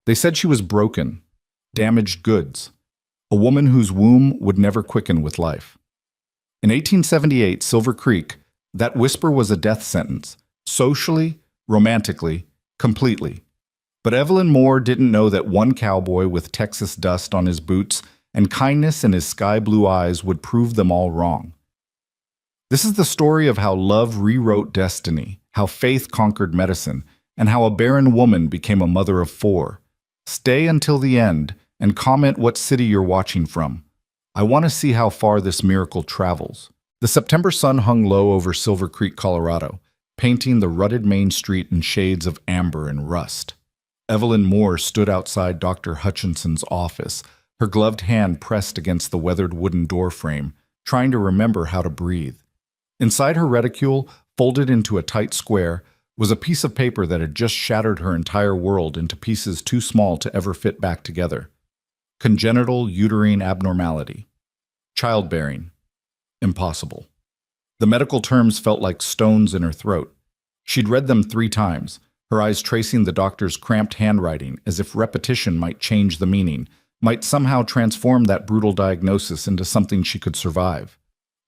They said she was broken, damaged goods, a woman whose womb would never quicken with life. In 1878, Silver Creek, that whisper was a death sentence, socially, romantically, completely. But Evelyn Moore didn't know that one cowboy with Texas dust on his boots and kindness in his sky-blue eyes would prove them all wrong. This is the story of how love rewrote destiny, how faith conquered medicine, and how a barren woman became a mother of four. Stay until the end and comment what city you're watching from. I want to see how far this miracle travels. The September sun hung low over Silver Creek, Colorado, painting the rutted main street in shades of amber and rust. Evelyn Moore stood outside Dr. Hutchinson's office, her gloved hand pressed against the weathered wooden door frame, trying to remember how to breathe. Inside her reticule, folded into a tight square, was a piece of paper that had just shattered her entire world into pieces too small to ever fit back together. Congenital uterine abnormality. Childbearing. Impossible. The medical terms felt like stones in her throat. She'd read them 3 times, her eyes tracing the doctor's cramped handwriting as if repetition might change the meaning, might somehow transform that brutal diagnosis into something she could survive.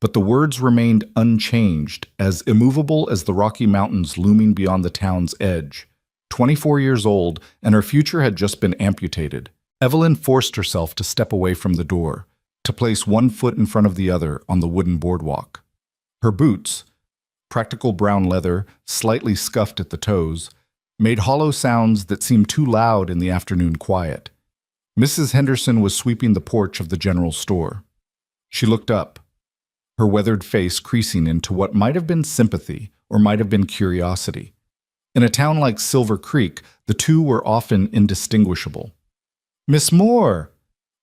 But the words remained unchanged, as immovable as the Rocky Mountains looming beyond the town's edge. 24 years old, and her future had just been amputated. Evelyn forced herself to step away from the door, to place one foot in front of the other on the wooden boardwalk. Her boots, practical brown leather, slightly scuffed at the toes, made hollow sounds that seemed too loud in the afternoon quiet. Mrs. Henderson was sweeping the porch of the general store. She looked up, her weathered face creasing into what might have been sympathy or might have been curiosity. In a town like Silver Creek, the two were often indistinguishable. "Miss Moore,"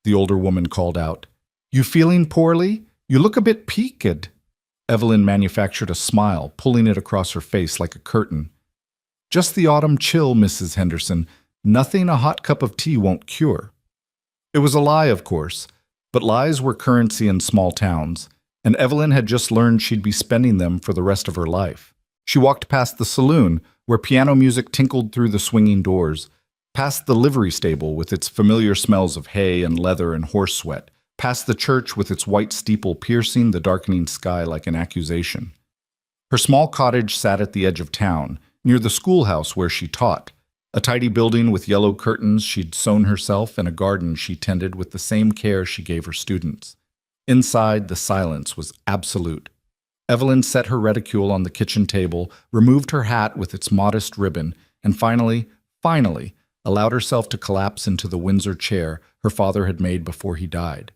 the older woman called out. "You feeling poorly? You look a bit peaked." Evelyn manufactured a smile, pulling it across her face like a curtain. "Just the autumn chill, Mrs. Henderson. Nothing a hot cup of tea won't cure." It was a lie, of course, but lies were currency in small towns, and Evelyn had just learned she'd be spending them for the rest of her life. She walked past the saloon, where piano music tinkled through the swinging doors, past the livery stable with its familiar smells of hay and leather and horse sweat, past the church with its white steeple piercing the darkening sky like an accusation. Her small cottage sat at the edge of town, near the schoolhouse where she taught, a tidy building with yellow curtains she'd sewn herself and a garden she tended with the same care she gave her students. Inside, the silence was absolute. Evelyn set her reticule on the kitchen table, removed her hat with its modest ribbon, and finally, allowed herself to collapse into the Windsor chair her father had made before he died.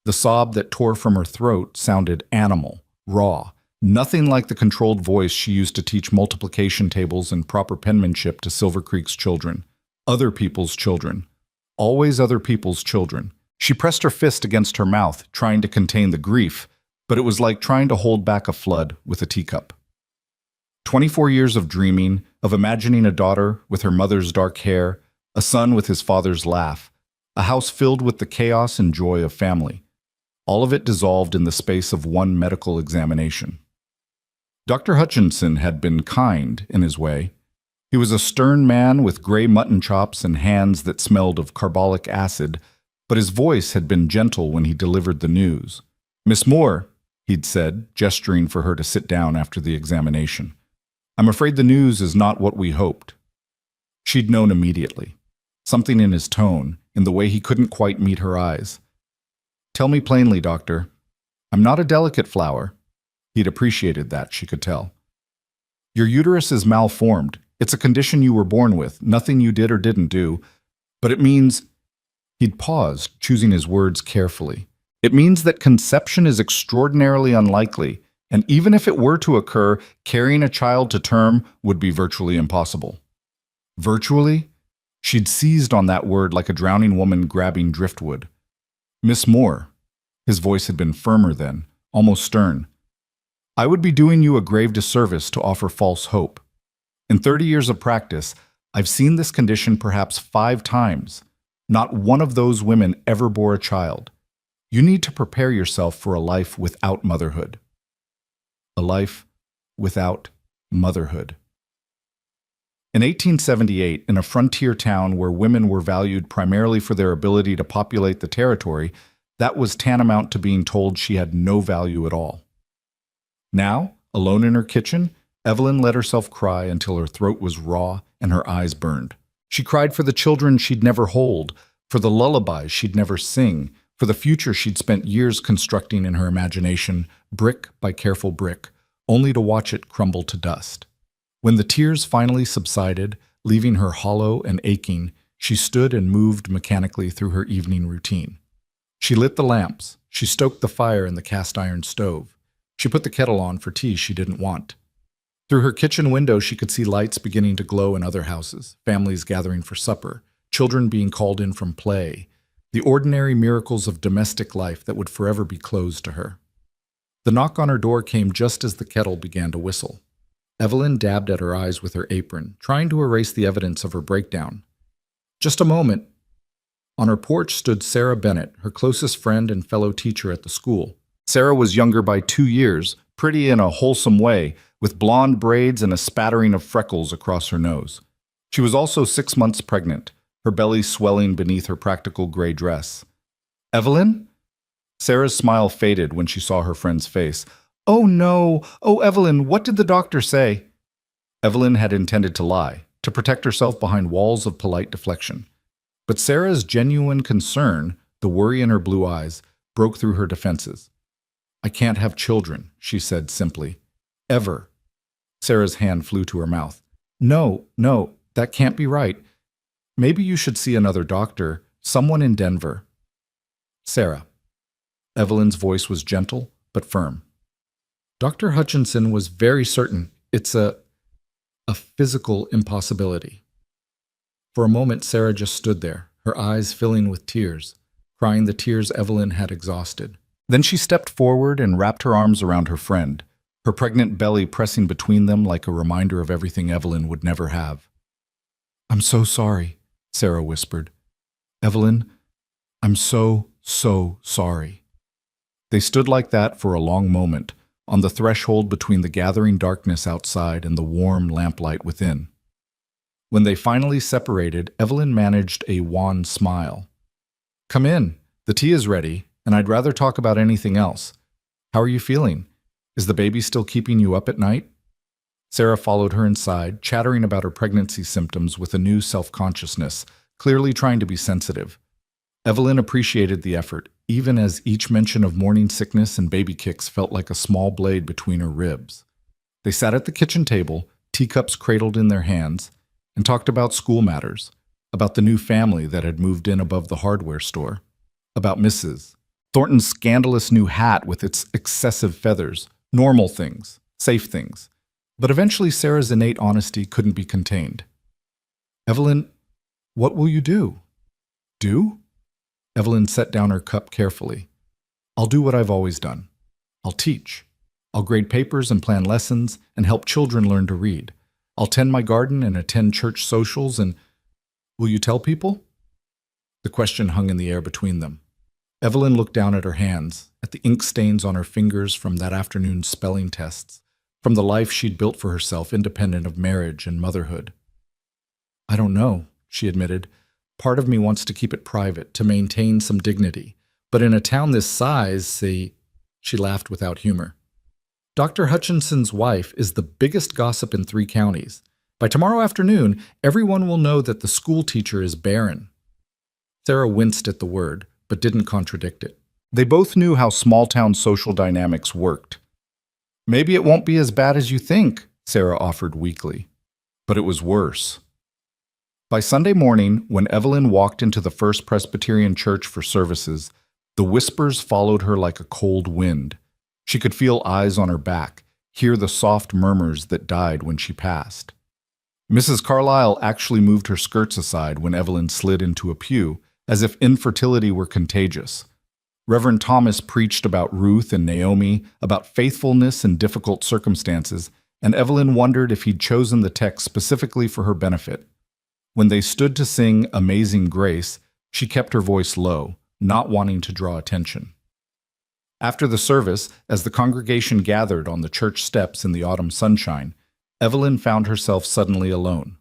The sob that tore from her throat sounded animal, raw, nothing like the controlled voice she used to teach multiplication tables and proper penmanship to Silver Creek's children. Other people's children. Always other people's children. She pressed her fist against her mouth, trying to contain the grief, but it was like trying to hold back a flood with a teacup. 24 years of dreaming, of imagining a daughter with her mother's dark hair, a son with his father's laugh, a house filled with the chaos and joy of family. All of it dissolved in the space of one medical examination. Dr. Hutchinson had been kind in his way. He was a stern man with gray mutton chops and hands that smelled of carbolic acid, but his voice had been gentle when he delivered the news. "Miss Moore," he'd said, gesturing for her to sit down after the examination. "I'm afraid the news is not what we hoped." She'd known immediately. Something in his tone, in the way he couldn't quite meet her eyes. "Tell me plainly, doctor. I'm not a delicate flower." He'd appreciated that, she could tell. "Your uterus is malformed. It's a condition you were born with, nothing you did or didn't do. But it means—" He'd paused, choosing his words carefully. "It means that conception is extraordinarily unlikely, and even if it were to occur, carrying a child to term would be virtually impossible." Virtually? She'd seized on that word like a drowning woman grabbing driftwood. "Miss Moore," his voice had been firmer then, almost stern, "I would be doing you a grave disservice to offer false hope. In 30 years of practice, I've seen this condition perhaps 5 times. Not one of those women ever bore a child. You need to prepare yourself for a life without motherhood." A life without motherhood. In 1878, in a frontier town where women were valued primarily for their ability to populate the territory, that was tantamount to being told she had no value at all. Now, alone in her kitchen, Evelyn let herself cry until her throat was raw and her eyes burned. She cried for the children she'd never hold, for the lullabies she'd never sing, for the future she'd spent years constructing in her imagination, brick by careful brick, only to watch it crumble to dust. When the tears finally subsided, leaving her hollow and aching, she stood and moved mechanically through her evening routine. She lit the lamps. She stoked the fire in the cast-iron stove. She put the kettle on for tea she didn't want. Through her kitchen window, she could see lights beginning to glow in other houses, families gathering for supper, children being called in from play, the ordinary miracles of domestic life that would forever be closed to her. The knock on her door came just as the kettle began to whistle. Evelyn dabbed at her eyes with her apron, trying to erase the evidence of her breakdown. Just a moment. On her porch stood Sarah Bennett, her closest friend and fellow teacher at the school. Sarah was younger by 2 years, pretty in a wholesome way, with blonde braids and a spattering of freckles across her nose. She was also 6 months pregnant, her belly swelling beneath her practical gray dress. "Evelyn?" Sarah's smile faded when she saw her friend's face. "Oh no! Oh, Evelyn, what did the doctor say?" Evelyn had intended to lie, to protect herself behind walls of polite deflection. But Sarah's genuine concern, the worry in her blue eyes, broke through her defenses. "I can't have children," she said simply. "Ever." Sarah's hand flew to her mouth. No, that can't be right. Maybe you should see another doctor, someone in Denver." "Sarah." Evelyn's voice was gentle but firm. "Dr. Hutchinson was very certain it's a physical impossibility." For a moment, Sarah just stood there, her eyes filling with tears, crying the tears Evelyn had exhausted. Then she stepped forward and wrapped her arms around her friend, her pregnant belly pressing between them like a reminder of everything Evelyn would never have. "I'm so sorry," Sarah whispered. "Evelyn, I'm so sorry." They stood like that for a long moment, on the threshold between the gathering darkness outside and the warm lamplight within. When they finally separated, Evelyn managed a wan smile. "Come in. The tea is ready, and I'd rather talk about anything else. How are you feeling? Is the baby still keeping you up at night?" Sarah followed her inside, chattering about her pregnancy symptoms with a new self-consciousness, clearly trying to be sensitive. Evelyn appreciated the effort, even as each mention of morning sickness and baby kicks felt like a small blade between her ribs. They sat at the kitchen table, teacups cradled in their hands, and talked about school matters, about the new family that had moved in above the hardware store, about Mrs. Thornton's scandalous new hat with its excessive feathers, normal things, safe things. But eventually Sarah's innate honesty couldn't be contained. "Evelyn, what will you do?" "Do?" Evelyn set down her cup carefully. "I'll do what I've always done. I'll teach. I'll grade papers and plan lessons and help children learn to read. I'll tend my garden and attend church socials and— Will you tell people?" The question hung in the air between them. Evelyn looked down at her hands, at the ink stains on her fingers from that afternoon's spelling tests, from the life she'd built for herself independent of marriage and motherhood. "I don't know," she admitted. "Part of me wants to keep it private, to maintain some dignity. But in a town this size, She laughed without humor. "Dr. Hutchinson's wife is the biggest gossip in 3 counties. By tomorrow afternoon, everyone will know that the school teacher is barren." Sarah winced at the word, but didn't contradict it. They both knew how small-town social dynamics worked. "Maybe it won't be as bad as you think," Sarah offered weakly. But it was worse. By Sunday morning, when Evelyn walked into the First Presbyterian Church for services, the whispers followed her like a cold wind. She could feel eyes on her back, hear the soft murmurs that died when she passed. Mrs. Carlyle actually moved her skirts aside when Evelyn slid into a pew, as if infertility were contagious. Reverend Thomas preached about Ruth and Naomi, about faithfulness in difficult circumstances, and Evelyn wondered if he'd chosen the text specifically for her benefit. When they stood to sing Amazing Grace, she kept her voice low, not wanting to draw attention. After the service, as the congregation gathered on the church steps in the autumn sunshine, Evelyn found herself suddenly alone.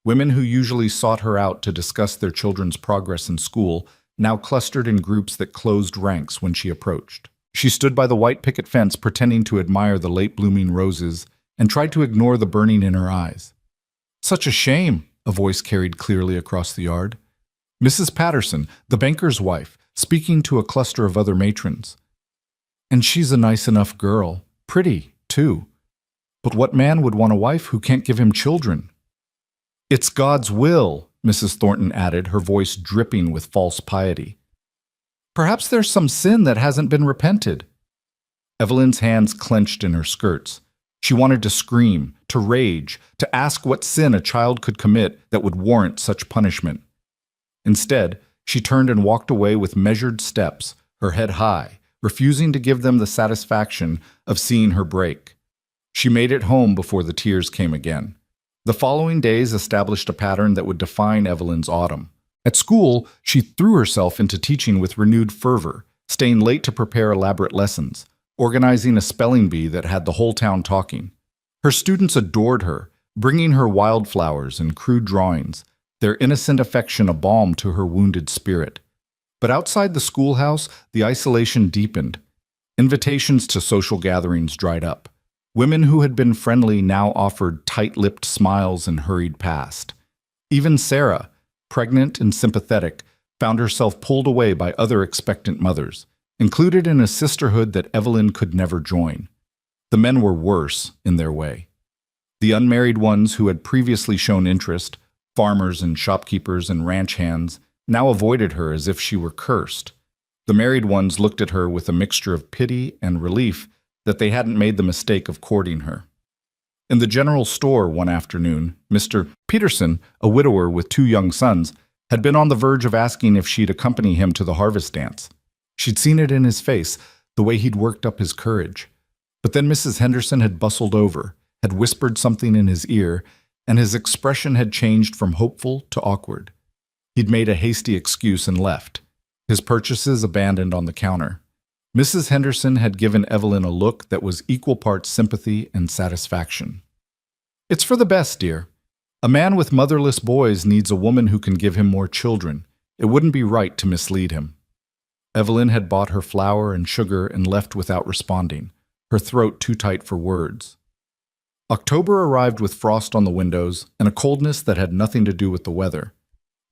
Women who usually sought her out to discuss their children's progress in school now clustered in groups that closed ranks when she approached. She stood by the white picket fence pretending to admire the late-blooming roses and tried to ignore the burning in her eyes. "Such a shame," a voice carried clearly across the yard. Mrs. Patterson, the banker's wife, speaking to a cluster of other matrons. "And she's a nice enough girl. Pretty, too. But what man would want a wife who can't give him children?" "It's God's will," Mrs. Thornton added, her voice dripping with false piety. "Perhaps there's some sin that hasn't been repented." Evelyn's hands clenched in her skirts. She wanted to scream, to rage, to ask what sin a child could commit that would warrant such punishment. Instead, she turned and walked away with measured steps, her head high, refusing to give them the satisfaction of seeing her break. She made it home before the tears came again. The following days established a pattern that would define Evelyn's autumn. At school, she threw herself into teaching with renewed fervor, staying late to prepare elaborate lessons, organizing a spelling bee that had the whole town talking. Her students adored her, bringing her wildflowers and crude drawings, their innocent affection a balm to her wounded spirit. But outside the schoolhouse, the isolation deepened. Invitations to social gatherings dried up. Women who had been friendly now offered tight-lipped smiles and hurried past. Even Sarah, pregnant and sympathetic, found herself pulled away by other expectant mothers, included in a sisterhood that Evelyn could never join. The men were worse in their way. The unmarried ones who had previously shown interest, farmers and shopkeepers and ranch hands, now avoided her as if she were cursed. The married ones looked at her with a mixture of pity and relief that they hadn't made the mistake of courting her. In the general store one afternoon, Mr. Peterson, a widower with 2 young sons, had been on the verge of asking if she'd accompany him to the harvest dance. She'd seen it in his face, the way he'd worked up his courage. But then Mrs. Henderson had bustled over, had whispered something in his ear, and his expression had changed from hopeful to awkward. He'd made a hasty excuse and left, his purchases abandoned on the counter. Mrs. Henderson had given Evelyn a look that was equal parts sympathy and satisfaction. "It's for the best, dear. A man with motherless boys needs a woman who can give him more children. It wouldn't be right to mislead him." Evelyn had bought her flour and sugar and left without responding, her throat too tight for words. October arrived with frost on the windows and a coldness that had nothing to do with the weather.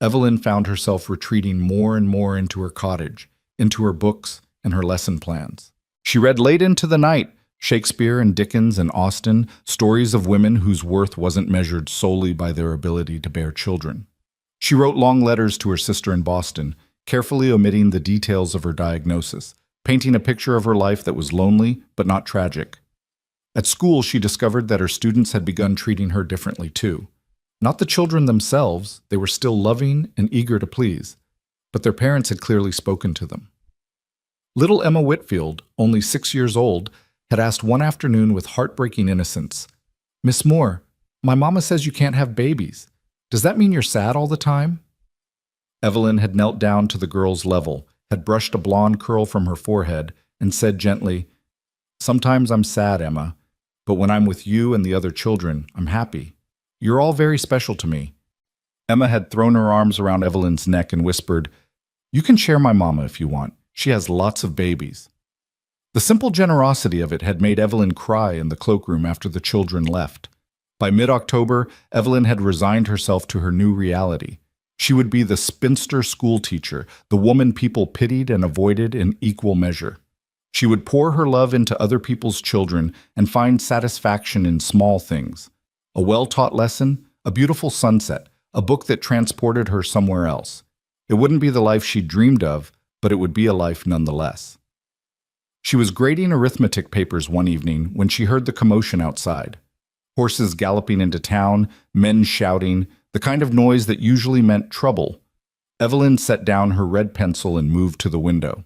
Evelyn found herself retreating more and more into her cottage, into her books and her lesson plans. She read late into the night, Shakespeare and Dickens and Austen, stories of women whose worth wasn't measured solely by their ability to bear children. She wrote long letters to her sister in Boston, carefully omitting the details of her diagnosis, painting a picture of her life that was lonely but not tragic. At school, she discovered that her students had begun treating her differently too. Not the children themselves, they were still loving and eager to please, but their parents had clearly spoken to them. Little Emma Whitfield, only 6 years old, had asked one afternoon with heartbreaking innocence, "Miss Moore, my mama says you can't have babies. Does that mean you're sad all the time?" Evelyn had knelt down to the girl's level, had brushed a blonde curl from her forehead, and said gently, "Sometimes I'm sad, Emma, but when I'm with you and the other children, I'm happy. You're all very special to me." Emma had thrown her arms around Evelyn's neck and whispered, "You can share my mama if you want. She has lots of babies." The simple generosity of it had made Evelyn cry in the cloakroom after the children left. By mid-October, Evelyn had resigned herself to her new reality. She would be the spinster schoolteacher, the woman people pitied and avoided in equal measure. She would pour her love into other people's children and find satisfaction in small things. A well-taught lesson, a beautiful sunset, a book that transported her somewhere else. It wouldn't be the life she dreamed of, but it would be a life nonetheless. She was grading arithmetic papers one evening when she heard the commotion outside. Horses galloping into town, men shouting, the kind of noise that usually meant trouble. Evelyn set down her red pencil and moved to the window.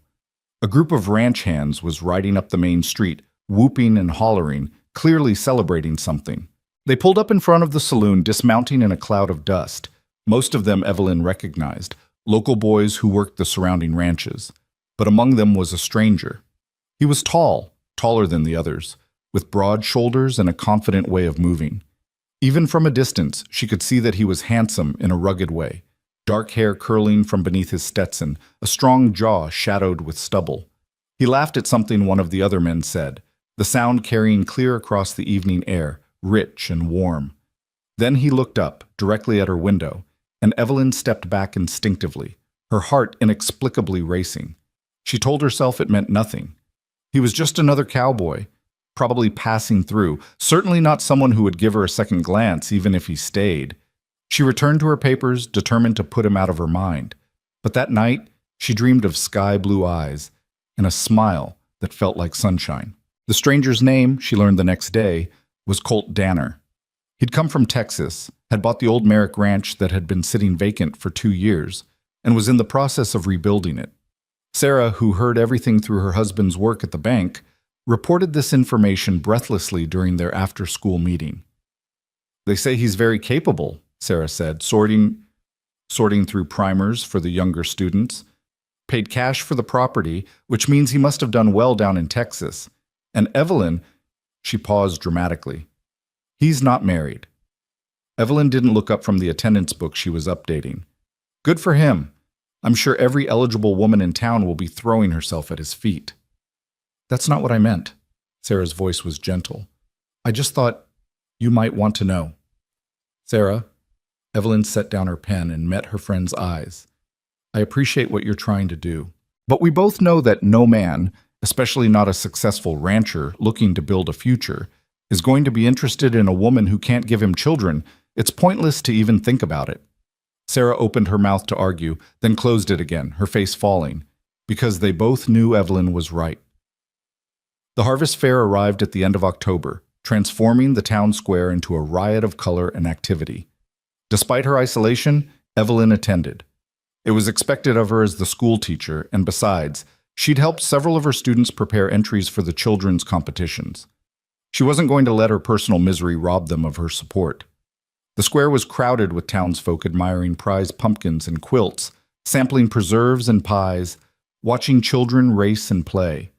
A group of ranch hands was riding up the main street, whooping and hollering, clearly celebrating something. They pulled up in front of the saloon, dismounting in a cloud of dust. Most of them Evelyn recognized, local boys who worked the surrounding ranches. But among them was a stranger. He was tall, taller than the others, with broad shoulders and a confident way of moving. Even from a distance, she could see that he was handsome in a rugged way. Dark hair curling from beneath his Stetson, a strong jaw shadowed with stubble. He laughed at something one of the other men said, the sound carrying clear across the evening air, rich and warm. Then he looked up, directly at her window, and Evelyn stepped back instinctively, her heart inexplicably racing. She told herself it meant nothing. He was just another cowboy, probably passing through, certainly not someone who would give her a second glance even if he stayed. She returned to her papers, determined to put him out of her mind. But that night, she dreamed of sky-blue eyes and a smile that felt like sunshine. The stranger's name, she learned the next day, was Colt Danner. He'd come from Texas, had bought the old Merrick ranch that had been sitting vacant for 2 years, and was in the process of rebuilding it. Sarah, who heard everything through her husband's work at the bank, reported this information breathlessly during their after-school meeting. "They say he's very capable," Sarah said, sorting through primers for the younger students. "Paid cash for the property, which means he must have done well down in Texas. And Evelyn," she paused dramatically, "he's not married." Evelyn didn't look up from the attendance book she was updating. "Good for him. I'm sure every eligible woman in town will be throwing herself at his feet." "That's not what I meant." Sarah's voice was gentle. "I just thought you might want to know." "Sarah," Evelyn set down her pen and met her friend's eyes. "I appreciate what you're trying to do. But we both know that no man, especially not a successful rancher looking to build a future, is going to be interested in a woman who can't give him children. It's pointless to even think about it." Sarah opened her mouth to argue, then closed it again, her face falling, because they both knew Evelyn was right. The harvest fair arrived at the end of October, transforming the town square into a riot of color and activity. Despite her isolation, Evelyn attended. It was expected of her as the school teacher, and besides, she'd helped several of her students prepare entries for the children's competitions. She wasn't going to let her personal misery rob them of her support. The square was crowded with townsfolk admiring prize pumpkins and quilts, sampling preserves and pies, watching children race and play.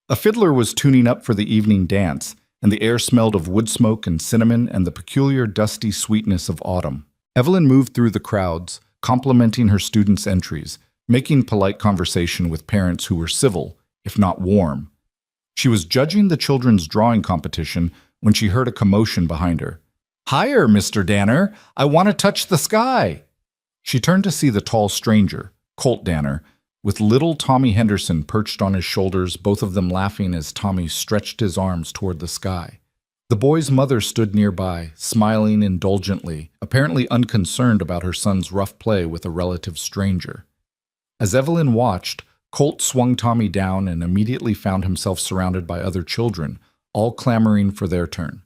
A fiddler was tuning up for the evening dance, and the air smelled of wood smoke and cinnamon and the peculiar dusty sweetness of autumn. Evelyn moved through the crowds, complimenting her students' entries, making polite conversation with parents who were civil, if not warm. She was judging the children's drawing competition when she heard a commotion behind her. "Higher, Mr. Danner! I want to touch the sky!" She turned to see the tall stranger, Colt Danner, with little Tommy Henderson perched on his shoulders, both of them laughing as Tommy stretched his arms toward the sky. The boy's mother stood nearby, smiling indulgently, apparently unconcerned about her son's rough play with a relative stranger. As Evelyn watched, Colt swung Tommy down and immediately found himself surrounded by other children, all clamoring for their turn.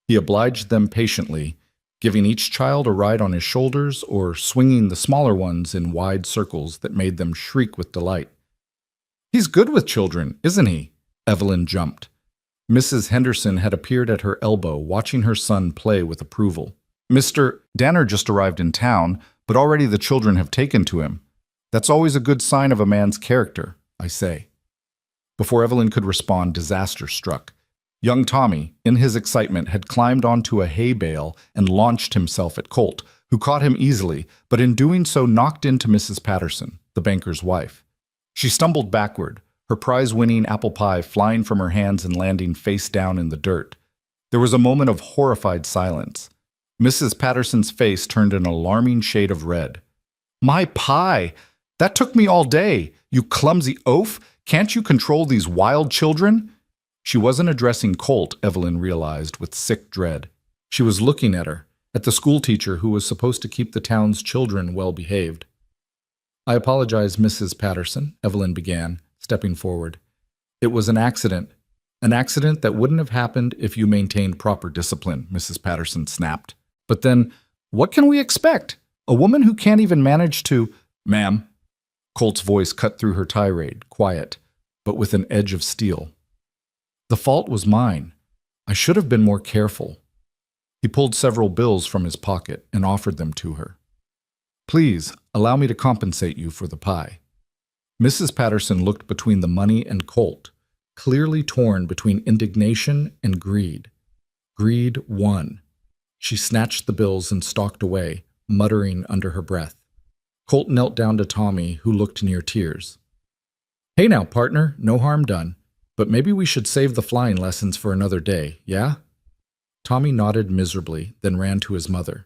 He obliged them patiently, giving each child a ride on his shoulders or swinging the smaller ones in wide circles that made them shriek with delight. "He's good with children, isn't he?" Evelyn jumped. Mrs. Henderson had appeared at her elbow, watching her son play with approval. "Mr. Danner just arrived in town, but already the children have taken to him. That's always a good sign of a man's character, I say." Before Evelyn could respond, disaster struck. Young Tommy, in his excitement, had climbed onto a hay bale and launched himself at Colt, who caught him easily, but in doing so knocked into Mrs. Patterson, the banker's wife. She stumbled backward, her prize-winning apple pie flying from her hands and landing face down in the dirt. There was a moment of horrified silence. Mrs. Patterson's face turned an alarming shade of red. "My pie! That took me all day! You clumsy oaf! Can't you control these wild children?" She wasn't addressing Colt, Evelyn realized with sick dread. She was looking at her, at the schoolteacher who was supposed to keep the town's children well behaved. "I apologize, Mrs. Patterson," Evelyn began, stepping forward. "It was an accident that wouldn't have happened if you maintained proper discipline," Mrs. Patterson snapped. "But then, what can we expect? A woman who can't even manage to—" "Ma'am." Colt's voice cut through her tirade, quiet, but with an edge of steel. "The fault was mine. I should have been more careful." He pulled several bills from his pocket and offered them to her. "Please, allow me to compensate you for the pie." Mrs. Patterson looked between the money and Colt, clearly torn between indignation and greed. Greed won. She snatched the bills and stalked away, muttering under her breath. Colt knelt down to Tommy, who looked near tears. "Hey now, partner, no harm done. But maybe we should save the flying lessons for another day, yeah?" Tommy nodded miserably, then ran to his mother.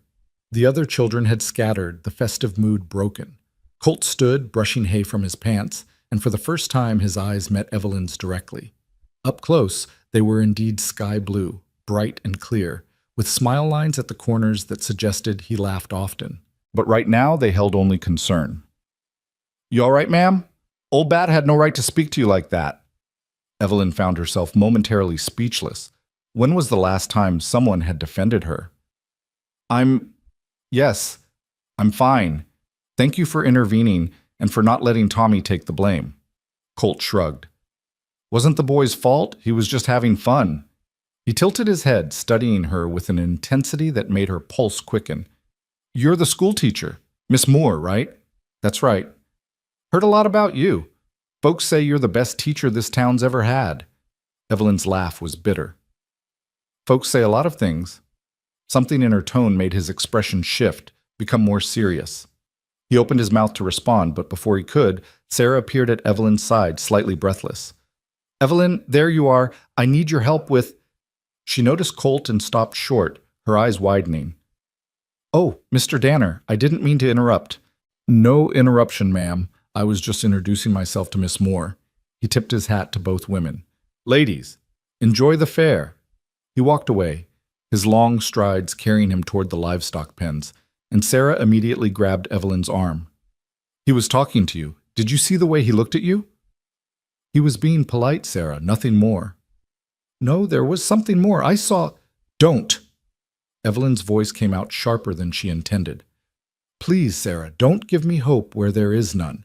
The other children had scattered, the festive mood broken. Colt stood, brushing hay from his pants, and for the first time his eyes met Evelyn's directly. Up close, they were indeed sky blue, bright and clear, with smile lines at the corners that suggested he laughed often. But right now they held only concern. "You all right, ma'am? Old Bat had no right to speak to you like that." Evelyn found herself momentarily speechless. When was the last time someone had defended her? Yes, I'm fine. Thank you for intervening and for not letting Tommy take the blame." Colt shrugged. "Wasn't the boy's fault. He was just having fun." He tilted his head, studying her with an intensity that made her pulse quicken. "You're the school teacher, Miss Moore, right?" "That's right." "Heard a lot about you. Folks say you're the best teacher this town's ever had." Evelyn's laugh was bitter. "Folks say a lot of things." Something in her tone made his expression shift, become more serious. He opened his mouth to respond, but before he could, Sarah appeared at Evelyn's side, slightly breathless. "Evelyn, there you are. I need your help with—" She noticed Colt and stopped short, her eyes widening. "Oh, Mr. Danner, I didn't mean to interrupt." "No interruption, ma'am. I was just introducing myself to Miss Moore." He tipped his hat to both women. "Ladies, enjoy the fair." He walked away, his long strides carrying him toward the livestock pens, and Sarah immediately grabbed Evelyn's arm. "He was talking to you. Did you see the way he looked at you?" "He was being polite, Sarah, nothing more." "No, there was something more. I saw—" "Don't!" Evelyn's voice came out sharper than she intended. "Please, Sarah, don't give me hope where there is none.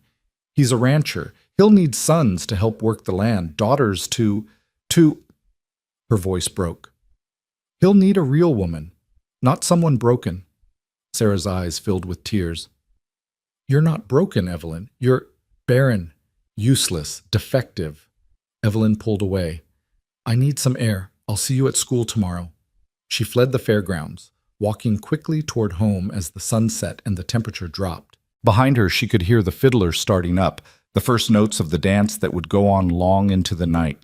He's a rancher. He'll need sons to help work the land, daughters to— Her voice broke. "He'll need a real woman, not someone broken." Sarah's eyes filled with tears. "You're not broken, Evelyn. You're barren, useless, defective." Evelyn pulled away. "I need some air. I'll see you at school tomorrow." She fled the fairgrounds, walking quickly toward home as the sun set and the temperature dropped. Behind her, she could hear the fiddler starting up, the first notes of the dance that would go on long into the night.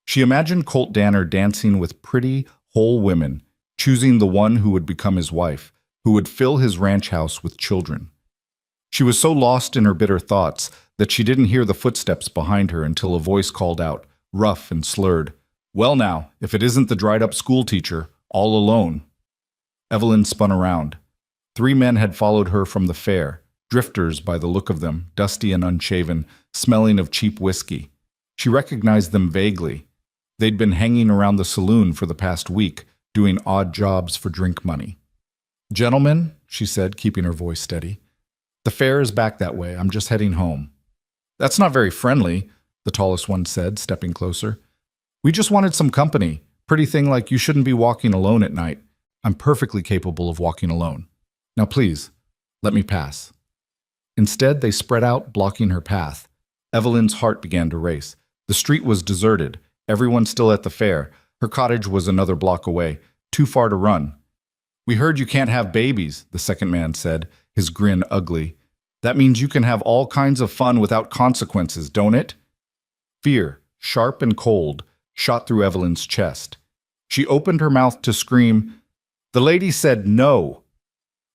She imagined Colt Danner dancing with pretty, whole women, choosing the one who would become his wife, who would fill his ranch house with children. She was so lost in her bitter thoughts that she didn't hear the footsteps behind her until a voice called out, rough and slurred, "Well now, if it isn't the dried-up schoolteacher, all alone." Evelyn spun around. 3 men had followed her from the fair, drifters by the look of them, dusty and unshaven, smelling of cheap whiskey. She recognized them vaguely. They'd been hanging around the saloon for the past week, doing odd jobs for drink money. "Gentlemen," she said, keeping her voice steady, "the fair is back that way. I'm just heading home." "That's not very friendly," the tallest one said, stepping closer. "We just wanted some company. Pretty thing like you shouldn't be walking alone at night. I'm perfectly capable of walking alone. Now please, let me pass." Instead, they spread out, blocking her path. Evelyn's heart began to race. The street was deserted, everyone still at the fair. Her cottage was another block away, too far to run. "We heard you can't have babies," the second man said, his grin ugly. "That means you can have all kinds of fun without consequences, don't it?" Fear, sharp and cold, shot through Evelyn's chest. She opened her mouth to scream, "The lady said no!"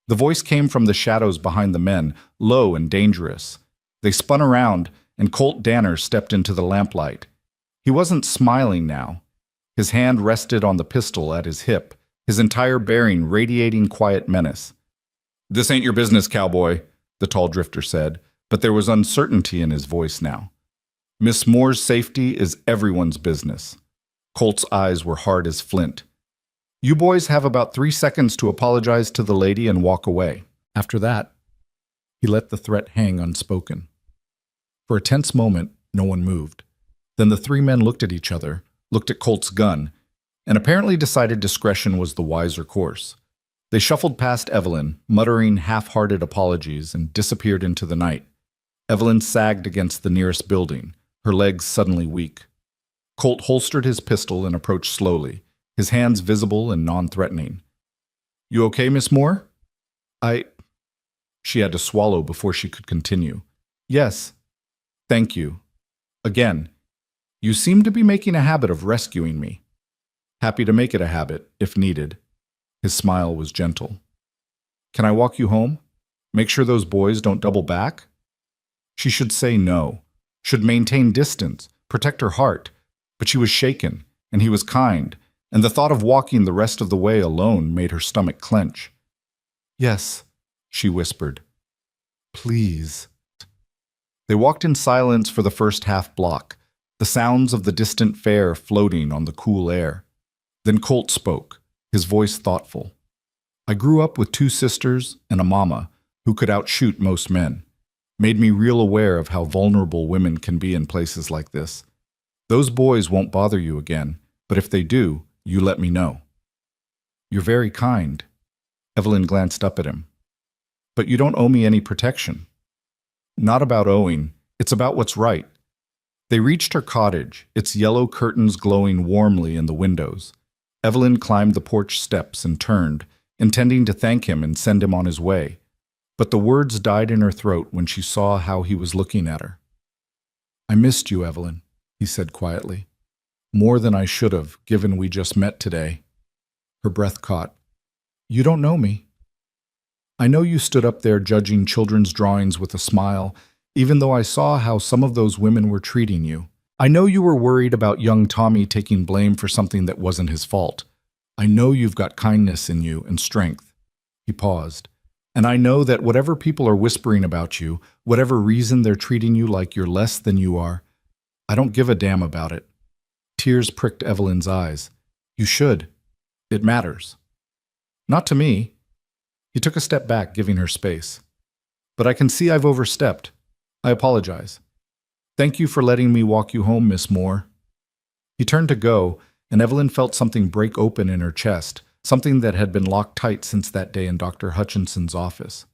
The voice came from the shadows behind the men, low and dangerous. They spun around, and Colt Danner stepped into the lamplight. He wasn't smiling now. His hand rested on the pistol at his hip, his entire bearing radiating quiet menace. "This ain't your business, cowboy," the tall drifter said, but there was uncertainty in his voice now. "Miss Moore's safety is everyone's business." Colt's eyes were hard as flint. "You boys have about 3 seconds to apologize to the lady and walk away." After that, he let the threat hang unspoken. For a tense moment, no one moved. Then the 3 men looked at each other, looked at Colt's gun, and apparently decided discretion was the wiser course. They shuffled past Evelyn, muttering half-hearted apologies, and disappeared into the night. Evelyn sagged against the nearest building, her legs suddenly weak. Colt holstered his pistol and approached slowly, his hands visible and non-threatening. You okay, Miss Moore? I. She had to swallow before she could continue. Yes. Thank you. Again, you seem to be making a habit of rescuing me. Happy to make it a habit, if needed. His smile was gentle. Can I walk you home? Make sure those boys don't double back? She should say no, should maintain distance, protect her heart, but she was shaken, and he was kind, and the thought of walking the rest of the way alone made her stomach clench. Yes, she whispered. Please. They walked in silence for the first half block, the sounds of the distant fair floating on the cool air. Then Colt spoke, his voice thoughtful. I grew up with 2 sisters and a mama who could outshoot most men. Made me real aware of how vulnerable women can be in places like this. Those boys won't bother you again, but if they do, you let me know. You're very kind. Evelyn glanced up at him. But you don't owe me any protection. Not about owing, it's about what's right. They reached her cottage, its yellow curtains glowing warmly in the windows. Evelyn climbed the porch steps and turned, intending to thank him and send him on his way. But the words died in her throat when she saw how he was looking at her. I missed you, Evelyn, he said quietly. More than I should have, given we just met today. Her breath caught. You don't know me. I know you stood up there judging children's drawings with a smile, even though I saw how some of those women were treating you. I know you were worried about young Tommy taking blame for something that wasn't his fault. I know you've got kindness in you and strength. He paused. And I know that whatever people are whispering about you, whatever reason they're treating you like you're less than you are, I don't give a damn about it. Tears pricked Evelyn's eyes. You should. It matters. Not to me. He took a step back, giving her space. But I can see I've overstepped. I apologize. Thank you for letting me walk you home, Miss Moore. He turned to go, and Evelyn felt something break open in her chest, something that had been locked tight since that day in Dr. Hutchinson's office.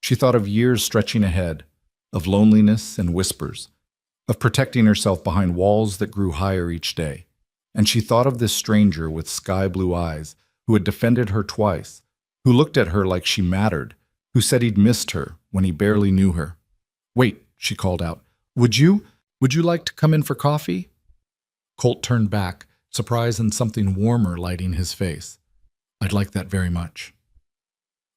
She thought of years stretching ahead, of loneliness and whispers, of protecting herself behind walls that grew higher each day. And she thought of this stranger with sky-blue eyes who had defended her twice, who looked at her like she mattered, who said he'd missed her when he barely knew her. Wait, she called out. Would you like to come in for coffee? Colt turned back, surprise and something warmer lighting his face. I'd like that very much.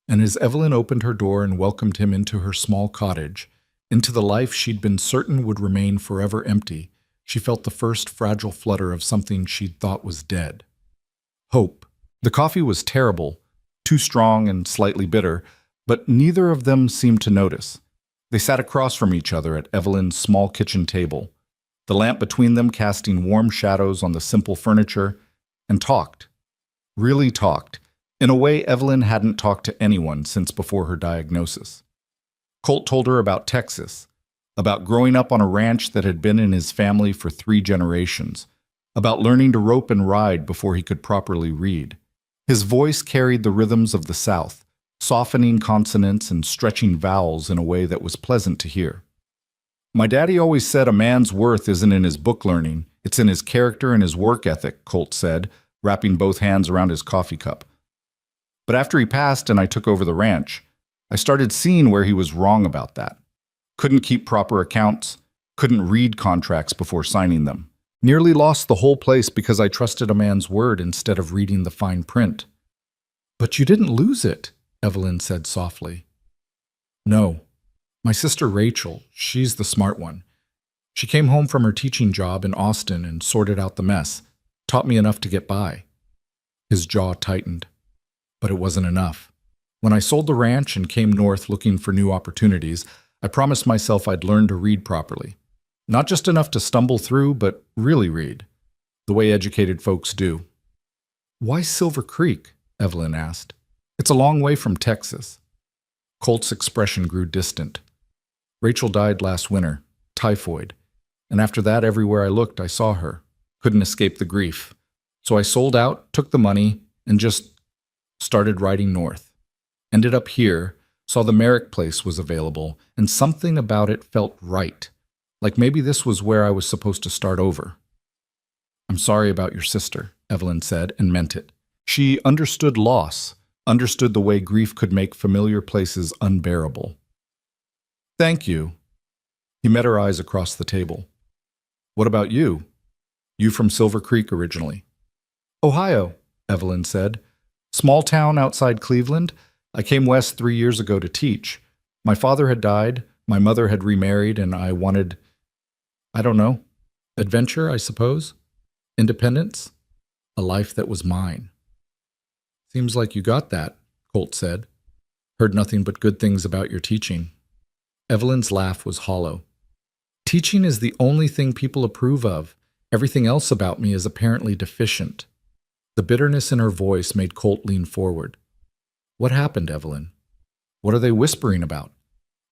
And as Evelyn opened her door and welcomed him into her small cottage, into the life she'd been certain would remain forever empty, she felt the first fragile flutter of something she'd thought was dead. Hope. The coffee was terrible, too strong and slightly bitter, but neither of them seemed to notice. They sat across from each other at Evelyn's small kitchen table, the lamp between them casting warm shadows on the simple furniture, and talked. Really talked, in a way Evelyn hadn't talked to anyone since before her diagnosis. Colt told her about Texas, about growing up on a ranch that had been in his family for 3 generations, about learning to rope and ride before he could properly read. His voice carried the rhythms of the South, softening consonants and stretching vowels in a way that was pleasant to hear. My daddy always said a man's worth isn't in his book learning, it's in his character and his work ethic, Colt said, wrapping both hands around his coffee cup. But after he passed and I took over the ranch, I started seeing where he was wrong about that. Couldn't keep proper accounts, couldn't read contracts before signing them. Nearly lost the whole place because I trusted a man's word instead of reading the fine print. But you didn't lose it, Evelyn said softly. No. My sister Rachel, she's the smart one. She came home from her teaching job in Austin and sorted out the mess, taught me enough to get by. His jaw tightened. But it wasn't enough. When I sold the ranch and came north looking for new opportunities, I promised myself I'd learn to read properly. Not just enough to stumble through, but really read, the way educated folks do. Why Silver Creek? Evelyn asked. It's a long way from Texas. Colt's expression grew distant. Rachel died last winter, typhoid, and after that everywhere I looked I saw her. Couldn't escape the grief. So I sold out, took the money, and just started riding north. Ended up here, saw the Merrick place was available, and something about it felt right. Like maybe this was where I was supposed to start over. I'm sorry about your sister, Evelyn said, and meant it. She understood loss, understood the way grief could make familiar places unbearable. Thank you. He met her eyes across the table. What about you? You from Silver Creek originally? Ohio, Evelyn said. Small town outside Cleveland. I came west 3 years ago to teach. My father had died, my mother had remarried, and I wanted, I don't know, adventure, I suppose? Independence? A life that was mine. Seems like you got that, Colt said. Heard nothing but good things about your teaching. Evelyn's laugh was hollow. Teaching is the only thing people approve of. Everything else about me is apparently deficient. The bitterness in her voice made Colt lean forward. What happened, Evelyn? What are they whispering about?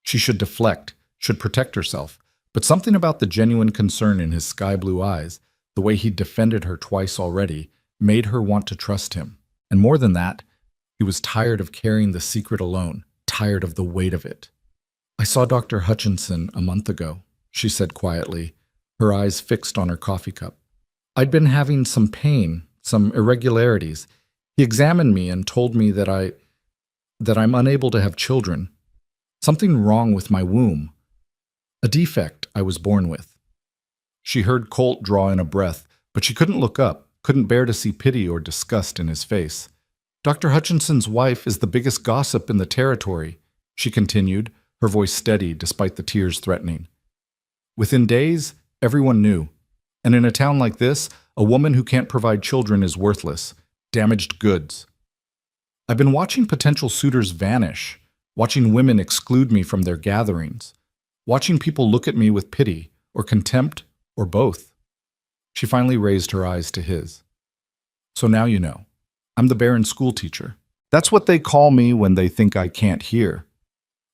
She should deflect, should protect herself, but something about the genuine concern in his sky-blue eyes, the way he'd defended her twice already, made her want to trust him. And more than that, he was tired of carrying the secret alone, tired of the weight of it. I saw Dr. Hutchinson a month ago, she said quietly, her eyes fixed on her coffee cup. I'd been having some pain, some irregularities. He examined me and told me that I'm unable to have children. Something wrong with my womb. A defect I was born with. She heard Colt draw in a breath, but she couldn't look up, couldn't bear to see pity or disgust in his face. Dr. Hutchinson's wife is the biggest gossip in the territory, she continued, her voice steady despite the tears threatening. Within days, everyone knew. And in a town like this, a woman who can't provide children is worthless, damaged goods. I've been watching potential suitors vanish, watching women exclude me from their gatherings, watching people look at me with pity or contempt or both. She finally raised her eyes to his. So now you know. I'm the barren schoolteacher. That's what they call me when they think I can't hear.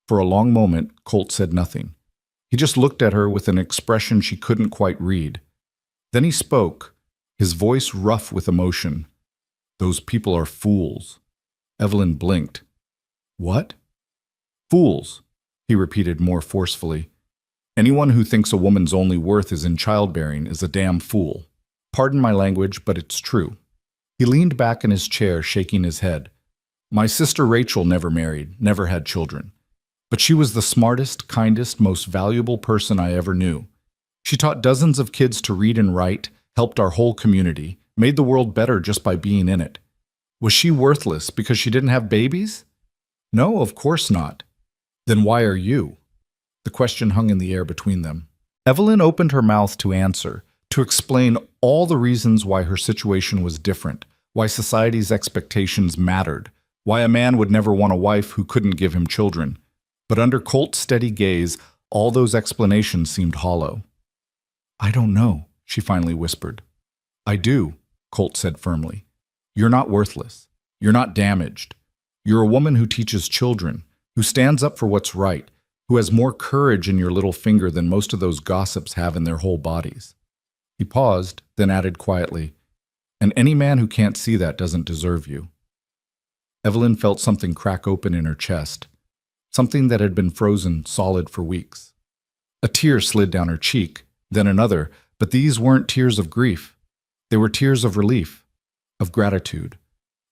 For a long moment, Colt said nothing. He just looked at her with an expression she couldn't quite read. Then he spoke, his voice rough with emotion. Those people are fools. Evelyn blinked. What? Fools, he repeated more forcefully. Anyone who thinks a woman's only worth is in childbearing is a damn fool. Pardon my language, but it's true. He leaned back in his chair, shaking his head. My sister Rachel never married, never had children. But she was the smartest, kindest, most valuable person I ever knew. She taught dozens of kids to read and write, helped our whole community, made the world better just by being in it. Was she worthless because she didn't have babies? No, of course not. Then why are you? The question hung in the air between them. Evelyn opened her mouth to answer, to explain all the reasons why her situation was different, why society's expectations mattered, why a man would never want a wife who couldn't give him children. But under Colt's steady gaze, all those explanations seemed hollow. I don't know, she finally whispered. I do, Colt said firmly. You're not worthless. You're not damaged. You're a woman who teaches children, who stands up for what's right, who has more courage in your little finger than most of those gossips have in their whole bodies. He paused, then added quietly, and any man who can't see that doesn't deserve you. Evelyn felt something crack open in her chest, something that had been frozen solid for weeks. A tear slid down her cheek, then another, but these weren't tears of grief. They were tears of relief, of gratitude,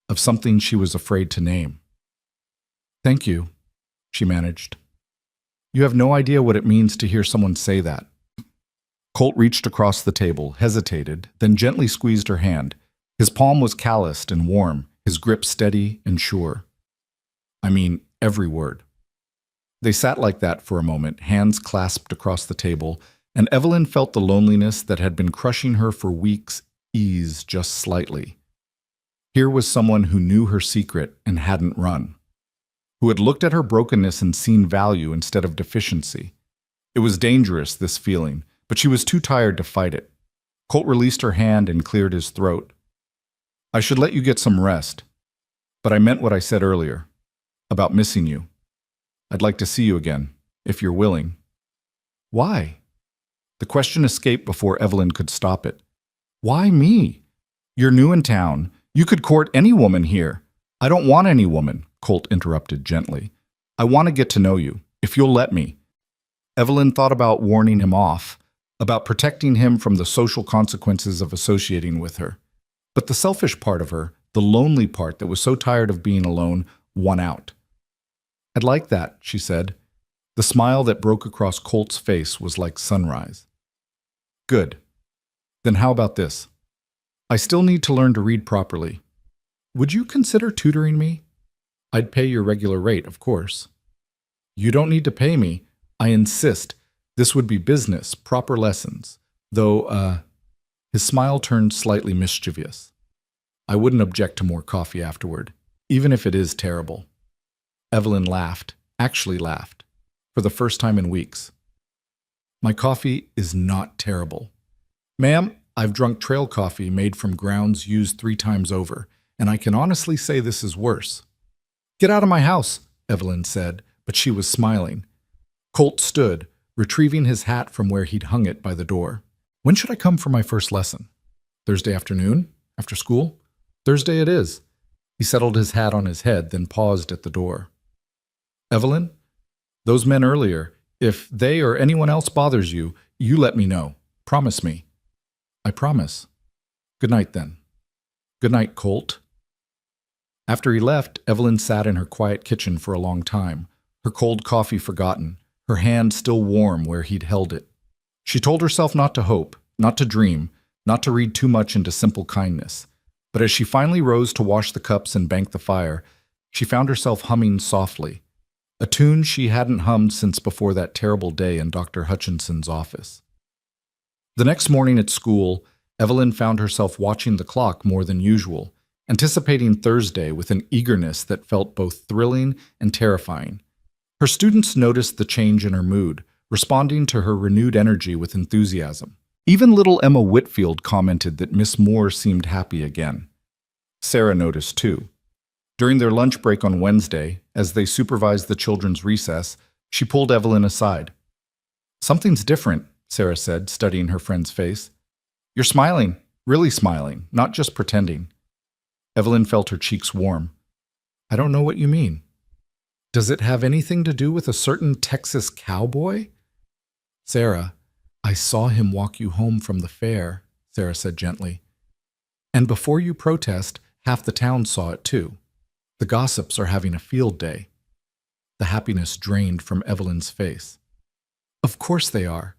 of something she was afraid to name. Thank you, she managed. You have no idea what it means to hear someone say that. Colt reached across the table, hesitated, then gently squeezed her hand. His palm was calloused and warm, his grip steady and sure. I mean, every word. They sat like that for a moment, hands clasped across the table, and Evelyn felt the loneliness that had been crushing her for weeks ease just slightly. Here was someone who knew her secret and hadn't run, who had looked at her brokenness and seen value instead of deficiency. It was dangerous, this feeling, but she was too tired to fight it. Colt released her hand and cleared his throat. I should let you get some rest, but I meant what I said earlier, about missing you. I'd like to see you again, if you're willing. Why? The question escaped before Evelyn could stop it. Why me? You're new in town. You could court any woman here. I don't want any woman, Colt interrupted gently. I want to get to know you, if you'll let me. Evelyn thought about warning him off, about protecting him from the social consequences of associating with her. But the selfish part of her, The lonely part that was so tired of being alone won out. "I'd like that," she said. The smile that broke across Colt's face was like sunrise. "Good. Then how about this? I still need to learn to read properly. Would you consider tutoring me? I'd pay your regular rate, of course." "You don't need to pay me. I insist. This would be business, proper lessons. Though, his smile turned slightly mischievous. "I wouldn't object to more coffee afterward, even if it is terrible." Evelyn laughed, actually laughed, for the first time in weeks. "My coffee is not terrible. Ma'am, I've drunk trail coffee made from grounds used 3 times over, and I can honestly say this is worse." "Get out of my house," Evelyn said, but she was smiling. Colt stood, retrieving his hat from where he'd hung it by the door. "When should I come for my first lesson? Thursday afternoon? After school?" "Thursday it is." He settled his hat on his head, then paused at the door. "Evelyn, those men earlier, if they or anyone else bothers you, you let me know. Promise me." "I promise." "Good night, then." "Good night, Colt." After he left, Evelyn sat in her quiet kitchen for a long time, her cold coffee forgotten, her hand still warm where he'd held it. She told herself not to hope, not to dream, not to read too much into simple kindness. But as she finally rose to wash the cups and bank the fire, she found herself humming softly, a tune she hadn't hummed since before that terrible day in Dr. Hutchinson's office. The next morning at school, Evelyn found herself watching the clock more than usual, anticipating Thursday with an eagerness that felt both thrilling and terrifying. Her students noticed the change in her mood, responding to her renewed energy with enthusiasm. Even little Emma Whitfield commented that Miss Moore seemed happy again. Sarah noticed too. During their lunch break on Wednesday, as they supervised the children's recess, she pulled Evelyn aside. "Something's different," Sarah said, studying her friend's face. "You're smiling, really smiling, not just pretending." Evelyn felt her cheeks warm. "I don't know what you mean." "Does it have anything to do with a certain Texas cowboy?" "Sarah, I saw him walk you home from the fair," Sarah said gently. "And before you protest, half the town saw it too. The gossips are having a field day." The happiness drained from Evelyn's face. "Of course they are.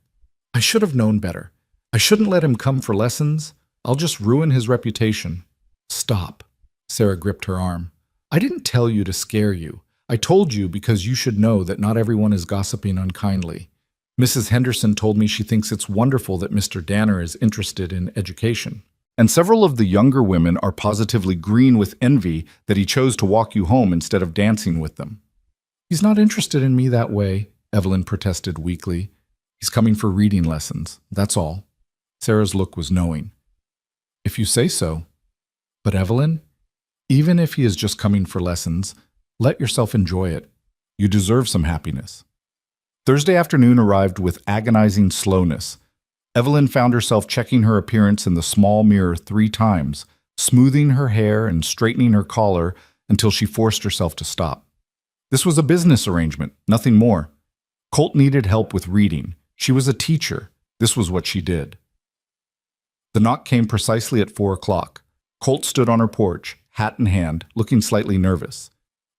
I should have known better. I shouldn't let him come for lessons. I'll just ruin his reputation." "Stop." Sarah gripped her arm. "I didn't tell you to scare you. I told you because you should know that not everyone is gossiping unkindly. Mrs. Henderson told me she thinks it's wonderful that Mr. Danner is interested in education. And several of the younger women are positively green with envy that he chose to walk you home instead of dancing with them." "He's not interested in me that way," Evelyn protested weakly. "He's coming for reading lessons, that's all." Sarah's look was knowing. "If you say so. But Evelyn, even if he is just coming for lessons, let yourself enjoy it. You deserve some happiness." Thursday afternoon arrived with agonizing slowness. Evelyn found herself checking her appearance in the small mirror 3 times, smoothing her hair and straightening her collar until she forced herself to stop. This was a business arrangement, nothing more. Colt needed help with reading. She was a teacher. This was what she did. The knock came precisely at 4 o'clock. Colt stood on her porch, hat in hand, looking slightly nervous.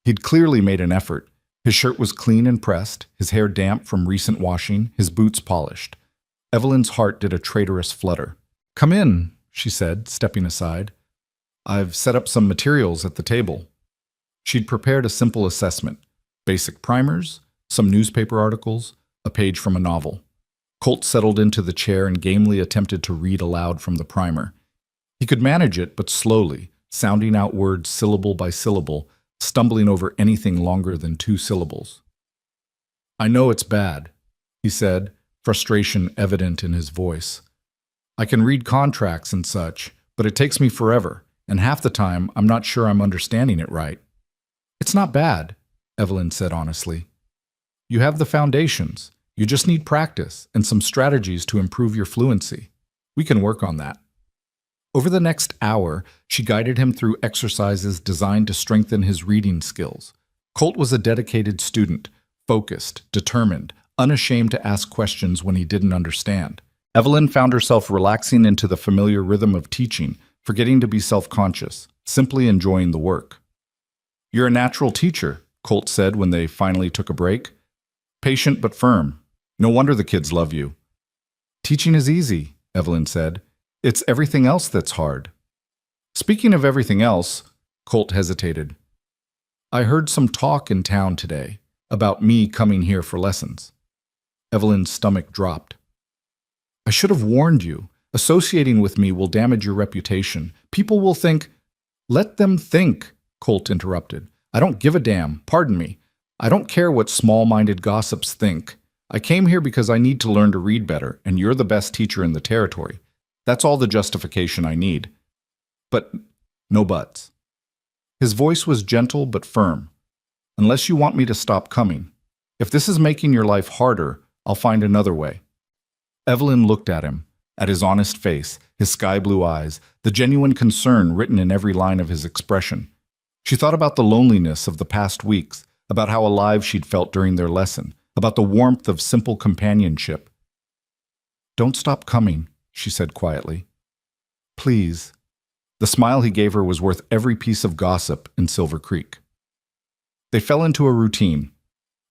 He'd clearly made an effort. His shirt was clean and pressed, his hair damp from recent washing, his boots polished. Evelyn's heart did a traitorous flutter. "Come in," she said, stepping aside. "I've set up some materials at the table." She'd prepared a simple assessment, basic primers, some newspaper articles, a page from a novel. Colt settled into the chair and gamely attempted to read aloud from the primer. He could manage it, but slowly, sounding out words syllable by syllable, stumbling over anything longer than 2 syllables. "I know it's bad," he said, frustration evident in his voice. "I can read contracts and such, but it takes me forever, and half the time I'm not sure I'm understanding it right." "It's not bad," Evelyn said honestly. "You have the foundations. You just need practice and some strategies to improve your fluency. We can work on that." Over the next hour, she guided him through exercises designed to strengthen his reading skills. Colt was a dedicated student, focused, determined, unashamed to ask questions when he didn't understand. Evelyn found herself relaxing into the familiar rhythm of teaching, forgetting to be self-conscious. simply enjoying the work. You're a natural teacher, Colt said when they finally took a break. Patient but firm. No wonder the kids love you. Teaching is easy, Evelyn said. It's everything else that's hard. Speaking of everything else, Colt hesitated. I heard some talk in town today about me coming here for lessons. Evelyn's stomach dropped. I should have warned you. Associating with me will damage your reputation. People will think. Let them think, Colt interrupted. I don't give a damn. Pardon me. I don't care what small-minded gossips think. I came here because I need to learn to read better, and you're the best teacher in the territory. That's all the justification I need. But no buts. His voice was gentle but firm. Unless you want me to stop coming. If this is making your life harder, I'll find another way. Evelyn looked at him, at his honest face, his sky-blue eyes, the genuine concern written in every line of his expression. She thought about the loneliness of the past weeks, about how alive she'd felt during their lesson, about the warmth of simple companionship. Don't stop coming, she said quietly. Please. The smile he gave her was worth every piece of gossip in Silver Creek. They fell into a routine.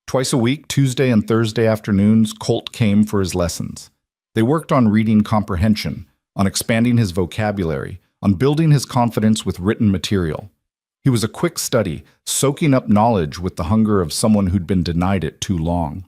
Twice a week, Tuesday and Thursday afternoons, Colt came for his lessons. They worked on reading comprehension, on expanding his vocabulary, on building his confidence with written material. He was a quick study, soaking up knowledge with the hunger of someone who'd been denied it too long.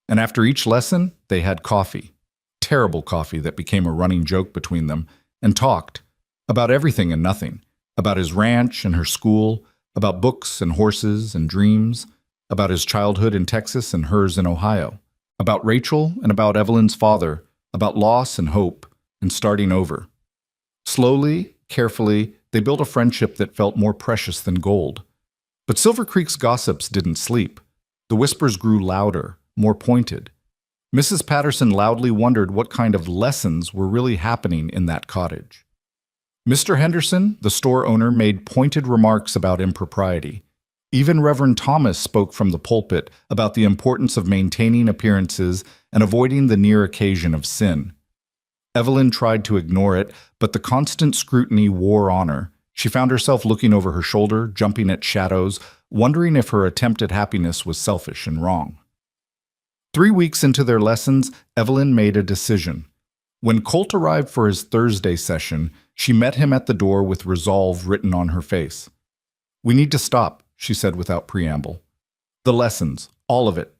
And after each lesson, they had coffee. Terrible coffee that became a running joke between them, and talked about everything and nothing, about his ranch and her school, about books and horses and dreams, about his childhood in Texas and hers in Ohio, about Rachel and about Evelyn's father, about loss and hope, and starting over. Slowly, carefully, they built a friendship that felt more precious than gold. But Silver Creek's gossips didn't sleep. The whispers grew louder, more pointed. Mrs. Patterson loudly wondered what kind of lessons were really happening in that cottage. Mr. Henderson, the store owner, made pointed remarks about impropriety. Even Reverend Thomas spoke from the pulpit about the importance of maintaining appearances and avoiding the near occasion of sin. Evelyn tried to ignore it, but the constant scrutiny wore on her. She found herself looking over her shoulder, jumping at shadows, wondering if her attempt at happiness was selfish and wrong. 3 weeks into their lessons, Evelyn made a decision. When Colt arrived for his Thursday session, she met him at the door with resolve written on her face. We need to stop, she said without preamble. The lessons, all of it.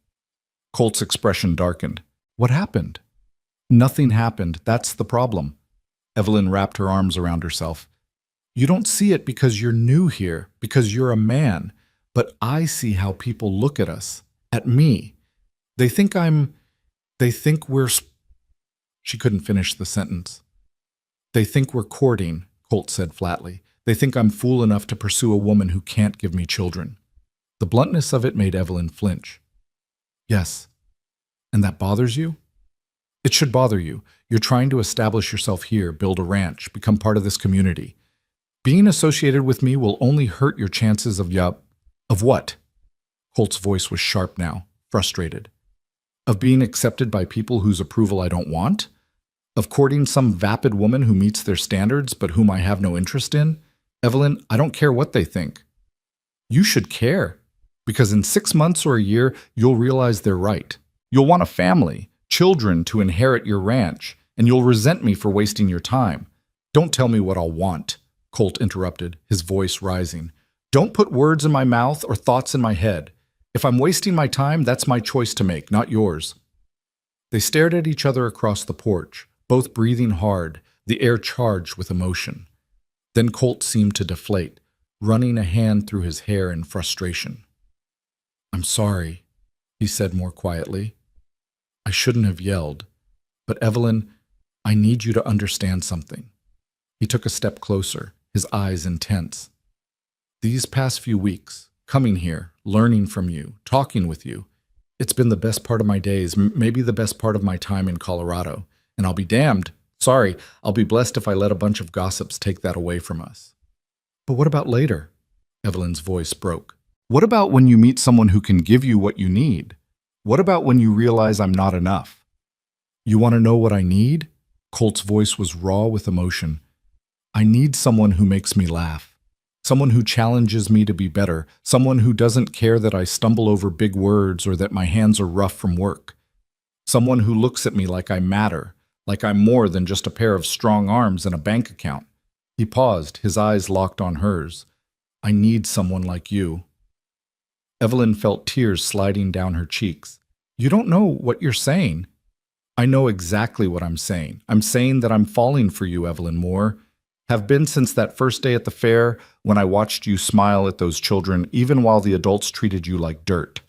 Colt's expression darkened. What happened? Nothing happened. That's the problem. Evelyn wrapped her arms around herself. You don't see it because you're new here, because you're a man. But I see how people look at us, at me. They think we're... She couldn't finish the sentence. They think we're courting, Colt said flatly. They think I'm fool enough to pursue a woman who can't give me children. The bluntness of it made Evelyn flinch. Yes. And that bothers you? It should bother you. You're trying to establish yourself here, build a ranch, become part of this community. Being associated with me will only hurt your chances of what? Colt's voice was sharp now, frustrated. Of being accepted by people whose approval I don't want? Of courting some vapid woman who meets their standards but whom I have no interest in? Evelyn, I don't care what they think. You should care, because in 6 months or a year, you'll realize they're right. You'll want a family, children to inherit your ranch, and you'll resent me for wasting your time. Don't tell me what I'll want, Colt interrupted, his voice rising. Don't put words in my mouth or thoughts in my head. If I'm wasting my time, that's my choice to make, not yours. They stared at each other across the porch, both breathing hard, the air charged with emotion. Then Colt seemed to deflate, running a hand through his hair in frustration. I'm sorry, he said more quietly. I shouldn't have yelled. But Evelyn, I need you to understand something. He took a step closer, his eyes intense. These past few weeks, coming here, learning from you, talking with you, it's been the best part of my days, maybe the best part of my time in Colorado. And I'll be damned. Sorry, I'll be blessed if I let a bunch of gossips take that away from us. But what about later? Evelyn's voice broke. What about when you meet someone who can give you what you need? What about when you realize I'm not enough? You want to know what I need? Colt's voice was raw with emotion. I need someone who makes me laugh. someone who challenges me to be better, someone who doesn't care that I stumble over big words or that my hands are rough from work, someone who looks at me like I matter, like I'm more than just a pair of strong arms and a bank account. He paused, his eyes locked on hers. I need someone like you. Evelyn felt tears sliding down her cheeks. You don't know what you're saying. I know exactly what I'm saying. I'm saying that I'm falling for you, Evelyn Moore. Have been since that first day at the fair when I watched you smile at those children, even while the adults treated you like dirt.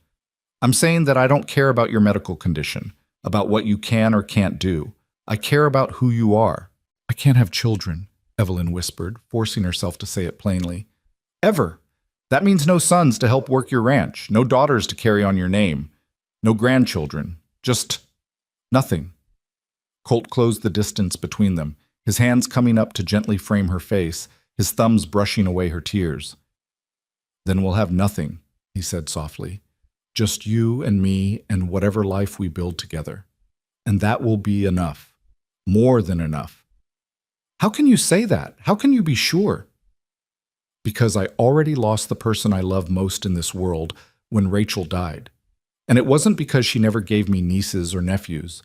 I'm saying that I don't care about your medical condition, about what you can or can't do. I care about who you are. I can't have children, Evelyn whispered, forcing herself to say it plainly. Ever. That means no sons to help work your ranch, no daughters to carry on your name, no grandchildren, just nothing. Colt closed the distance between them, his hands coming up to gently frame her face, his thumbs brushing away her tears. Then we'll have nothing, he said softly. Just you and me and whatever life we build together. And that will be enough. More than enough. How can you say that? How can you be sure? Because I already lost the person I love most in this world when Rachel died. And it wasn't because she never gave me nieces or nephews.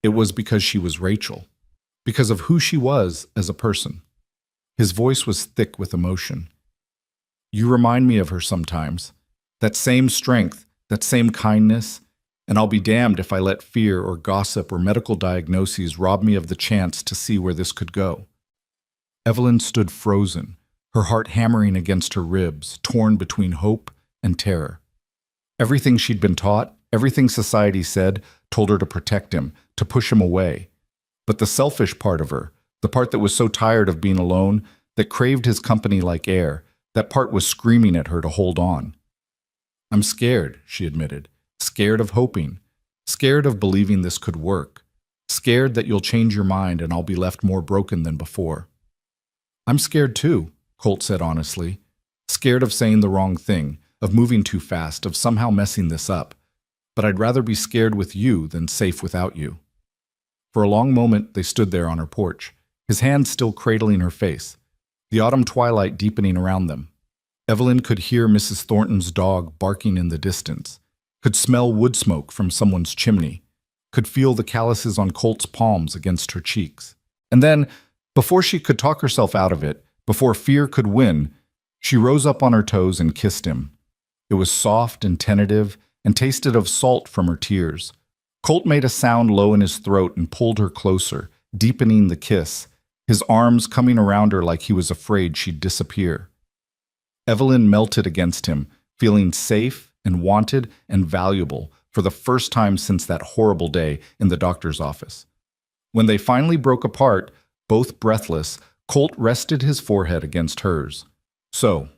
It was because she was Rachel. Because of who she was as a person. His voice was thick with emotion. You remind me of her sometimes. That same strength, that same kindness, and I'll be damned if I let fear or gossip or medical diagnoses rob me of the chance to see where this could go. Evelyn stood frozen, her heart hammering against her ribs, torn between hope and terror. Everything she'd been taught, everything society said, told her to protect him, to push him away. But the selfish part of her, the part that was so tired of being alone, that craved his company like air, that part was screaming at her to hold on. I'm scared, she admitted, scared of hoping, scared of believing this could work, scared that you'll change your mind and I'll be left more broken than before. I'm scared too, Colt said honestly, scared of saying the wrong thing, of moving too fast, of somehow messing this up. But I'd rather be scared with you than safe without you. For a long moment, they stood there on her porch, his hands still cradling her face, the autumn twilight deepening around them. Evelyn could hear Mrs. Thornton's dog barking in the distance, could smell wood smoke from someone's chimney, could feel the calluses on Colt's palms against her cheeks. And then, before she could talk herself out of it, before fear could win, she rose up on her toes and kissed him. It was soft and tentative and tasted of salt from her tears. Colt made a sound low in his throat and pulled her closer, deepening the kiss, his arms coming around her like he was afraid she'd disappear. Evelyn melted against him, feeling safe and wanted and valuable for the first time since that horrible day in the doctor's office. When they finally broke apart, both breathless, Colt rested his forehead against hers. So,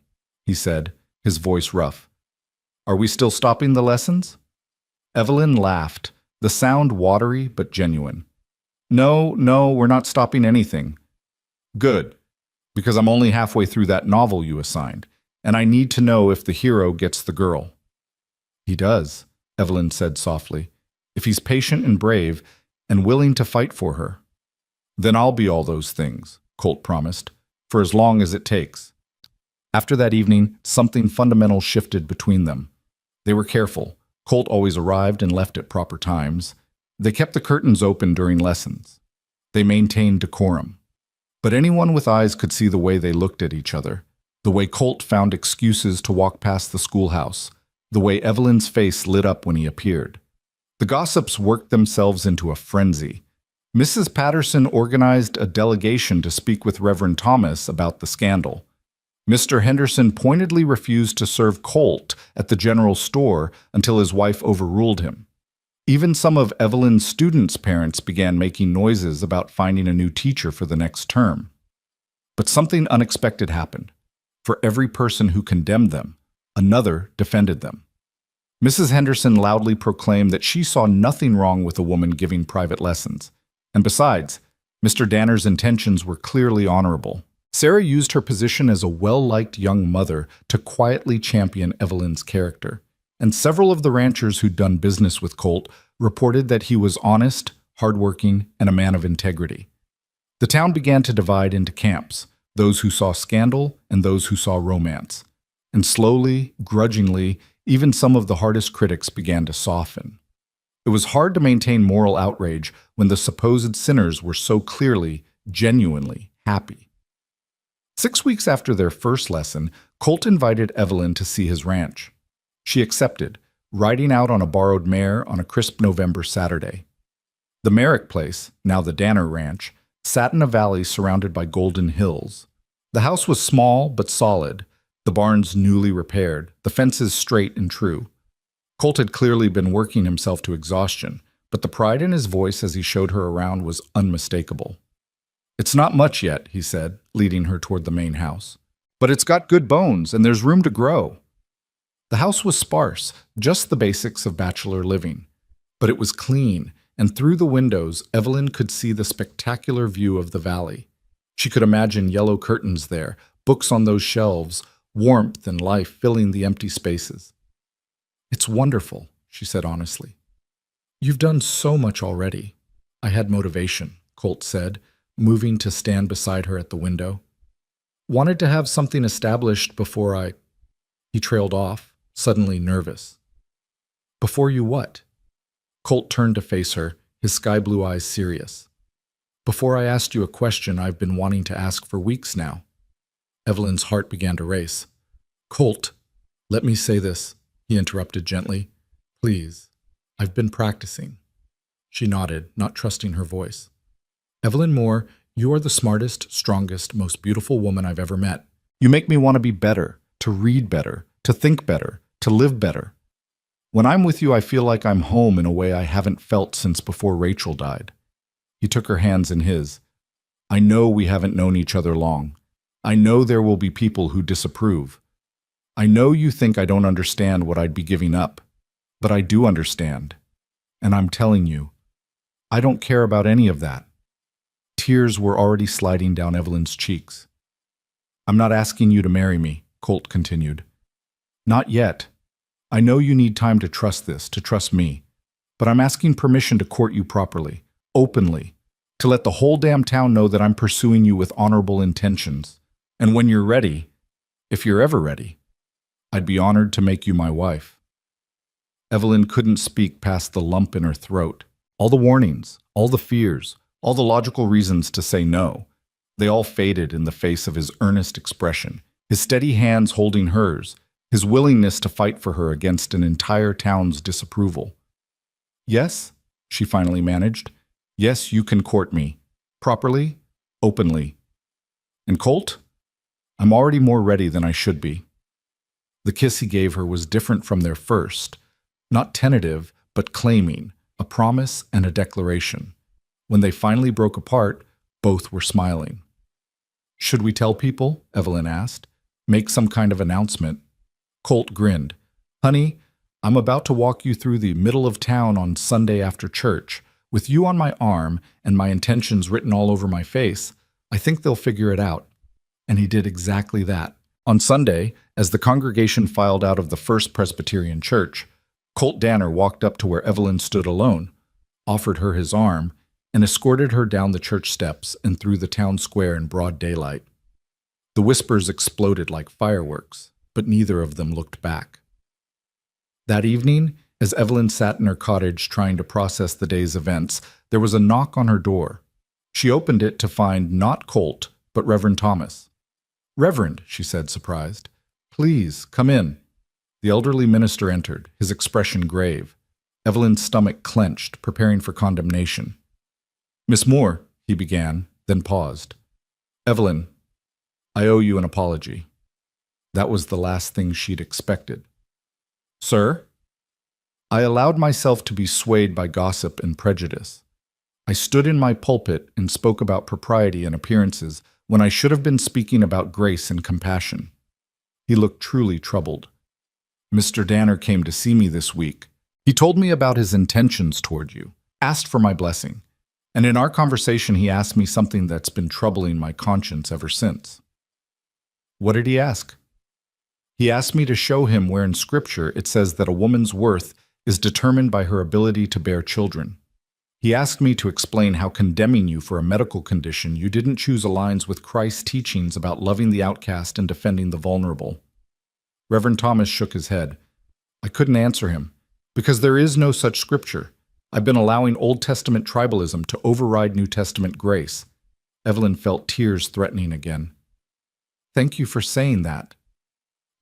he said, his voice rough, are we still stopping the lessons? Evelyn laughed, the sound watery but genuine. No, we're not stopping anything. Good, because I'm only halfway through that novel you assigned, and I need to know if the hero gets the girl. He does, Evelyn said softly, if he's patient and brave and willing to fight for her. Then I'll be all those things, Colt promised, for as long as it takes. After that evening, something fundamental shifted between them. They were careful. Colt always arrived and left at proper times. They kept the curtains open during lessons. They maintained decorum. But anyone with eyes could see the way they looked at each other, the way Colt found excuses to walk past the schoolhouse, the way Evelyn's face lit up when he appeared. The gossips worked themselves into a frenzy. Mrs. Patterson organized a delegation to speak with Reverend Thomas about the scandal. Mr. Henderson pointedly refused to serve Colt at the general store until his wife overruled him. Even some of Evelyn's students' parents began making noises about finding a new teacher for the next term. But something unexpected happened. For every person who condemned them, another defended them. Mrs. Henderson loudly proclaimed that she saw nothing wrong with a woman giving private lessons. And besides, Mr. Danner's intentions were clearly honorable. Sarah used her position as a well-liked young mother to quietly champion Evelyn's character, and several of the ranchers who'd done business with Colt reported that he was honest, hardworking, and a man of integrity. The town began to divide into camps, those who saw scandal and those who saw romance. And slowly, grudgingly, even some of the hardest critics began to soften. It was hard to maintain moral outrage when the supposed sinners were so clearly, genuinely happy. 6 weeks after their first lesson, Colt invited Evelyn to see his ranch. She accepted, riding out on a borrowed mare on a crisp November Saturday. The Merrick place, now the Danner Ranch, sat in a valley surrounded by golden hills. The house was small but solid, the barns newly repaired, the fences straight and true. Colt had clearly been working himself to exhaustion, but the pride in his voice as he showed her around was unmistakable. "It's not much yet," he said, leading her toward the main house. "But it's got good bones, and there's room to grow." The house was sparse, just the basics of bachelor living. But it was clean, and through the windows, Evelyn could see the spectacular view of the valley. She could imagine yellow curtains there, books on those shelves, warmth and life filling the empty spaces. "It's wonderful," she said honestly. "You've done so much already." "I had motivation," Colt said, moving to stand beside her at the window. "Wanted to have something established before I—" He trailed off, suddenly nervous. "Before you what?" Colt turned to face her, his sky-blue eyes serious. "Before I asked you a question I've been wanting to ask for weeks now." Evelyn's heart began to race. "Colt, let me say this," he interrupted gently. "Please, I've been practicing." She nodded, not trusting her voice. "Evelyn Moore, you are the smartest, strongest, most beautiful woman I've ever met. You make me want to be better, to read better, to think better, to live better. When I'm with you, I feel like I'm home in a way I haven't felt since before Rachel died." He took her hands in his. "I know we haven't known each other long. I know there will be people who disapprove. I know you think I don't understand what I'd be giving up, but I do understand. And I'm telling you, I don't care about any of that." Tears were already sliding down Evelyn's cheeks. "I'm not asking you to marry me," Colt continued. "Not yet. I know you need time to trust this, to trust me. But I'm asking permission to court you properly, openly, to let the whole damn town know that I'm pursuing you with honorable intentions. And when you're ready, if you're ever ready, I'd be honored to make you my wife." Evelyn couldn't speak past the lump in her throat. All the warnings, all the fears, all the logical reasons to say no, they all faded in the face of his earnest expression, his steady hands holding hers, his willingness to fight for her against an entire town's disapproval. "Yes," she finally managed. "Yes, you can court me. Properly, openly. And Colt, I'm already more ready than I should be." The kiss he gave her was different from their first, not tentative, but claiming, a promise and a declaration. When they finally broke apart, both were smiling. "Should we tell people?" Evelyn asked. "Make some kind of announcement?" Colt grinned. "Honey, I'm about to walk you through the middle of town on Sunday after church. With you on my arm and my intentions written all over my face, I think they'll figure it out." And he did exactly that. On Sunday, as the congregation filed out of the First Presbyterian Church, Colt Danner walked up to where Evelyn stood alone, offered her his arm, and escorted her down the church steps and through the town square in broad daylight. The whispers exploded like fireworks, but neither of them looked back. That evening, as Evelyn sat in her cottage trying to process the day's events, there was a knock on her door. She opened it to find not Colt, but Reverend Thomas. "Reverend," she said, surprised. "Please, come in." The elderly minister entered, his expression grave. Evelyn's stomach clenched, preparing for condemnation. "Miss Moore," he began, then paused. "Evelyn, I owe you an apology." That was the last thing she'd expected. "Sir?" "I allowed myself to be swayed by gossip and prejudice. I stood in my pulpit and spoke about propriety and appearances when I should have been speaking about grace and compassion." He looked truly troubled. "Mr. Danner came to see me this week. He told me about his intentions toward you, asked for my blessing, and in our conversation he asked me something that's been troubling my conscience ever since." "What did he ask?" "He asked me to show him where in Scripture it says that a woman's worth is determined by her ability to bear children. He asked me to explain how condemning you for a medical condition you didn't choose aligns with Christ's teachings about loving the outcast and defending the vulnerable. Reverend Thomas shook his head. I couldn't answer him, because there is no such scripture. I've been allowing Old Testament tribalism to override New Testament grace. Evelyn felt tears threatening again. Thank you for saying that.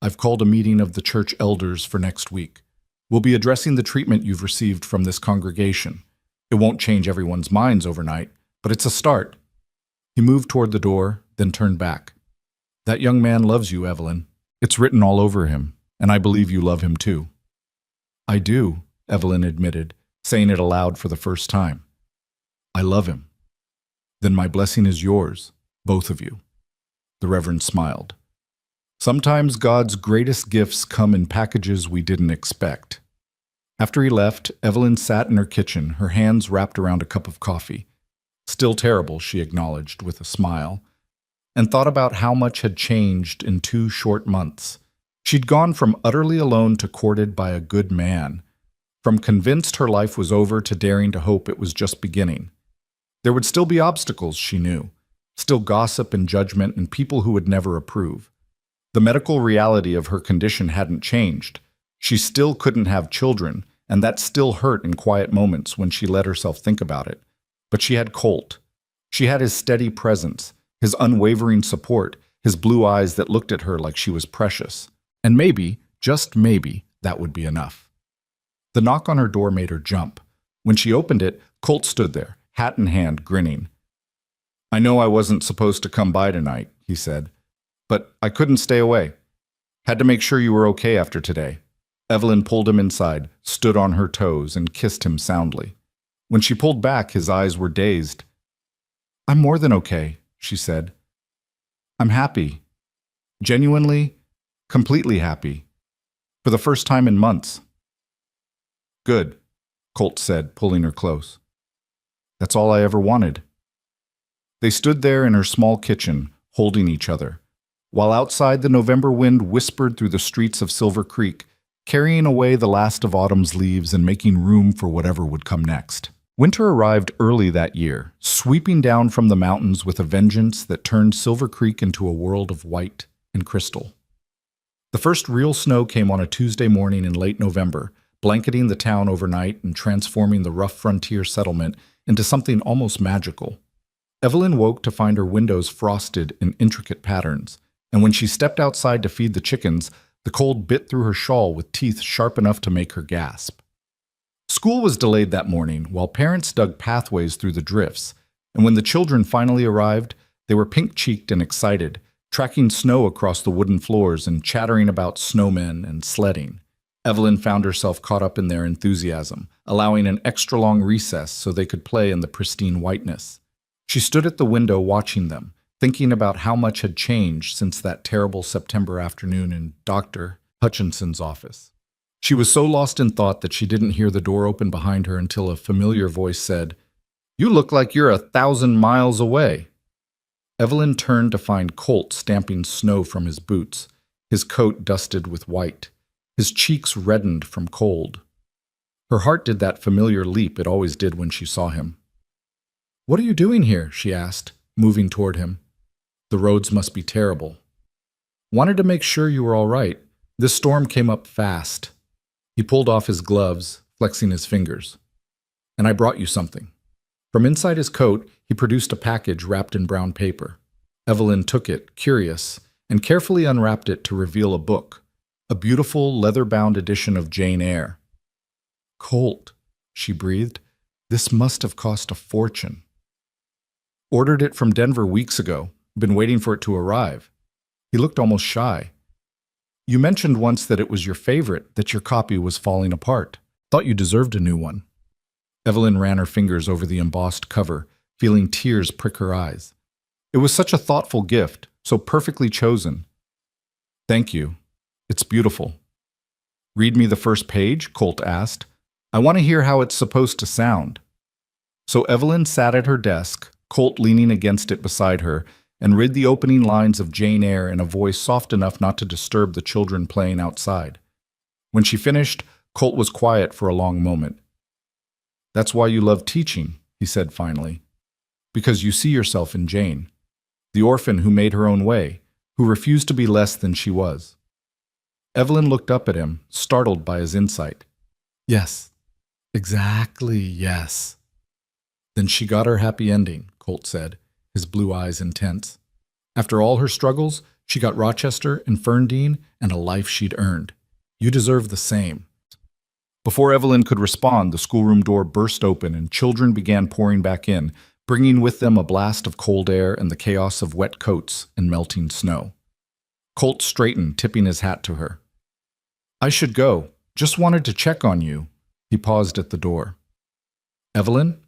I've called a meeting of the church elders for next week. We'll be addressing the treatment you've received from this congregation. It won't change everyone's minds overnight, but it's a start. He moved toward the door, then turned back. That young man loves you, Evelyn. It's written all over him, and I believe you love him too. I do, Evelyn admitted, saying it aloud for the first time. I love him. Then my blessing is yours, both of you. The Reverend smiled. Sometimes God's greatest gifts come in packages we didn't expect. After he left, Evelyn sat in her kitchen, her hands wrapped around a cup of coffee. Still terrible, she acknowledged with a smile, and thought about how much had changed in 2 short months. She'd gone from utterly alone to courted by a good man, from convinced her life was over to daring to hope it was just beginning. There would still be obstacles, she knew, still gossip and judgment and people who would never approve. The medical reality of her condition hadn't changed. She still couldn't have children, and that still hurt in quiet moments when she let herself think about it. But she had Colt. She had his steady presence, his unwavering support, his blue eyes that looked at her like she was precious. And maybe, just maybe, that would be enough. The knock on her door made her jump. When she opened it, Colt stood there, hat in hand, grinning. I know I wasn't supposed to come by tonight, he said, but I couldn't stay away. Had to make sure you were okay after today. Evelyn pulled him inside, stood on her toes, and kissed him soundly. When she pulled back, his eyes were dazed. I'm more than okay, she said. I'm happy. Genuinely, completely happy. For the first time in months. Good, Colt said, pulling her close. That's all I ever wanted. They stood there in her small kitchen, holding each other, while outside the November wind whispered through the streets of Silver Creek, carrying away the last of autumn's leaves and making room for whatever would come next. Winter arrived early that year, sweeping down from the mountains with a vengeance that turned Silver Creek into a world of white and crystal. The first real snow came on a Tuesday morning in late November, blanketing the town overnight and transforming the rough frontier settlement into something almost magical. Evelyn woke to find her windows frosted in intricate patterns, and when she stepped outside to feed the chickens, the cold bit through her shawl with teeth sharp enough to make her gasp. School was delayed that morning while parents dug pathways through the drifts, and when the children finally arrived, they were pink-cheeked and excited, tracking snow across the wooden floors and chattering about snowmen and sledding. Evelyn found herself caught up in their enthusiasm, allowing an extra-long recess so they could play in the pristine whiteness. She stood at the window watching them, thinking about how much had changed since that terrible September afternoon in Dr. Hutchinson's office. She was so lost in thought that she didn't hear the door open behind her until a familiar voice said, "You look like you're 1,000 miles away." Evelyn turned to find Colt stamping snow from his boots, his coat dusted with white, his cheeks reddened from cold. Her heart did that familiar leap it always did when she saw him. "What are you doing here?" she asked, moving toward him. "The roads must be terrible." "Wanted to make sure you were all right. This storm came up fast." He pulled off his gloves, flexing his fingers. "And I brought you something." From inside his coat, he produced a package wrapped in brown paper. Evelyn took it, curious, and carefully unwrapped it to reveal a book, a beautiful leather-bound edition of Jane Eyre. "Colt," she breathed, "this must have cost a fortune." "Ordered it from Denver weeks ago. Been waiting for it to arrive." He looked almost shy. "You mentioned once that it was your favorite, that your copy was falling apart. Thought you deserved a new one." Evelyn ran her fingers over the embossed cover, feeling tears prick her eyes. It was such a thoughtful gift, so perfectly chosen. "Thank you. It's beautiful." "Read me the first page?" Colt asked. "I want to hear how it's supposed to sound." So Evelyn sat at her desk, Colt leaning against it beside her, and read the opening lines of Jane Eyre in a voice soft enough not to disturb the children playing outside. When she finished, Colt was quiet for a long moment. That's why you love teaching, he said finally. Because you see yourself in Jane, the orphan who made her own way, who refused to be less than she was. Evelyn looked up at him, startled by his insight. Yes, exactly yes. Then she got her happy ending, Colt said, his blue eyes intense. After all her struggles, she got Rochester and Ferndean and a life she'd earned. You deserve the same. Before Evelyn could respond, the schoolroom door burst open and children began pouring back in, bringing with them a blast of cold air and the chaos of wet coats and melting snow. Colt straightened, tipping his hat to her. I should go. Just wanted to check on you. He paused at the door. Evelyn?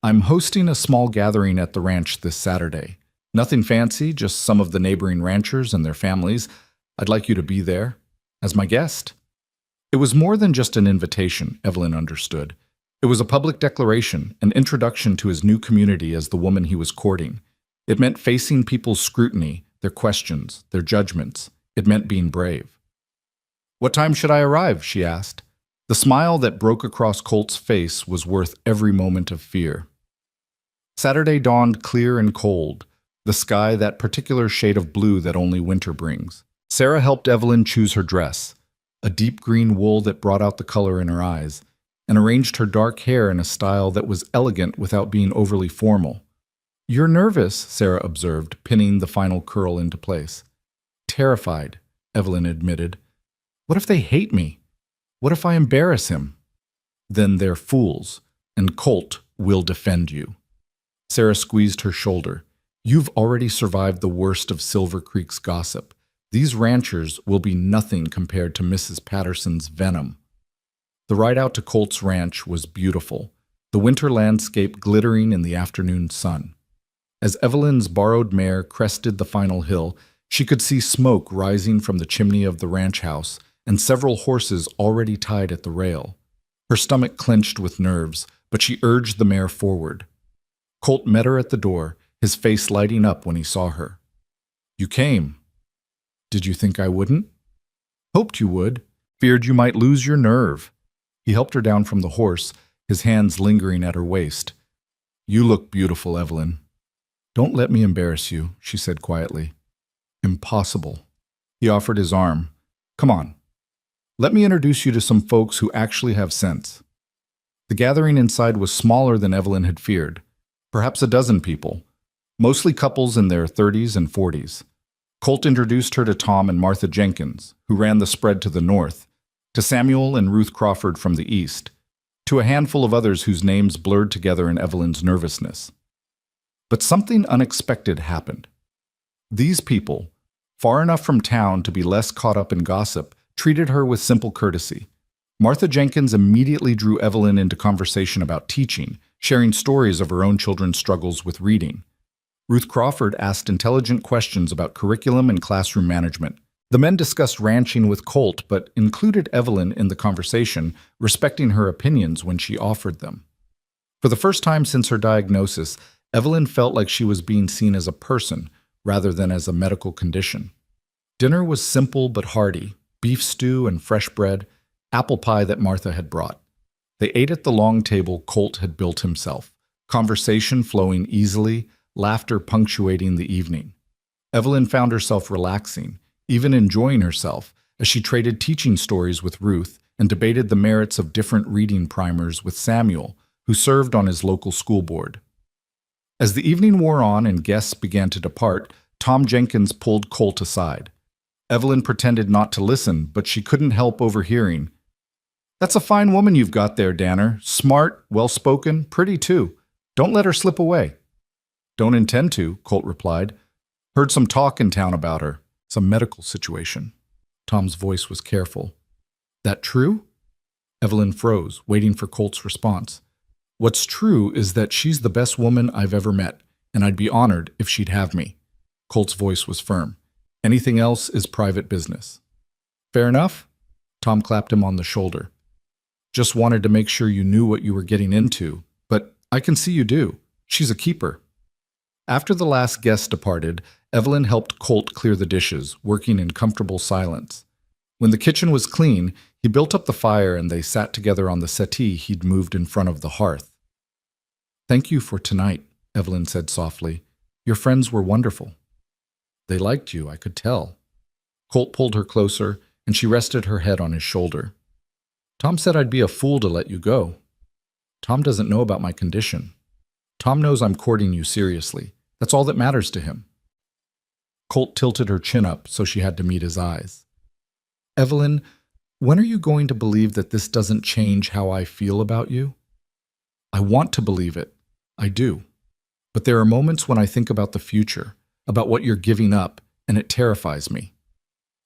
I'm hosting a small gathering at the ranch this Saturday. Nothing fancy, just some of the neighboring ranchers and their families. I'd like you to be there as my guest. It was more than just an invitation, Evelyn understood. It was a public declaration, an introduction to his new community as the woman he was courting. It meant facing people's scrutiny, their questions, their judgments. It meant being brave. What time should I arrive? She asked. The smile that broke across Colt's face was worth every moment of fear. Saturday dawned clear and cold, the sky that particular shade of blue that only winter brings. Sarah helped Evelyn choose her dress, a deep green wool that brought out the color in her eyes, and arranged her dark hair in a style that was elegant without being overly formal. You're nervous, Sarah observed, pinning the final curl into place. Terrified, Evelyn admitted. What if they hate me? What if I embarrass him? Then they're fools, and Colt will defend you. Sarah squeezed her shoulder. You've already survived the worst of Silver Creek's gossip. These ranchers will be nothing compared to Mrs. Patterson's venom. The ride out to Colt's ranch was beautiful, the winter landscape glittering in the afternoon sun. As Evelyn's borrowed mare crested the final hill, she could see smoke rising from the chimney of the ranch house and several horses already tied at the rail. Her stomach clenched with nerves, but she urged the mare forward. Colt met her at the door, his face lighting up when he saw her. You came. Did you think I wouldn't? Hoped you would. Feared you might lose your nerve. He helped her down from the horse, his hands lingering at her waist. You look beautiful, Evelyn. Don't let me embarrass you, she said quietly. Impossible. He offered his arm. Come on. Let me introduce you to some folks who actually have sense. The gathering inside was smaller than Evelyn had feared. Perhaps a dozen people, mostly couples in their 30s and 40s. Colt introduced her to Tom and Martha Jenkins, who ran the spread to the north, to Samuel and Ruth Crawford from the east, to a handful of others whose names blurred together in Evelyn's nervousness. But something unexpected happened. These people, far enough from town to be less caught up in gossip, treated her with simple courtesy. Martha Jenkins immediately drew Evelyn into conversation about teaching, sharing stories of her own children's struggles with reading. Ruth Crawford asked intelligent questions about curriculum and classroom management. The men discussed ranching with Colt, but included Evelyn in the conversation, respecting her opinions when she offered them. For the first time since her diagnosis, Evelyn felt like she was being seen as a person rather than as a medical condition. Dinner was simple but hearty, beef stew and fresh bread, apple pie that Martha had brought. They ate at the long table Colt had built himself, conversation flowing easily, laughter punctuating the evening. Evelyn found herself relaxing, even enjoying herself, as she traded teaching stories with Ruth and debated the merits of different reading primers with Samuel, who served on his local school board. As the evening wore on and guests began to depart, Tom Jenkins pulled Colt aside. Evelyn pretended not to listen, but she couldn't help overhearing. That's a fine woman you've got there, Danner. Smart, well-spoken, pretty too. Don't let her slip away. Don't intend to, Colt replied. Heard some talk in town about her. Some medical situation. Tom's voice was careful. That true? Evelyn froze, waiting for Colt's response. What's true is that she's the best woman I've ever met, and I'd be honored if she'd have me. Colt's voice was firm. Anything else is private business. Fair enough? Tom clapped him on the shoulder. Just wanted to make sure you knew what you were getting into, but I can see you do. She's a keeper. After the last guest departed, Evelyn helped Colt clear the dishes, working in comfortable silence. When the kitchen was clean, he built up the fire and they sat together on the settee he'd moved in front of the hearth. "Thank you for tonight," Evelyn said softly. "Your friends were wonderful." "They liked you, I could tell." Colt pulled her closer, and she rested her head on his shoulder. "Tom said I'd be a fool to let you go." "Tom doesn't know about my condition. Tom knows I'm courting you seriously. That's all that matters to him." Colt tilted her chin up so she had to meet his eyes. "Evelyn, when are you going to believe that this doesn't change how I feel about you?" "I want to believe it. I do. But there are moments when I think about the future, about what you're giving up, and it terrifies me.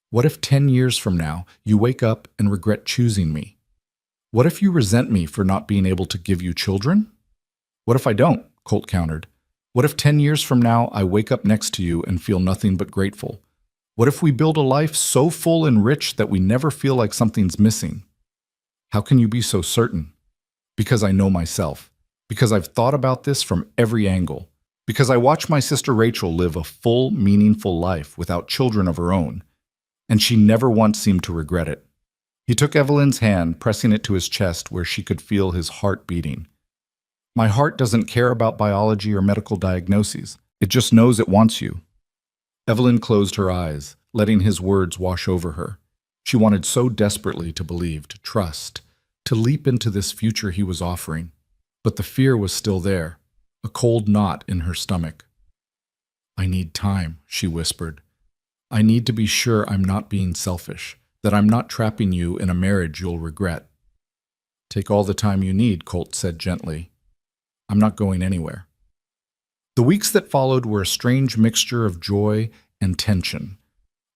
What if 10 years from now you wake up and regret choosing me? What if you resent me for not being able to give you children?" "What if I don't?" Colt countered. "What if 10 years from now I wake up next to you and feel nothing but grateful? What if we build a life so full and rich that we never feel like something's missing?" "How can you be so certain?" "Because I know myself. Because I've thought about this from every angle. Because I watched my sister Rachel live a full, meaningful life without children of her own, and she never once seemed to regret it." He took Evelyn's hand, pressing it to his chest where she could feel his heart beating. "My heart doesn't care about biology or medical diagnoses. It just knows it wants you." Evelyn closed her eyes, letting his words wash over her. She wanted so desperately to believe, to trust, to leap into this future he was offering. But the fear was still there, a cold knot in her stomach. "I need time," she whispered. "I need to be sure I'm not being selfish, that I'm not trapping you in a marriage you'll regret." "Take all the time you need," Colt said gently. "I'm not going anywhere." The weeks that followed were a strange mixture of joy and tension.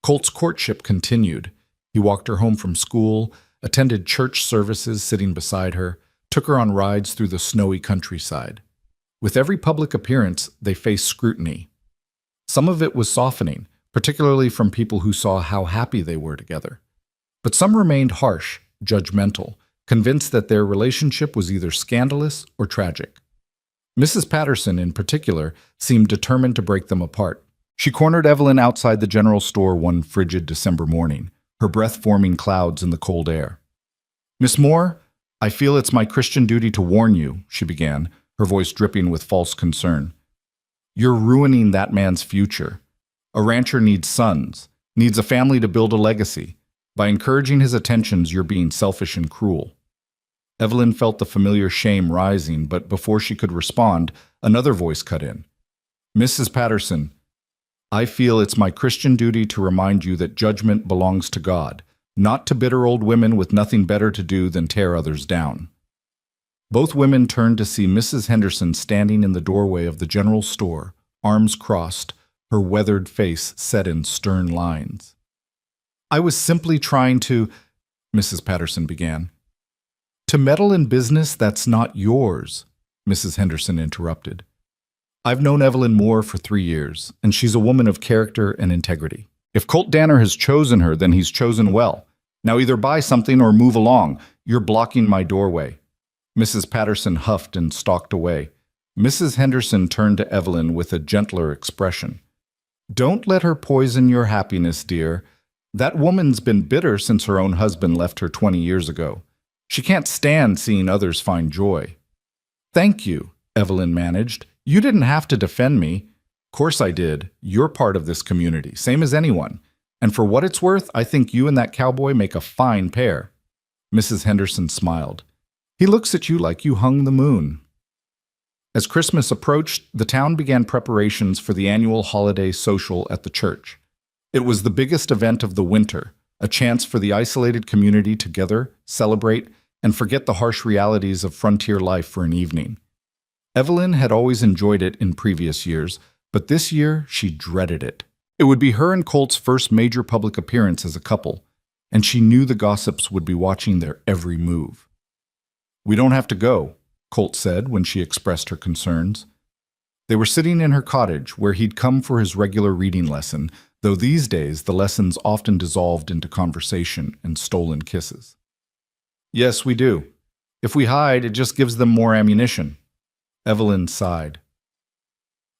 Colt's courtship continued. He walked her home from school, attended church services sitting beside her, took her on rides through the snowy countryside. With every public appearance, they faced scrutiny. Some of it was softening, particularly from people who saw how happy they were together. But some remained harsh, judgmental, convinced that their relationship was either scandalous or tragic. Mrs. Patterson, in particular, seemed determined to break them apart. She cornered Evelyn outside the general store one frigid December morning, her breath forming clouds in the cold air. "Miss Moore, I feel it's my Christian duty to warn you," she began, her voice dripping with false concern. "You're ruining that man's future. A rancher needs sons, needs a family to build a legacy. By encouraging his attentions, you're being selfish and cruel." Evelyn felt the familiar shame rising, but before she could respond, another voice cut in. "Mrs. Patterson, I feel it's my Christian duty to remind you that judgment belongs to God, not to bitter old women with nothing better to do than tear others down." Both women turned to see Mrs. Henderson standing in the doorway of the general store, arms crossed, her weathered face set in stern lines. "I was simply trying to," Mrs. Patterson began. "To meddle in business that's not yours," Mrs. Henderson interrupted. "I've known Evelyn Moore for 3 years, and she's a woman of character and integrity. If Colt Danner has chosen her, then he's chosen well. Now either buy something or move along. You're blocking my doorway." Mrs. Patterson huffed and stalked away. Mrs. Henderson turned to Evelyn with a gentler expression. "Don't let her poison your happiness, dear. That woman's been bitter since her own husband left her 20 years ago. She can't stand seeing others find joy." "Thank you," Evelyn managed. "You didn't have to defend me." "Course I did. You're part of this community, same as anyone. And for what it's worth, I think you and that cowboy make a fine pair." Mrs. Henderson smiled. "He looks at you like you hung the moon." As Christmas approached, the town began preparations for the annual holiday social at the church. It was the biggest event of the winter, a chance for the isolated community to gather, celebrate, and forget the harsh realities of frontier life for an evening. Evelyn had always enjoyed it in previous years, but this year she dreaded it. It would be her and Colt's first major public appearance as a couple, and she knew the gossips would be watching their every move. "We don't have to go," Colt said when she expressed her concerns. They were sitting in her cottage, where he'd come for his regular reading lesson, though these days the lessons often dissolved into conversation and stolen kisses. "Yes, we do. If we hide, it just gives them more ammunition." Evelyn sighed.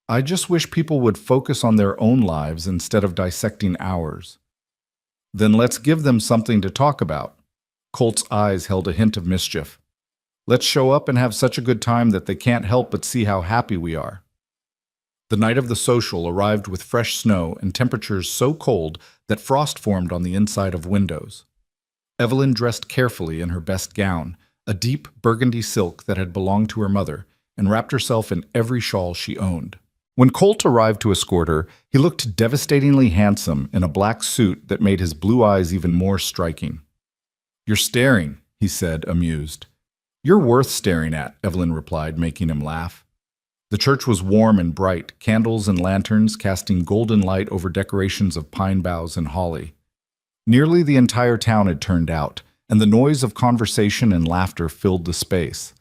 "I just wish people would focus on their own lives instead of dissecting ours." Then let's give them something to talk about. Colt's eyes held a hint of mischief. Let's show up and have such a good time that they can't help but see how happy we are. The night of the social arrived with fresh snow and temperatures so cold that frost formed on the inside of windows. Evelyn dressed carefully in her best gown, a deep burgundy silk that had belonged to her mother, and wrapped herself in every shawl she owned. When Colt arrived to escort her, he looked devastatingly handsome in a black suit that made his blue eyes even more striking. "You're staring," he said, amused. "You're worth staring at," Evelyn replied, making him laugh. The church was warm and bright, candles and lanterns casting golden light over decorations of pine boughs and holly. Nearly the entire town had turned out, and the noise of conversation and laughter filled the space.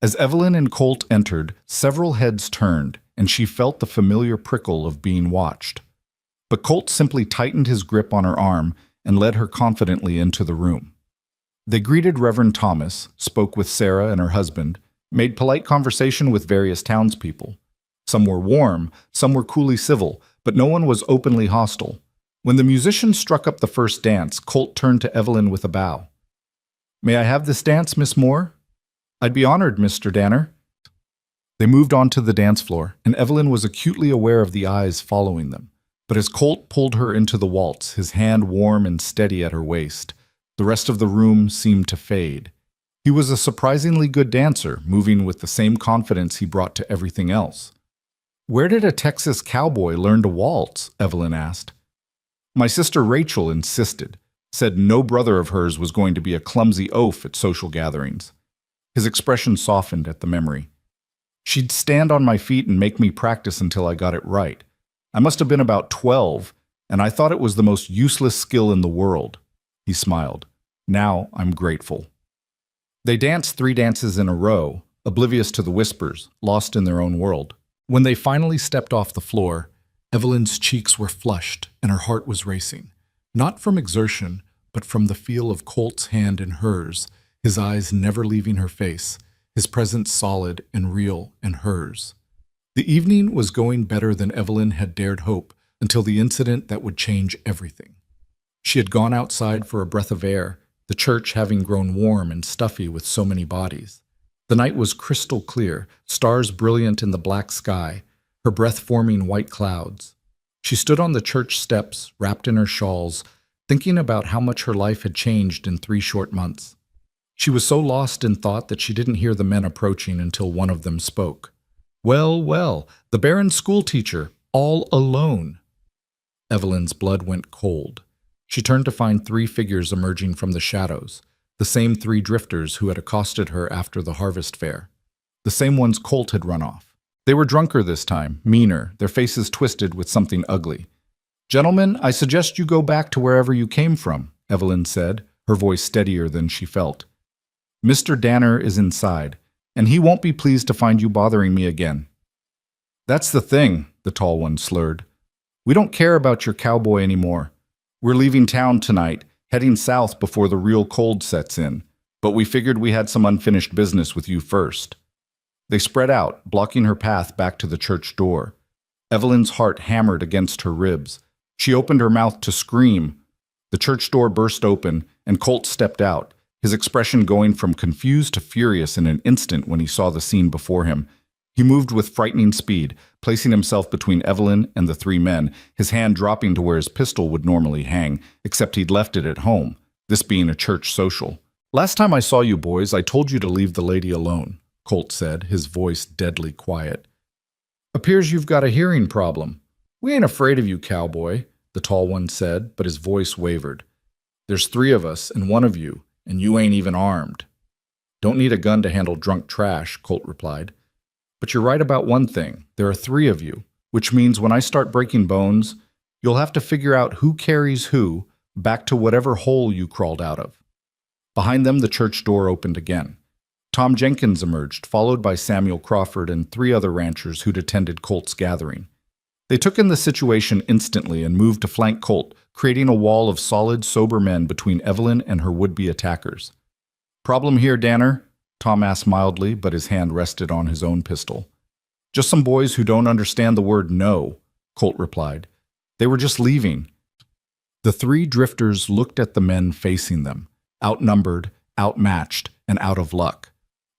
As Evelyn and Colt entered, several heads turned, and she felt the familiar prickle of being watched. But Colt simply tightened his grip on her arm and led her confidently into the room. They greeted Reverend Thomas, spoke with Sarah and her husband, made polite conversation with various townspeople. Some were warm, some were coolly civil, but no one was openly hostile. When the musicians struck up the first dance, Colt turned to Evelyn with a bow. "May I have this dance, Miss Moore?" "I'd be honored, Mr. Danner." They moved on to the dance floor, and Evelyn was acutely aware of the eyes following them. But as Colt pulled her into the waltz, his hand warm and steady at her waist, the rest of the room seemed to fade. He was a surprisingly good dancer, moving with the same confidence he brought to everything else. "Where did a Texas cowboy learn to waltz?" Evelyn asked. "My sister Rachel insisted, said no brother of hers was going to be a clumsy oaf at social gatherings." His expression softened at the memory. "She'd stand on my feet and make me practice until I got it right. I must have been about 12, and I thought it was the most useless skill in the world." He smiled. "Now I'm grateful." They danced 3 dances in a row, oblivious to the whispers, lost in their own world. When they finally stepped off the floor, Evelyn's cheeks were flushed and her heart was racing, not from exertion, but from the feel of Colt's hand in hers, his eyes never leaving her face, his presence solid and real in hers. The evening was going better than Evelyn had dared hope until the incident that would change everything. She had gone outside for a breath of air, the church having grown warm and stuffy with so many bodies. The night was crystal clear, stars brilliant in the black sky, her breath forming white clouds. She stood on the church steps, wrapped in her shawls, thinking about how much her life had changed in 3 short months. She was so lost in thought that she didn't hear the men approaching until one of them spoke. "Well, well, the Baron's schoolteacher, all alone." Evelyn's blood went cold. She turned to find 3 figures emerging from the shadows, the same 3 drifters who had accosted her after the harvest fair. The same ones Colt had run off. They were drunker this time, meaner, their faces twisted with something ugly. "Gentlemen, I suggest you go back to wherever you came from," Evelyn said, her voice steadier than she felt. "Mr. Danner is inside, and he won't be pleased to find you bothering me again." "That's the thing," the tall one slurred. "We don't care about your cowboy anymore. We're leaving town tonight, heading south before the real cold sets in, but we figured we had some unfinished business with you first." They spread out, blocking her path back to the church door. Evelyn's heart hammered against her ribs. She opened her mouth to scream. The church door burst open, and Colt stepped out, his expression going from confused to furious in an instant when he saw the scene before him. He moved with frightening speed, placing himself between Evelyn and the 3 men, his hand dropping to where his pistol would normally hang, except he'd left it at home, this being a church social. "Last time I saw you boys, I told you to leave the lady alone," Colt said, his voice deadly quiet. "Appears you've got a hearing problem." "We ain't afraid of you, cowboy," the tall one said, but his voice wavered. "There's 3 of us and 1 of you, and you ain't even armed." "Don't need a gun to handle drunk trash," Colt replied. "But you're right about one thing. There are 3 of you, which means when I start breaking bones, you'll have to figure out who carries who back to whatever hole you crawled out of." Behind them, the church door opened again. Tom Jenkins emerged, followed by Samuel Crawford and 3 other ranchers who'd attended Colt's gathering. They took in the situation instantly and moved to flank Colt, creating a wall of solid, sober men between Evelyn and her would-be attackers. "Problem here, Danner?" Tom asked mildly, but his hand rested on his own pistol. "Just some boys who don't understand the word no," Colt replied. "They were just leaving." The three drifters looked at the men facing them, outnumbered, outmatched, and out of luck.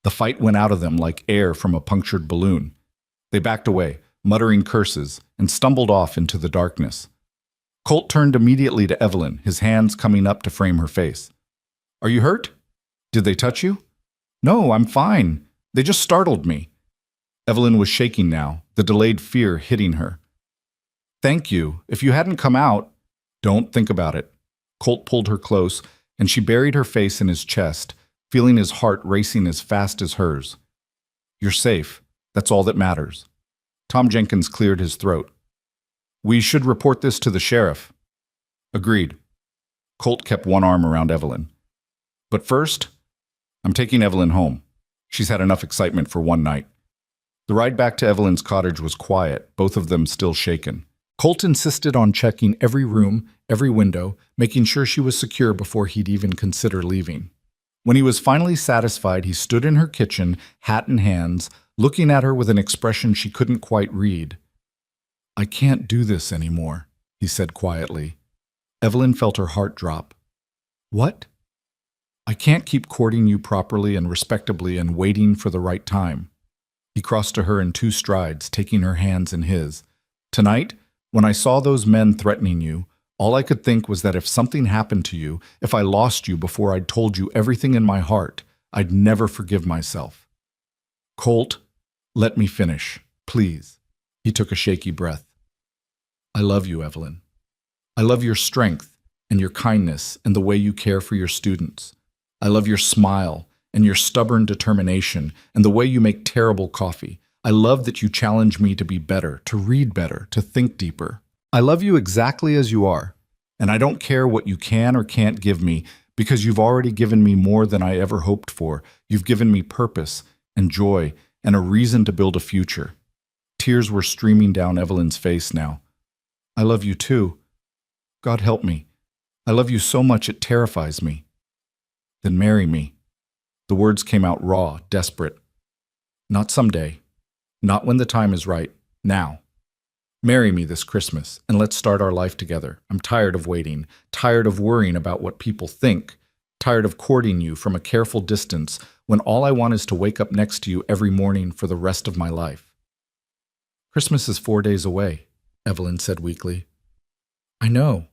The fight went out of them like air from a punctured balloon. They backed away, muttering curses, and stumbled off into the darkness. Colt turned immediately to Evelyn, his hands coming up to frame her face. "Are you hurt? Did they touch you?" "No, I'm fine. They just startled me." Evelyn was shaking now, the delayed fear hitting her. "Thank you. If you hadn't come out—" "Don't think about it." Colt pulled her close, and she buried her face in his chest, feeling his heart racing as fast as hers. "You're safe. That's all that matters." Tom Jenkins cleared his throat. "We should report this to the sheriff." "Agreed." Colt kept one arm around Evelyn. "But first, I'm taking Evelyn home. She's had enough excitement for one night." The ride back to Evelyn's cottage was quiet, both of them still shaken. Colt insisted on checking every room, every window, making sure she was secure before he'd even consider leaving. When he was finally satisfied, he stood in her kitchen, hat in hands, looking at her with an expression she couldn't quite read. "I can't do this anymore," he said quietly. Evelyn felt her heart drop. "What?" "I can't keep courting you properly and respectably and waiting for the right time." He crossed to her in 2 strides, taking her hands in his. "Tonight, when I saw those men threatening you, all I could think was that if something happened to you, if I lost you before I'd told you everything in my heart, I'd never forgive myself." "Colt, let me finish, please." He took a shaky breath. "I love you, Evelyn. I love your strength and your kindness and the way you care for your students. I love your smile and your stubborn determination and the way you make terrible coffee. I love that you challenge me to be better, to read better, to think deeper. I love you exactly as you are, and I don't care what you can or can't give me because you've already given me more than I ever hoped for. You've given me purpose and joy and a reason to build a future." Tears were streaming down Evelyn's face now. "I love you too. God help me. I love you so much it terrifies me." "Then marry me." The words came out raw, desperate. "Not someday. Not when the time is right. Now. Marry me this Christmas, and let's start our life together. I'm tired of waiting, tired of worrying about what people think, tired of courting you from a careful distance when all I want is to wake up next to you every morning for the rest of my life." "Christmas is 4 days away," Evelyn said weakly. "I know.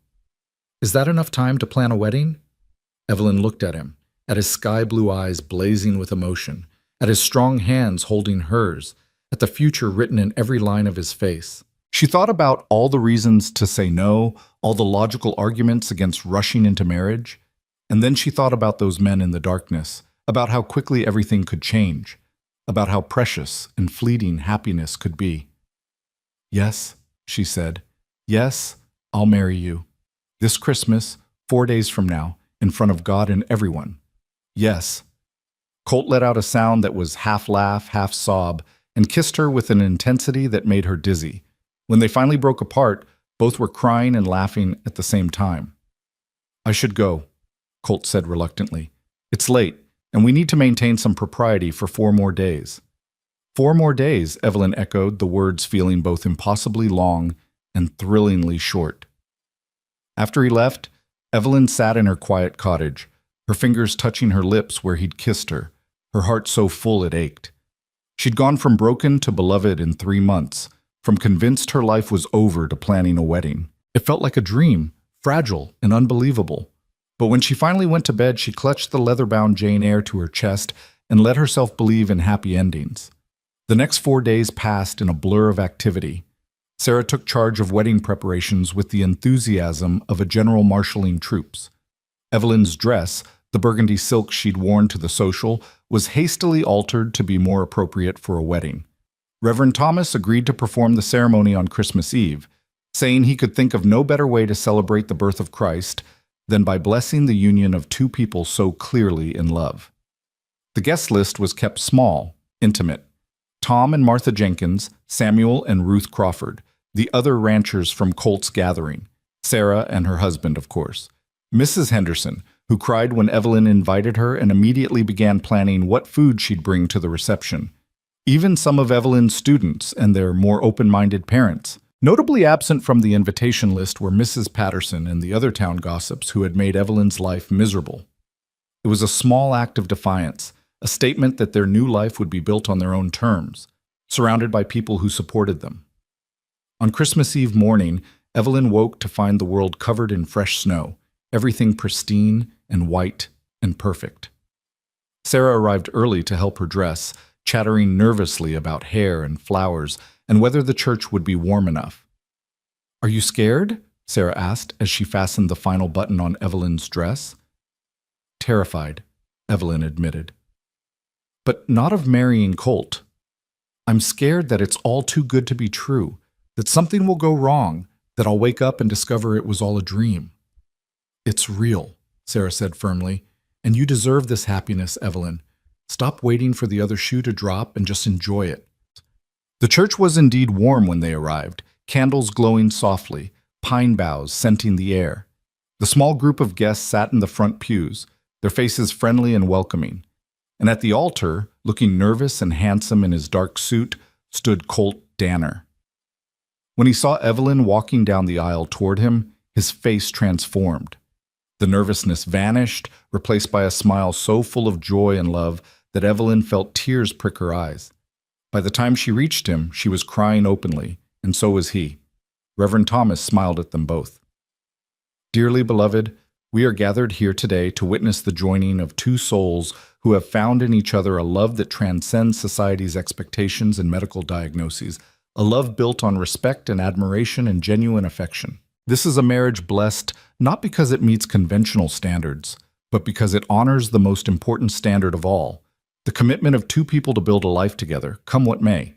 Is that enough time to plan a wedding?" Evelyn looked at him, at his sky-blue eyes blazing with emotion, at his strong hands holding hers, at the future written in every line of his face. She thought about all the reasons to say no, all the logical arguments against rushing into marriage, and then she thought about those men in the darkness, about how quickly everything could change, about how precious and fleeting happiness could be. "Yes," she said, "yes, I'll marry you. This Christmas, 4 days from now, in front of God and everyone. Yes." Colt let out a sound that was half laugh, half sob, and kissed her with an intensity that made her dizzy. When they finally broke apart, both were crying and laughing at the same time. "I should go," Colt said reluctantly. "It's late, and we need to maintain some propriety for 4 more days." "4 more days," Evelyn echoed, the words feeling both impossibly long and thrillingly short. After he left, Evelyn sat in her quiet cottage, her fingers touching her lips where he'd kissed her, her heart so full it ached. She'd gone from broken to beloved in 3 months, from convinced her life was over to planning a wedding. It felt like a dream, fragile and unbelievable. But when she finally went to bed, she clutched the leather-bound Jane Eyre to her chest and let herself believe in happy endings. The next 4 days passed in a blur of activity. Sarah took charge of wedding preparations with the enthusiasm of a general marshalling troops. Evelyn's dress, the burgundy silk she'd worn to the social, was hastily altered to be more appropriate for a wedding. Reverend Thomas agreed to perform the ceremony on Christmas Eve, saying he could think of no better way to celebrate the birth of Christ than by blessing the union of 2 people so clearly in love. The guest list was kept small, intimate. Tom and Martha Jenkins, Samuel and Ruth Crawford, the other ranchers from Colt's gathering, Sarah and her husband, of course, Mrs. Henderson, who cried when Evelyn invited her and immediately began planning what food she'd bring to the reception, even some of Evelyn's students and their more open-minded parents, Notably absent from the invitation list were Mrs. Patterson and the other town gossips who had made Evelyn's life miserable. It was a small act of defiance, a statement that their new life would be built on their own terms, surrounded by people who supported them. On Christmas Eve morning, Evelyn woke to find the world covered in fresh snow, everything pristine and white and perfect. Sarah arrived early to help her dress, chattering nervously about hair and flowers and whether the church would be warm enough. "Are you scared?" Sarah asked as she fastened the final button on Evelyn's dress. "Terrified," Evelyn admitted. "But not of marrying Colt. I'm scared that it's all too good to be true, that something will go wrong, that I'll wake up and discover it was all a dream." "It's real," Sarah said firmly, "and you deserve this happiness, Evelyn. Stop waiting for the other shoe to drop and just enjoy it." The church was indeed warm when they arrived, candles glowing softly, pine boughs scenting the air. The small group of guests sat in the front pews, their faces friendly and welcoming. And at the altar, looking nervous and handsome in his dark suit, stood Colt Danner. When he saw Evelyn walking down the aisle toward him, his face transformed. The nervousness vanished, replaced by a smile so full of joy and love that Evelyn felt tears prick her eyes. By the time she reached him, she was crying openly, and so was he. Reverend Thomas smiled at them both. "Dearly beloved, we are gathered here today to witness the joining of two souls who have found in each other a love that transcends society's expectations and medical diagnoses, a love built on respect and admiration and genuine affection. This is a marriage blessed not because it meets conventional standards, but because it honors the most important standard of all, the commitment of two people to build a life together, come what may."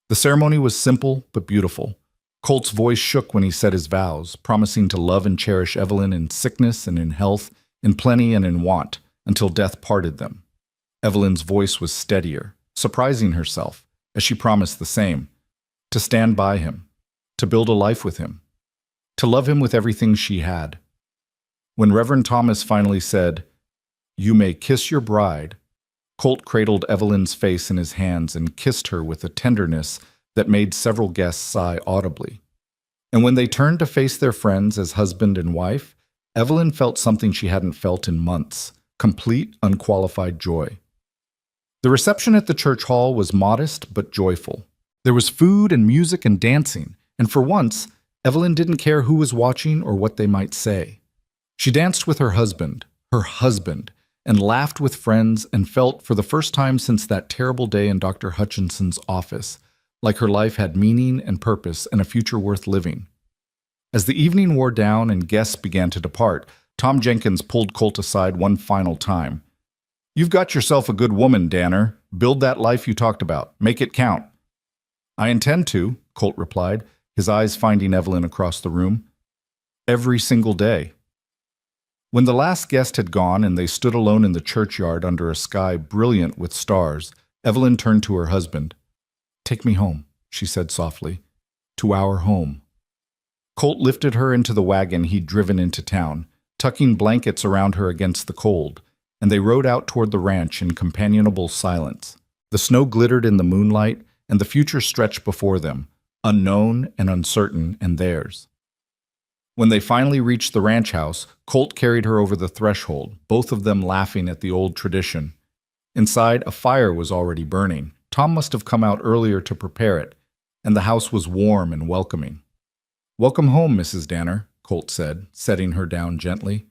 The ceremony was simple but beautiful. Colt's voice shook when he said his vows, promising to love and cherish Evelyn in sickness and in health, in plenty and in want, until death parted them. Evelyn's voice was steadier, surprising herself, as she promised the same, to stand by him, to build a life with him, to love him with everything she had. When Reverend Thomas finally said, "You may kiss your bride," Colt cradled Evelyn's face in his hands and kissed her with a tenderness that made several guests sigh audibly. And when they turned to face their friends as husband and wife, Evelyn felt something she hadn't felt in months, complete, unqualified joy. The reception at the church hall was modest but joyful. There was food and music and dancing, and for once, Evelyn didn't care who was watching or what they might say. She danced with her husband, and laughed with friends and felt, for the first time since that terrible day in Dr. Hutchinson's office, like her life had meaning and purpose and a future worth living. As the evening wore down and guests began to depart, Tom Jenkins pulled Colt aside one final time. "You've got yourself a good woman, Danner. Build that life you talked about. Make it count." "I intend to," Colt replied, his eyes finding Evelyn across the room. "Every single day." When the last guest had gone and they stood alone in the churchyard under a sky brilliant with stars, Evelyn turned to her husband. "Take me home," she said softly, "to our home." Colt lifted her into the wagon he'd driven into town, tucking blankets around her against the cold, and they rode out toward the ranch in companionable silence. The snow glittered in the moonlight, and the future stretched before them, unknown and uncertain and theirs. When they finally reached the ranch house, Colt carried her over the threshold, both of them laughing at the old tradition. Inside, a fire was already burning. Tom must have come out earlier to prepare it, and the house was warm and welcoming. "Welcome home, Mrs. Danner," Colt said, setting her down gently.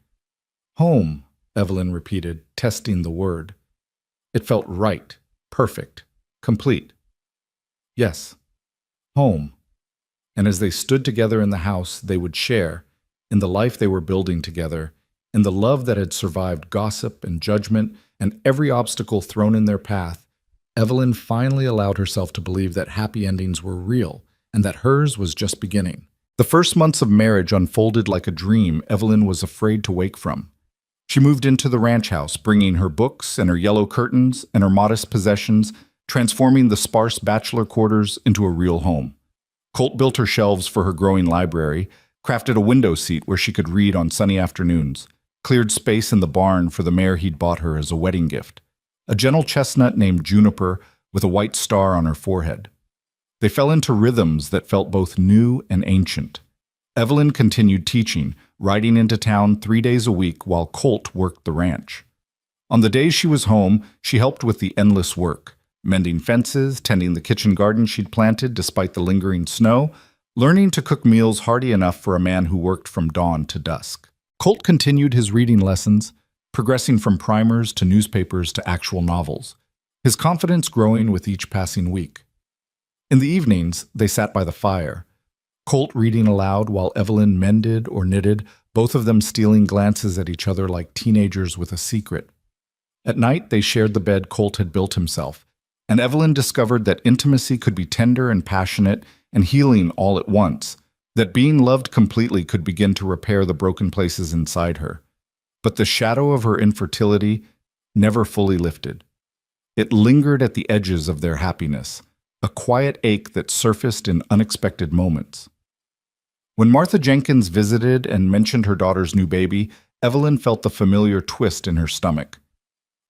"Home," Evelyn repeated, testing the word. It felt right, perfect, complete. Yes, home. And as they stood together in the house they would share, in the life they were building together, in the love that had survived gossip and judgment and every obstacle thrown in their path, Evelyn finally allowed herself to believe that happy endings were real and that hers was just beginning. The first months of marriage unfolded like a dream Evelyn was afraid to wake from. She moved into the ranch house, bringing her books and her yellow curtains and her modest possessions, transforming the sparse bachelor quarters into a real home. Colt built her shelves for her growing library, crafted a window seat where she could read on sunny afternoons, cleared space in the barn for the mare he'd bought her as a wedding gift, a gentle chestnut named Juniper with a white star on her forehead. They fell into rhythms that felt both new and ancient. Evelyn continued teaching, riding into town 3 days a week while Colt worked the ranch. On the days she was home, she helped with the endless work, mending fences, tending the kitchen garden she'd planted despite the lingering snow, learning to cook meals hearty enough for a man who worked from dawn to dusk. Colt continued his reading lessons, progressing from primers to newspapers to actual novels, his confidence growing with each passing week. In the evenings, they sat by the fire, Colt reading aloud while Evelyn mended or knitted, both of them stealing glances at each other like teenagers with a secret. At night, they shared the bed Colt had built himself, and Evelyn discovered that intimacy could be tender and passionate and healing all at once, that being loved completely could begin to repair the broken places inside her. But the shadow of her infertility never fully lifted. It lingered at the edges of their happiness, a quiet ache that surfaced in unexpected moments. When Martha Jenkins visited and mentioned her daughter's new baby, Evelyn felt the familiar twist in her stomach.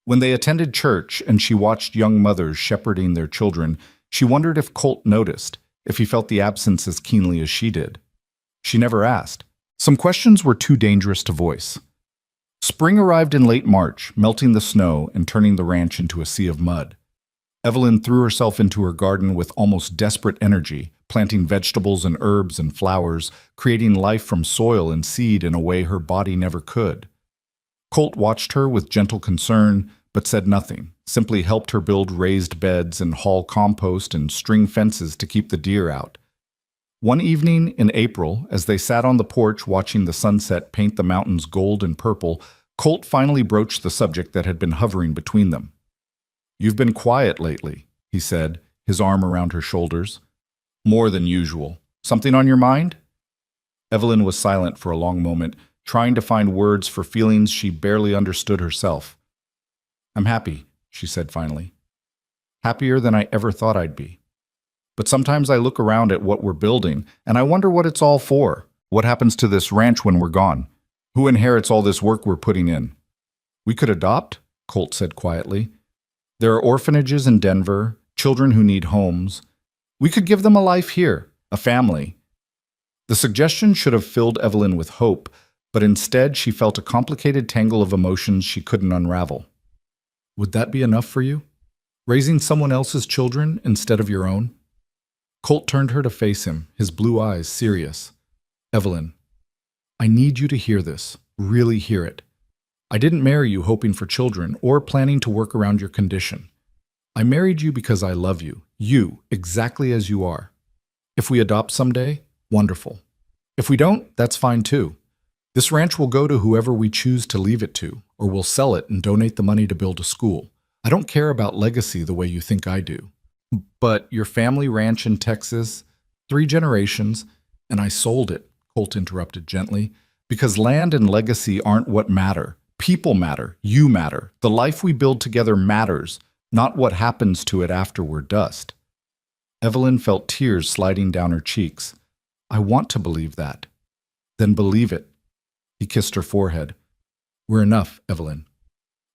When they attended church and she watched young mothers shepherding their children, she wondered if Colt noticed, if he felt the absence as keenly as she did. She never asked. Some questions were too dangerous to voice. Spring arrived in late March, melting the snow and turning the ranch into a sea of mud. Evelyn threw herself into her garden with almost desperate energy, planting vegetables and herbs and flowers, creating life from soil and seed in a way her body never could. Colt watched her with gentle concern, but said nothing, simply helped her build raised beds and haul compost and string fences to keep the deer out. One evening in April, as they sat on the porch watching the sunset paint the mountains gold and purple, Colt finally broached the subject that had been hovering between them. "You've been quiet lately," he said, his arm around her shoulders. "More than usual. Something on your mind?" Evelyn was silent for a long moment, trying to find words for feelings she barely understood herself. "I'm happy," she said finally. "Happier than I ever thought I'd be. But sometimes I look around at what we're building, and I wonder what it's all for. What happens to this ranch when we're gone? Who inherits all this work we're putting in?" "We could adopt," Colt said quietly. "There are orphanages in Denver, children who need homes. We could give them a life here, a family." The suggestion should have filled Evelyn with hope, but instead she felt a complicated tangle of emotions she couldn't unravel. "Would that be enough for you? Raising someone else's children instead of your own?" Colt turned her to face him, his blue eyes serious. "Evelyn, I need you to hear this, really hear it. I didn't marry you hoping for children or planning to work around your condition. I married you because I love you exactly as you are. If we adopt someday, wonderful. If we don't, that's fine too. This ranch will go to whoever we choose to leave it to, or we'll sell it and donate the money to build a school. I don't care about legacy the way you think I do. But your family ranch in Texas, 3 generations, and I sold it," Colt interrupted gently, "because land and legacy aren't what matter. People matter. You matter. The life we build together matters, not what happens to it after we're dust." Evelyn felt tears sliding down her cheeks. "I want to believe that." "Then believe it." He kissed her forehead. "We're enough, Evelyn.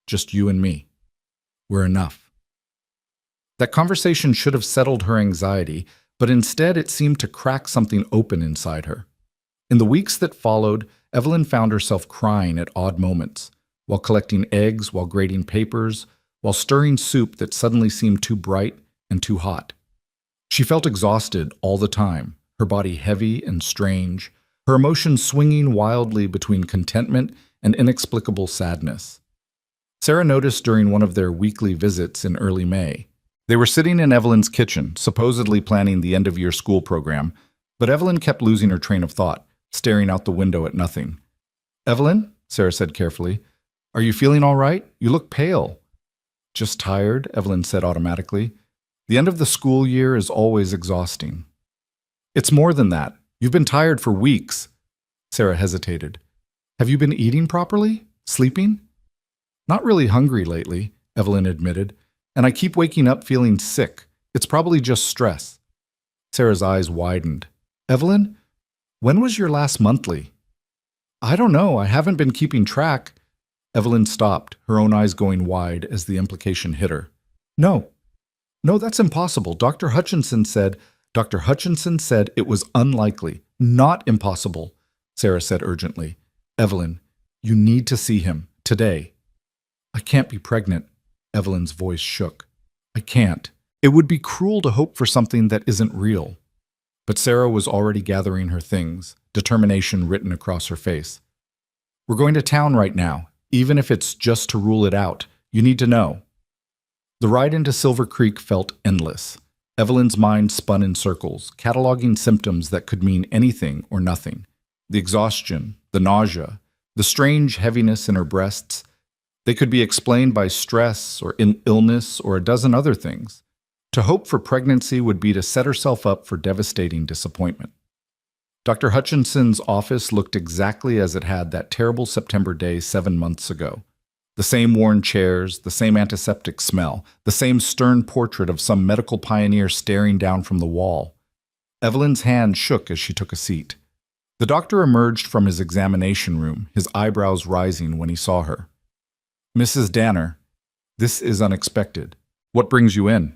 Just you and me. We're enough." That conversation should have settled her anxiety, but instead it seemed to crack something open inside her. In the weeks that followed, Evelyn found herself crying at odd moments, while collecting eggs, while grating papers, while stirring soup that suddenly seemed too bright and too hot. She felt exhausted all the time, her body heavy and strange, her emotions swinging wildly between contentment and inexplicable sadness. Sarah noticed during one of their weekly visits in early May. They were sitting in Evelyn's kitchen, supposedly planning the end-of-year school program, but Evelyn kept losing her train of thought, staring out the window at nothing. "Evelyn," Sarah said carefully, "are you feeling all right? You look pale." "Just tired," Evelyn said automatically. "The end of the school year is always exhausting." "It's more than that. You've been tired for weeks." Sarah hesitated. "Have you been eating properly? Sleeping?" "Not really hungry lately," Evelyn admitted, "and I keep waking up feeling sick. It's probably just stress." Sarah's eyes widened. "Evelyn, when was your last monthly?" "I don't know. I haven't been keeping track." Evelyn stopped, her own eyes going wide as the implication hit her. No, that's impossible. Dr. Hutchinson said, Dr. Hutchinson said it was unlikely, not impossible, Sarah said urgently. Evelyn, you need to see him, today. I can't be pregnant. Evelyn's voice shook. I can't. It would be cruel to hope for something that isn't real. But Sarah was already gathering her things, determination written across her face. We're going to town right now, even if it's just to rule it out. You need to know. The ride into Silver Creek felt endless. Evelyn's mind spun in circles, cataloging symptoms that could mean anything or nothing. The exhaustion, the nausea, the strange heaviness in her breasts. They could be explained by stress or illness or a dozen other things. To hope for pregnancy would be to set herself up for devastating disappointment. Dr. Hutchinson's office looked exactly as it had that terrible September day 7 months ago. The same worn chairs, the same antiseptic smell, the same stern portrait of some medical pioneer staring down from the wall. Evelyn's hand shook as she took a seat. The doctor emerged from his examination room, his eyebrows rising when he saw her. Mrs. Danner, this is unexpected. What brings you in?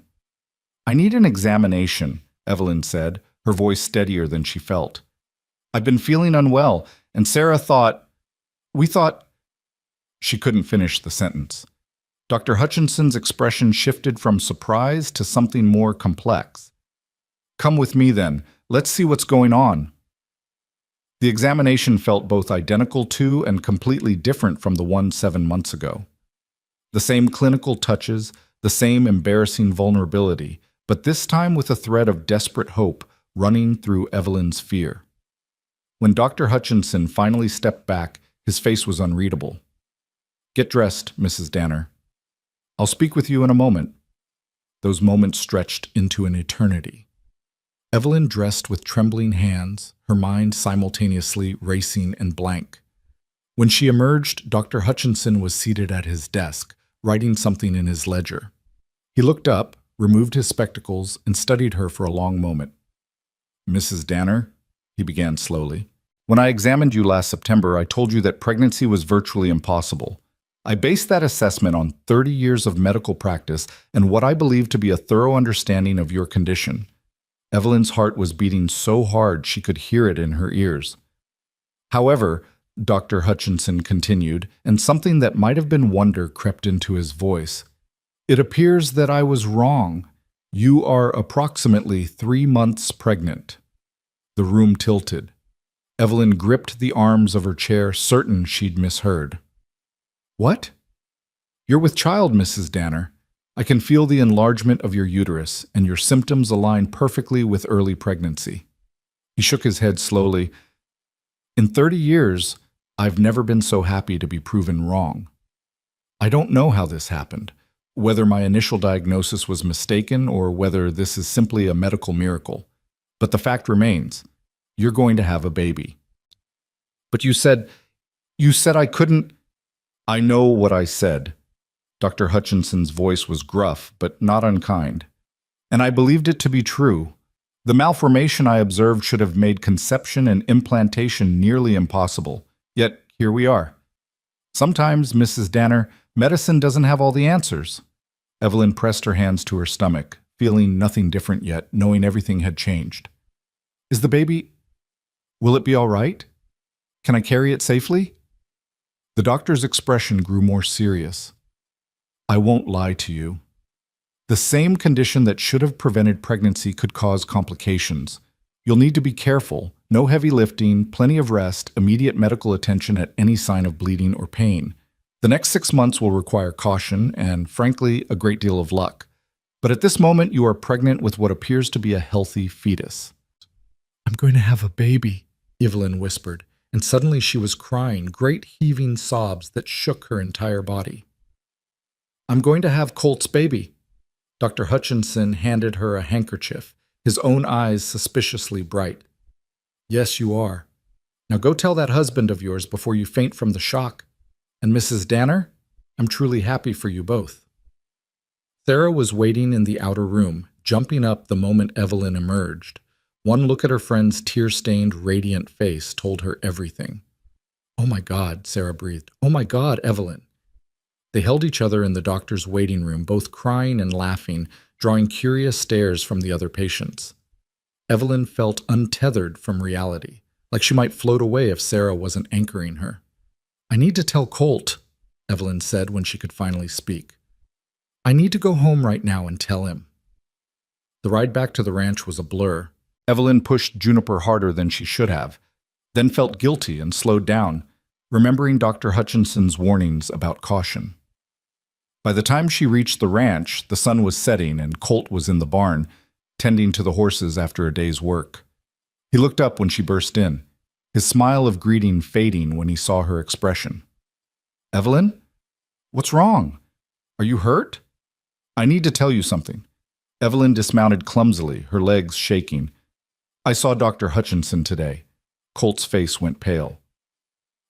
I need an examination, Evelyn said, her voice steadier than she felt. I've been feeling unwell, and Sarah we thought... She couldn't finish the sentence. Dr. Hutchinson's expression shifted from surprise to something more complex. Come with me then. Let's see what's going on. The examination felt both identical to and completely different from the one 7 months ago. The same clinical touches, the same embarrassing vulnerability, but this time with a thread of desperate hope running through Evelyn's fear. When Dr. Hutchinson finally stepped back, his face was unreadable. Get dressed, Mrs. Danner. I'll speak with you in a moment. Those moments stretched into an eternity. Evelyn dressed with trembling hands, her mind simultaneously racing and blank. When she emerged, Dr. Hutchinson was seated at his desk, writing something in his ledger. He looked up, removed his spectacles, and studied her for a long moment. Mrs. Danner, he began slowly, when I examined you last September, I told you that pregnancy was virtually impossible. I based that assessment on 30 years of medical practice and what I believe to be a thorough understanding of your condition. Evelyn's heart was beating so hard she could hear it in her ears. However, Dr. Hutchinson continued, and something that might have been wonder crept into his voice. It appears that I was wrong. You are approximately 3 months pregnant. The room tilted. Evelyn gripped the arms of her chair, certain she'd misheard. What? You're with child, Mrs. Danner. I can feel the enlargement of your uterus, and your symptoms align perfectly with early pregnancy. He shook his head slowly. In 30 years, I've never been so happy to be proven wrong. I don't know how this happened, whether my initial diagnosis was mistaken or whether this is simply a medical miracle. But the fact remains, you're going to have a baby. But you said I couldn't... I know what I said. Dr. Hutchinson's voice was gruff, but not unkind. And I believed it to be true. The malformation I observed should have made conception and implantation nearly impossible. Yet, here we are. Sometimes, Mrs. Danner, medicine doesn't have all the answers. Evelyn pressed her hands to her stomach, feeling nothing different yet, knowing everything had changed. Is the baby... Will it be all right? Can I carry it safely? The doctor's expression grew more serious. I won't lie to you. The same condition that should have prevented pregnancy could cause complications. You'll need to be careful. No heavy lifting, plenty of rest, immediate medical attention at any sign of bleeding or pain. The next 6 months will require caution and, frankly, a great deal of luck. But at this moment, you are pregnant with what appears to be a healthy fetus. I'm going to have a baby, Evelyn whispered. And suddenly she was crying, great heaving sobs that shook her entire body. I'm going to have Colt's baby. Dr. Hutchinson handed her a handkerchief, his own eyes suspiciously bright. Yes, you are. Now go tell that husband of yours before you faint from the shock. And Mrs. Danner, I'm truly happy for you both. Sarah was waiting in the outer room, jumping up the moment Evelyn emerged. One look at her friend's tear-stained, radiant face told her everything. Oh my God, Sarah breathed. Oh my God, Evelyn. They held each other in the doctor's waiting room, both crying and laughing, drawing curious stares from the other patients. Evelyn felt untethered from reality, like she might float away if Sarah wasn't anchoring her. "I need to tell Colt," Evelyn said when she could finally speak. "I need to go home right now and tell him." The ride back to the ranch was a blur. Evelyn pushed Juniper harder than she should have, then felt guilty and slowed down, remembering Dr. Hutchinson's warnings about caution. By the time she reached the ranch, the sun was setting and Colt was in the barn, tending to the horses after a day's work. He looked up when she burst in, his smile of greeting fading when he saw her expression. "Evelyn? What's wrong? Are you hurt? I need to tell you something." Evelyn dismounted clumsily, her legs shaking. "I saw Dr. Hutchinson today." Colt's face went pale.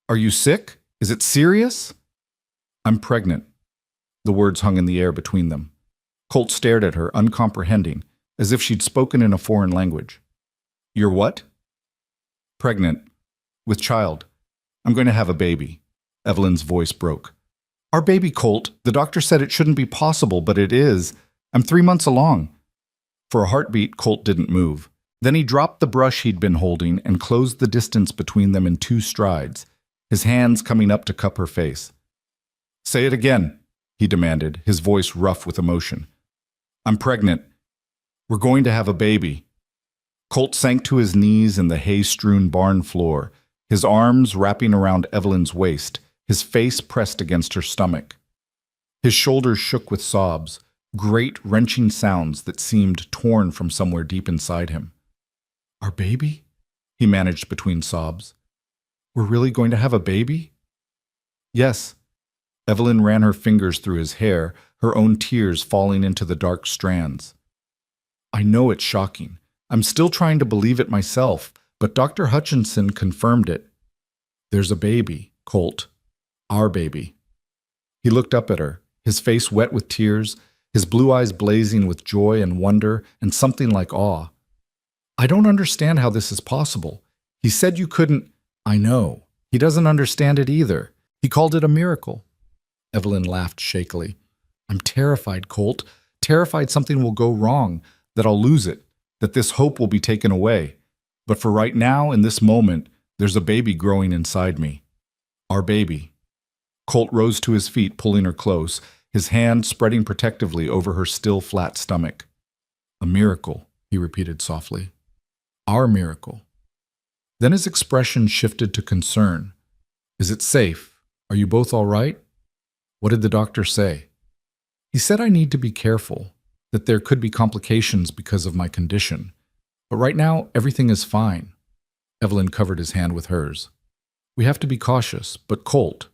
"Are you sick? Is it serious?" "I'm pregnant." The words hung in the air between them. Colt stared at her, uncomprehending, as if she'd spoken in a foreign language. "You're what?" "Pregnant. With child. I'm going to have a baby." Evelyn's voice broke. "Our baby, Colt. The doctor said it shouldn't be possible, but it is. I'm 3 months along." For a heartbeat, Colt didn't move. Then he dropped the brush he'd been holding and closed the distance between them in 2 strides, his hands coming up to cup her face. "Say it again," he demanded, his voice rough with emotion. "I'm pregnant. We're going to have a baby." Colt sank to his knees in the hay-strewn barn floor, his arms wrapping around Evelyn's waist, his face pressed against her stomach. His shoulders shook with sobs, great wrenching sounds that seemed torn from somewhere deep inside him. "Our baby?" he managed between sobs. "We're really going to have a baby?" "Yes." Evelyn ran her fingers through his hair, her own tears falling into the dark strands. "I know it's shocking. I'm still trying to believe it myself, but Dr. Hutchinson confirmed it. There's a baby, Colt. Our baby." He looked up at her, his face wet with tears, his blue eyes blazing with joy and wonder and something like awe. "I don't understand how this is possible. He said you couldn't—" "I know. He doesn't understand it either. He called it a miracle." Evelyn laughed shakily. "I'm terrified, Colt. Terrified something will go wrong, that I'll lose it, that this hope will be taken away. But for right now, in this moment, there's a baby growing inside me. Our baby." Colt rose to his feet, pulling her close, his hand spreading protectively over her still flat stomach. "A miracle," he repeated softly. "Our miracle." Then his expression shifted to concern. "Is it safe? Are you both all right? What did the doctor say?" "He said I need to be careful, that there could be complications because of my condition. But right now, everything is fine." Evelyn covered his hand with hers. "We have to be cautious, but Colt,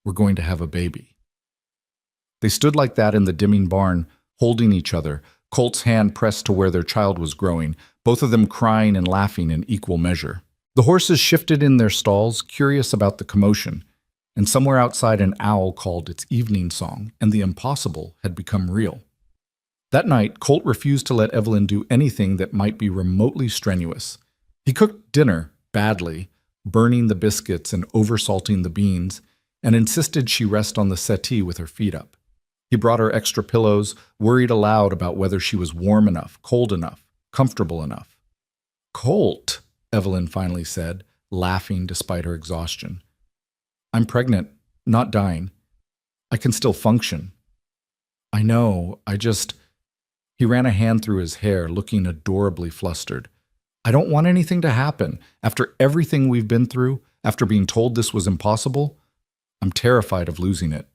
we're going to have a baby." They stood like that in the dimming barn, holding each other, Colt's hand pressed to where their child was growing, both of them crying and laughing in equal measure. The horses shifted in their stalls, curious about the commotion, and somewhere outside an owl called its evening song, and the impossible had become real. That night, Colt refused to let Evelyn do anything that might be remotely strenuous. He cooked dinner, badly, burning the biscuits and oversalting the beans, and insisted she rest on the settee with her feet up. He brought her extra pillows, worried aloud about whether she was warm enough, cold enough, comfortable enough. "Colt," Evelyn finally said, laughing despite her exhaustion. "I'm pregnant, not dying. I can still function." "I know, He ran a hand through his hair, looking adorably flustered. "I don't want anything to happen. After everything we've been through, after being told this was impossible, I'm terrified of losing it."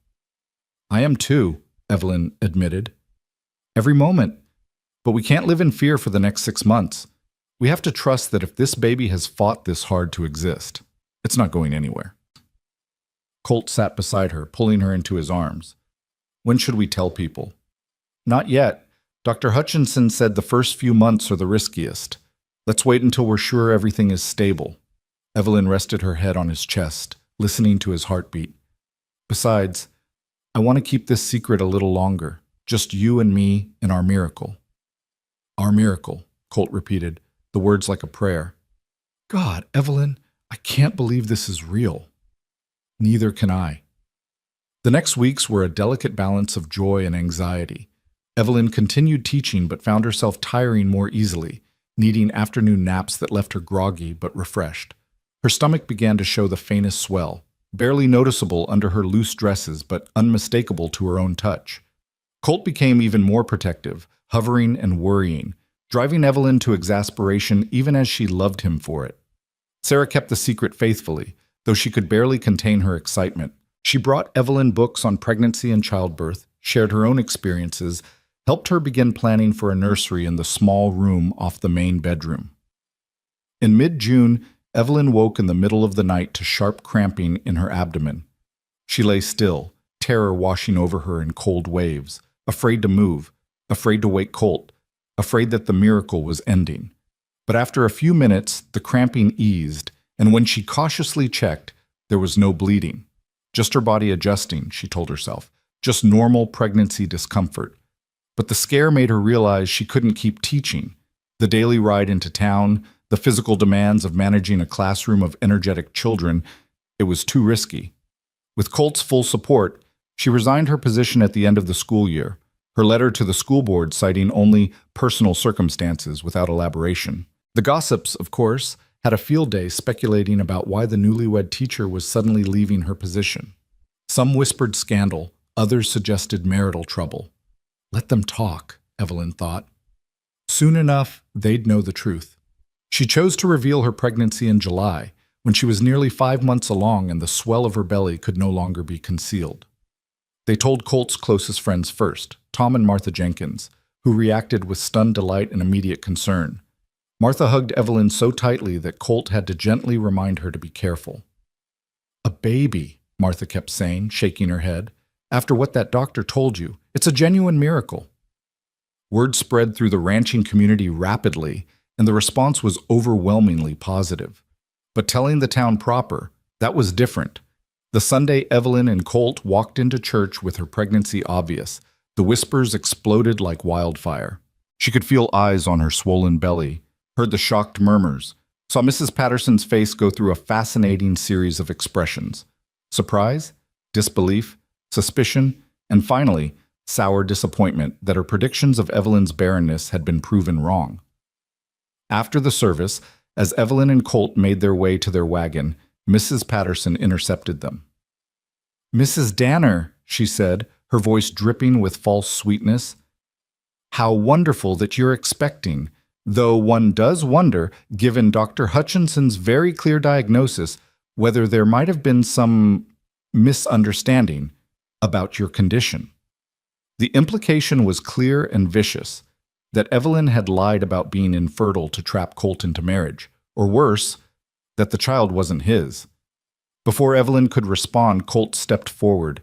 "I am too," Evelyn admitted. "Every moment. But we can't live in fear for the next 6 months. We have to trust that if this baby has fought this hard to exist, it's not going anywhere." Colt sat beside her, pulling her into his arms. "When should we tell people?" "Not yet. Dr. Hutchinson said the first few months are the riskiest. Let's wait until we're sure everything is stable." Evelyn rested her head on his chest, listening to his heartbeat. "Besides, I want to keep this secret a little longer. Just you and me and our miracle." "Our miracle," Colt repeated, the words like a prayer. "God, Evelyn, I can't believe this is real." "Neither can I." The next weeks were a delicate balance of joy and anxiety. Evelyn continued teaching but found herself tiring more easily, needing afternoon naps that left her groggy but refreshed. Her stomach began to show the faintest swell, barely noticeable under her loose dresses but unmistakable to her own touch. Colt became even more protective, hovering and worrying, driving Evelyn to exasperation even as she loved him for it. Sarah kept the secret faithfully, though she could barely contain her excitement. She brought Evelyn books on pregnancy and childbirth, shared her own experiences, helped her begin planning for a nursery in the small room off the main bedroom. In mid-June, Evelyn woke in the middle of the night to sharp cramping in her abdomen. She lay still, terror washing over her in cold waves, afraid to move, afraid to wake Colt, afraid that the miracle was ending. But after a few minutes, the cramping eased, and when she cautiously checked, there was no bleeding. Just her body adjusting, she told herself. Just normal pregnancy discomfort. But the scare made her realize she couldn't keep teaching. The daily ride into town, the physical demands of managing a classroom of energetic children, it was too risky. With Colt's full support, she resigned her position at the end of the school year, her letter to the school board citing only personal circumstances without elaboration. The gossips, of course, had a field day speculating about why the newlywed teacher was suddenly leaving her position. Some whispered scandal, others suggested marital trouble. Let them talk, Evelyn thought. Soon enough, they'd know the truth. She chose to reveal her pregnancy in July, when she was nearly 5 months along and the swell of her belly could no longer be concealed. They told Colt's closest friends first, Tom and Martha Jenkins, who reacted with stunned delight and immediate concern. Martha hugged Evelyn so tightly that Colt had to gently remind her to be careful. "A baby," Martha kept saying, shaking her head. "After what that doctor told you, it's a genuine miracle." Word spread through the ranching community rapidly, and the response was overwhelmingly positive. But telling the town proper, that was different. The Sunday Evelyn and Colt walked into church with her pregnancy obvious, the whispers exploded like wildfire. She could feel eyes on her swollen belly, heard the shocked murmurs, saw Mrs. Patterson's face go through a fascinating series of expressions. Surprise, disbelief, suspicion, and finally, sour disappointment that her predictions of Evelyn's barrenness had been proven wrong. After the service, as Evelyn and Colt made their way to their wagon, Mrs. Patterson intercepted them. "Mrs. Danner," she said, her voice dripping with false sweetness, "how wonderful that you're expecting, though one does wonder, given Dr. Hutchinson's very clear diagnosis, whether there might have been some misunderstanding about your condition." The implication was clear and vicious, that Evelyn had lied about being infertile to trap Colt into marriage, or worse, that the child wasn't his. Before Evelyn could respond, Colt stepped forward,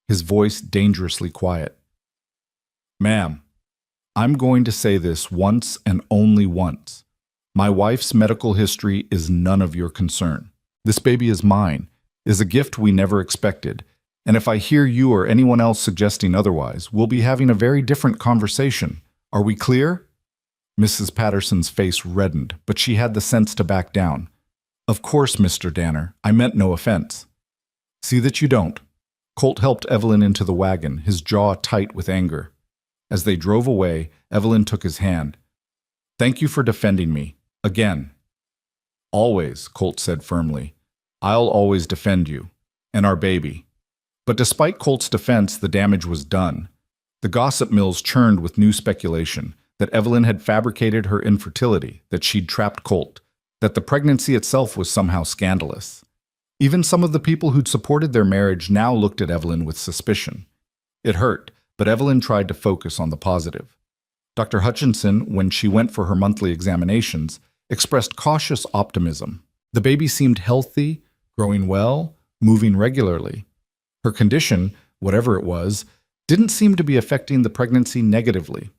his voice dangerously quiet. "Ma'am, I'm going to say this once and only once. My wife's medical history is none of your concern. This baby is mine, is a gift we never expected, and if I hear you or anyone else suggesting otherwise, we'll be having a very different conversation. Are we clear?" Mrs. Patterson's face reddened, but she had the sense to back down. "Of course, Mr. Danner, I meant no offense." "See that you don't." Colt helped Evelyn into the wagon, his jaw tight with anger. As they drove away, Evelyn took his hand. "Thank you for defending me. Again." "Always," Colt said firmly. "I'll always defend you. And our baby." But despite Colt's defense, the damage was done. The gossip mills churned with new speculation, that Evelyn had fabricated her infertility, that she'd trapped Colt, that the pregnancy itself was somehow scandalous. Even some of the people who'd supported their marriage now looked at Evelyn with suspicion. It hurt, but Evelyn tried to focus on the positive. Dr. Hutchinson, when she went for her monthly examinations, expressed cautious optimism. The baby seemed healthy, growing well, moving regularly. Her condition, whatever it was, didn't seem to be affecting the pregnancy negatively.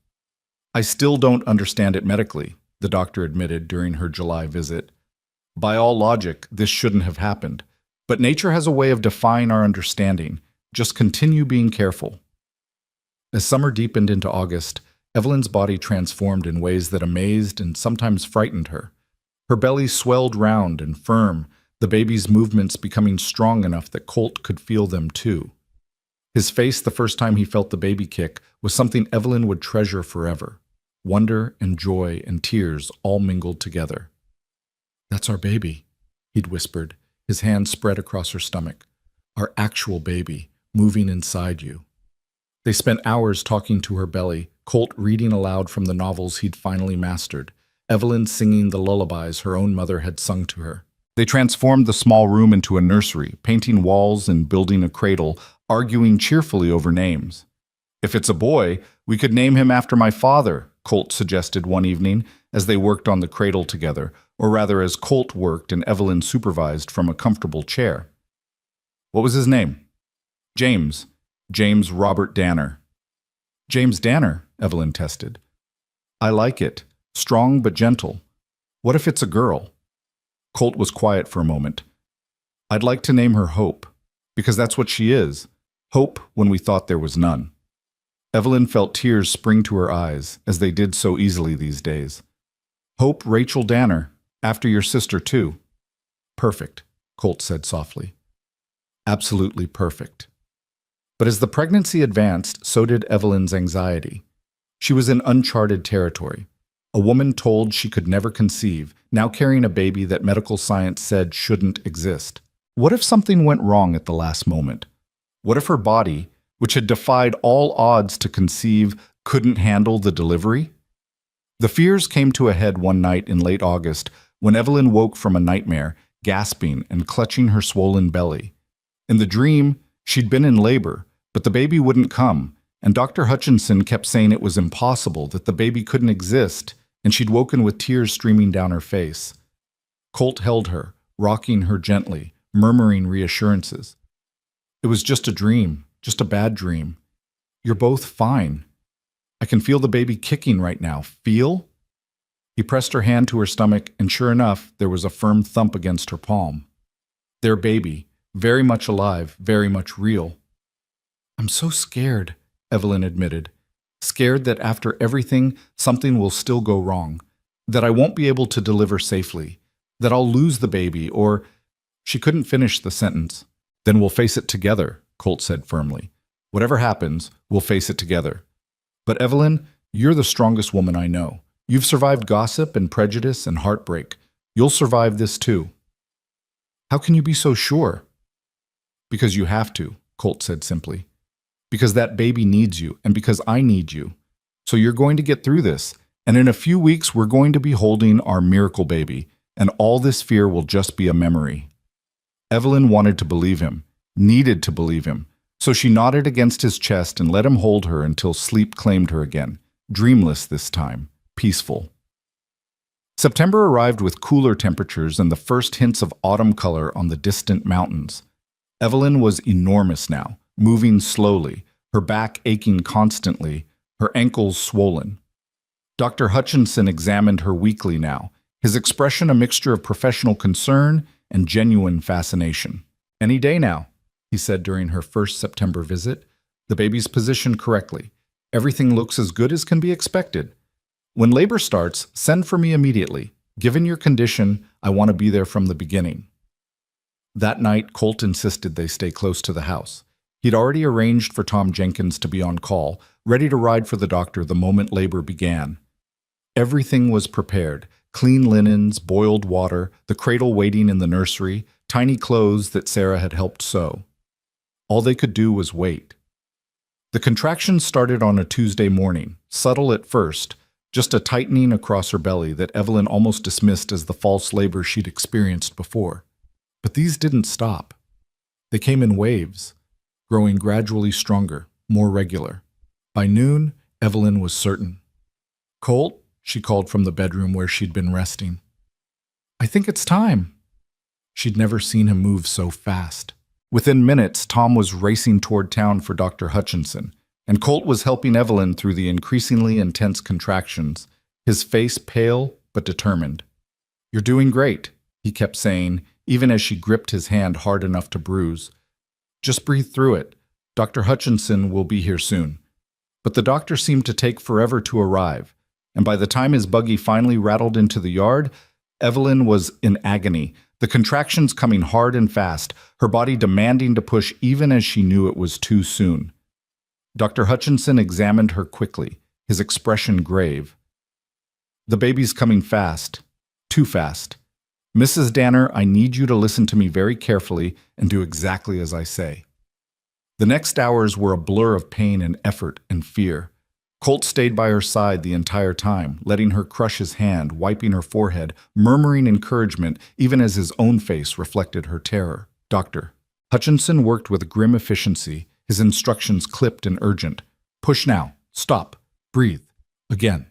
"I still don't understand it medically," the doctor admitted during her July visit. "By all logic, this shouldn't have happened. But nature has a way of defying our understanding. Just continue being careful." As summer deepened into August, Evelyn's body transformed in ways that amazed and sometimes frightened her. Her belly swelled round and firm, the baby's movements becoming strong enough that Colt could feel them too. His face the first time he felt the baby kick was something Evelyn would treasure forever. wonder and joy and tears all mingled together. "That's our baby," he'd whispered, his hand spread across her stomach. "Our actual baby, moving inside you." They spent hours talking to her belly, Colt reading aloud from the novels he'd finally mastered, Evelyn singing the lullabies her own mother had sung to her. They transformed the small room into a nursery, painting walls and building a cradle, arguing cheerfully over names. "If it's a boy, we could name him after my father," Colt suggested one evening as they worked on the cradle together, or rather as Colt worked and Evelyn supervised from a comfortable chair. "What was his name?" "James. James Robert Danner." "James Danner," Evelyn tested. "I like it. Strong but gentle. What if it's a girl?" Colt was quiet for a moment. "I'd like to name her Hope, because that's what she is. Hope when we thought there was none." Evelyn felt tears spring to her eyes, as they did so easily these days. "Hope Rachel Danner, after your sister too." "Perfect," Colt said softly. "Absolutely perfect." But as the pregnancy advanced, so did Evelyn's anxiety. She was in uncharted territory. A woman told she could never conceive, now carrying a baby that medical science said shouldn't exist. What if something went wrong at the last moment? What if her body, which had defied all odds to conceive, couldn't handle the delivery? The fears came to a head one night in late August when Evelyn woke from a nightmare, gasping and clutching her swollen belly. In the dream, she'd been in labor, but the baby wouldn't come, and Dr. Hutchinson kept saying it was impossible, that the baby couldn't exist, and she'd woken with tears streaming down her face. Colt held her, rocking her gently, murmuring reassurances. "It was just a dream, just a bad dream. You're both fine. I can feel the baby kicking right now. Feel?" He pressed her hand to her stomach, and sure enough, there was a firm thump against her palm. Their baby, very much alive, very much real. "I'm so scared," Evelyn admitted. "Scared that after everything, something will still go wrong, that I won't be able to deliver safely, that I'll lose the baby, or—" She couldn't finish the sentence. "Then we'll face it together," Colt said firmly. "Whatever happens, we'll face it together. But Evelyn, you're the strongest woman I know. You've survived gossip and prejudice and heartbreak. You'll survive this too." "How can you be so sure?" "Because you have to," Colt said simply. "Because that baby needs you, and because I need you. So you're going to get through this, and in a few weeks we're going to be holding our miracle baby, and all this fear will just be a memory." Evelyn wanted to believe him, needed to believe him, so she nodded against his chest and let him hold her until sleep claimed her again, dreamless this time, peaceful. September arrived with cooler temperatures and the first hints of autumn color on the distant mountains. Evelyn was enormous now, moving slowly, her back aching constantly, her ankles swollen. Dr. Hutchinson examined her weekly now, his expression a mixture of professional concern and genuine fascination. "Any day now," he said during her first September visit. "The baby's positioned correctly. Everything looks as good as can be expected. When labor starts, send for me immediately. Given your condition, I want to be there from the beginning." That night, Colt insisted they stay close to the house. He'd already arranged for Tom Jenkins to be on call, ready to ride for the doctor the moment labor began. Everything was prepared: clean linens, boiled water, the cradle waiting in the nursery, tiny clothes that Sarah had helped sew. All they could do was wait. The contractions started on a Tuesday morning, subtle at first, just a tightening across her belly that Evelyn almost dismissed as the false labor she'd experienced before. But these didn't stop. They came in waves, growing gradually stronger, more regular. By noon, Evelyn was certain. "Colt," she called from the bedroom where she'd been resting. "I think it's time." She'd never seen him move so fast. Within minutes, Tom was racing toward town for Dr. Hutchinson, and Colt was helping Evelyn through the increasingly intense contractions, his face pale but determined. "You're doing great," he kept saying, even as she gripped his hand hard enough to bruise. "Just breathe through it. Dr. Hutchinson will be here soon." But the doctor seemed to take forever to arrive, and by the time his buggy finally rattled into the yard, Evelyn was in agony, the contractions coming hard and fast, her body demanding to push even as she knew it was too soon. Dr. Hutchinson examined her quickly, his expression grave. The baby's coming fast. Too fast. Mrs. Danner, I need you to listen to me very carefully and do exactly as I say." The next hours were a blur of pain and effort and fear. Colt stayed by her side the entire time, letting her crush his hand, wiping her forehead, murmuring encouragement, even as his own face reflected her terror. Dr. Hutchinson worked with grim efficiency, his instructions clipped and urgent. "Push now. Stop. Breathe. Again."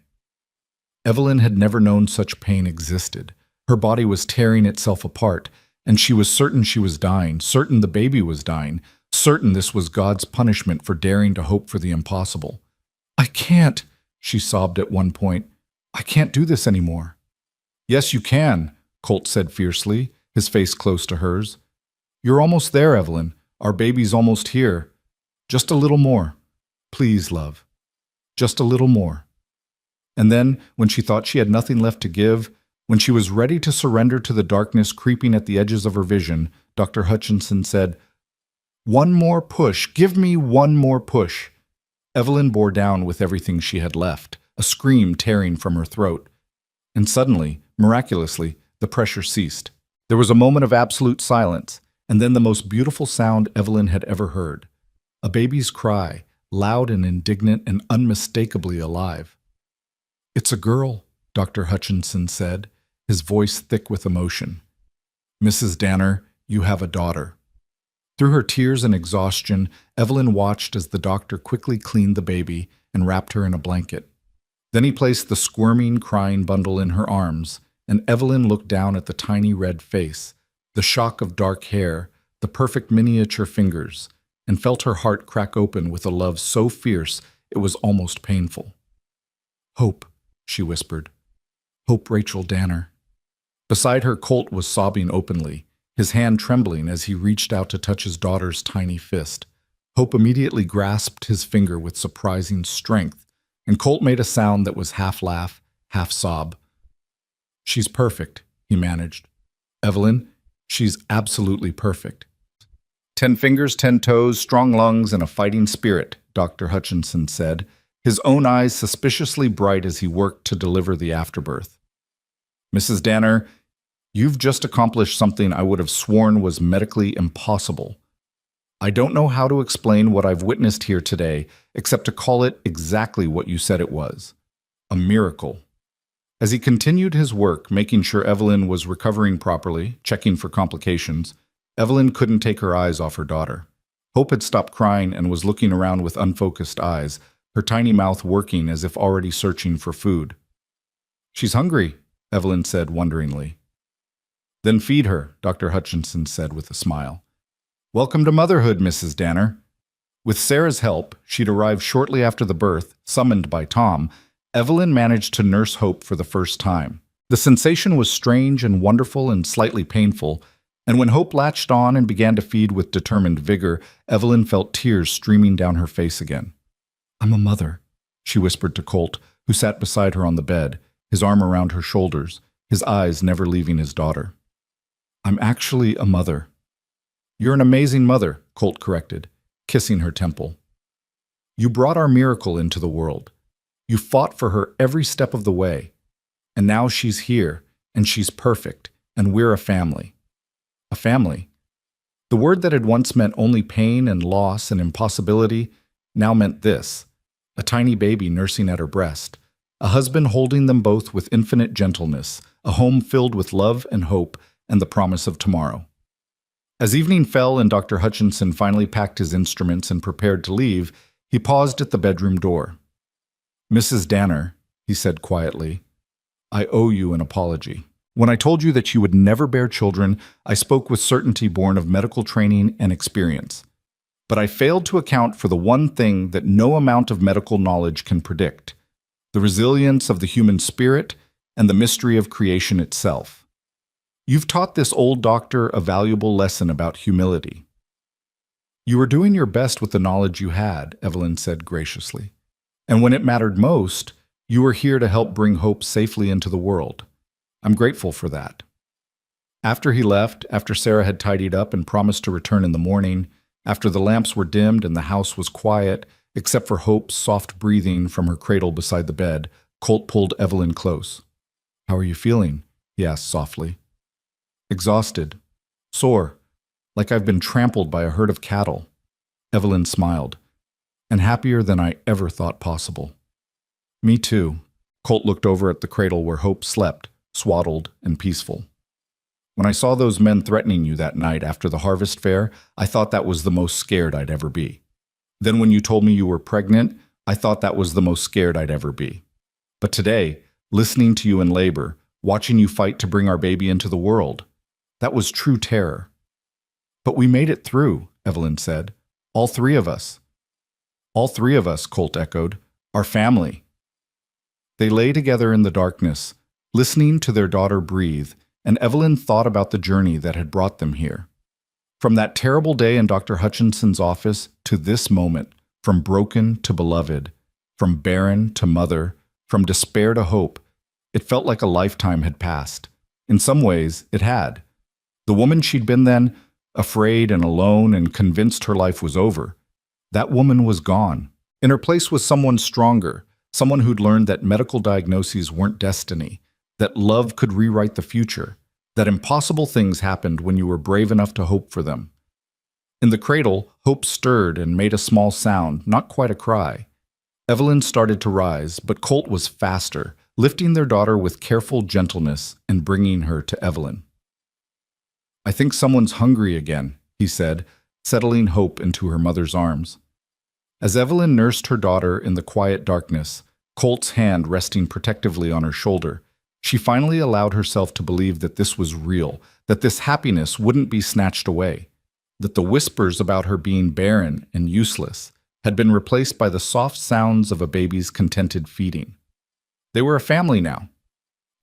Evelyn had never known such pain existed. Her body was tearing itself apart, and she was certain she was dying, certain the baby was dying, certain this was God's punishment for daring to hope for the impossible. "I can't," she sobbed at one point. "I can't do this anymore." "Yes, you can," Colt said fiercely, his face close to hers. "You're almost there, Evelyn. Our baby's almost here. Just a little more. Please, love. Just a little more." And then, when she thought she had nothing left to give, when she was ready to surrender to the darkness creeping at the edges of her vision, Dr. Hutchinson said, "One more push. Give me one more push." Evelyn bore down with everything she had left, a scream tearing from her throat. And suddenly, miraculously, the pressure ceased. There was a moment of absolute silence, and then the most beautiful sound Evelyn had ever heard. A baby's cry, loud and indignant and unmistakably alive. "It's a girl," Dr. Hutchinson said, his voice thick with emotion. "Mrs. Danner, you have a daughter." Through her tears and exhaustion, Evelyn watched as the doctor quickly cleaned the baby and wrapped her in a blanket. Then he placed the squirming, crying bundle in her arms, and Evelyn looked down at the tiny red face, the shock of dark hair, the perfect miniature fingers, and felt her heart crack open with a love so fierce it was almost painful. "Hope," she whispered. "Hope Rachel Danner." Beside her, Colt was sobbing openly, his hand trembling as he reached out to touch his daughter's tiny fist. Hope immediately grasped his finger with surprising strength, and Colt made a sound that was half laugh, half sob. "She's perfect," he managed. "Evelyn, she's absolutely perfect." 10 fingers, 10 toes, strong lungs, and a fighting spirit, Dr. Hutchinson said, his own eyes suspiciously bright as he worked to deliver the afterbirth. "Mrs. Danner, you've just accomplished something I would have sworn was medically impossible. I don't know how to explain what I've witnessed here today, except to call it exactly what you said it was. A miracle." As he continued his work, making sure Evelyn was recovering properly, checking for complications, Evelyn couldn't take her eyes off her daughter. Hope had stopped crying and was looking around with unfocused eyes, her tiny mouth working as if already searching for food. "She's hungry," Evelyn said wonderingly. "Then feed her," Dr. Hutchinson said with a smile. "Welcome to motherhood, Mrs. Danner." With Sarah's help, she'd arrived shortly after the birth, summoned by Tom. Evelyn managed to nurse Hope for the first time. The sensation was strange and wonderful and slightly painful, and when Hope latched on and began to feed with determined vigor, Evelyn felt tears streaming down her face again. "I'm a mother," she whispered to Colt, who sat beside her on the bed, his arm around her shoulders, his eyes never leaving his daughter. "I'm actually a mother." "You're an amazing mother," Colt corrected, kissing her temple. "You brought our miracle into the world. You fought for her every step of the way. And now she's here, and she's perfect, and we're a family." A family. The word that had once meant only pain and loss and impossibility now meant this: a tiny baby nursing at her breast, a husband holding them both with infinite gentleness, a home filled with love and hope and the promise of tomorrow. As evening fell and Dr. Hutchinson finally packed his instruments and prepared to leave, he paused at the bedroom door. "Mrs. Danner," he said quietly, "I owe you an apology. When I told you that you would never bear children, I spoke with certainty born of medical training and experience. But I failed to account for the one thing that no amount of medical knowledge can predict: the resilience of the human spirit and the mystery of creation itself. You've taught this old doctor a valuable lesson about humility." "You were doing your best with the knowledge you had," Evelyn said graciously. "And when it mattered most, you were here to help bring hope safely into the world. I'm grateful for that." After he left, after Sarah had tidied up and promised to return in the morning, after the lamps were dimmed and the house was quiet, except for Hope's soft breathing from her cradle beside the bed, Colt pulled Evelyn close. How are you feeling? He asked softly. Exhausted. Sore. Like I've been trampled by a herd of cattle. Evelyn smiled. And happier than I ever thought possible. Me too. Colt looked over at the cradle where Hope slept, swaddled and peaceful. When I saw those men threatening you that night after the harvest fair, I thought that was the most scared I'd ever be. Then when you told me you were pregnant, I thought that was the most scared I'd ever be. But today, listening to you in labor, watching you fight to bring our baby into the world, that was true terror. But we made it through, Evelyn said. All three of us. All three of us, Colt echoed. Our family. They lay together in the darkness, listening to their daughter breathe, and Evelyn thought about the journey that had brought them here. From that terrible day in Dr. Hutchinson's office to this moment, from broken to beloved, from barren to mother, from despair to hope, it felt like a lifetime had passed. In some ways, it had. The woman she'd been then, afraid and alone and convinced her life was over, that woman was gone. In her place was someone stronger, someone who'd learned that medical diagnoses weren't destiny, that love could rewrite the future, that impossible things happened when you were brave enough to hope for them. In the cradle, Hope stirred and made a small sound, not quite a cry. Evelyn started to rise, but Colt was faster, lifting their daughter with careful gentleness and bringing her to Evelyn. I think someone's hungry again, he said, settling Hope into her mother's arms. As Evelyn nursed her daughter in the quiet darkness, Colt's hand resting protectively on her shoulder, she finally allowed herself to believe that this was real, that this happiness wouldn't be snatched away, that the whispers about her being barren and useless had been replaced by the soft sounds of a baby's contented feeding. They were a family now.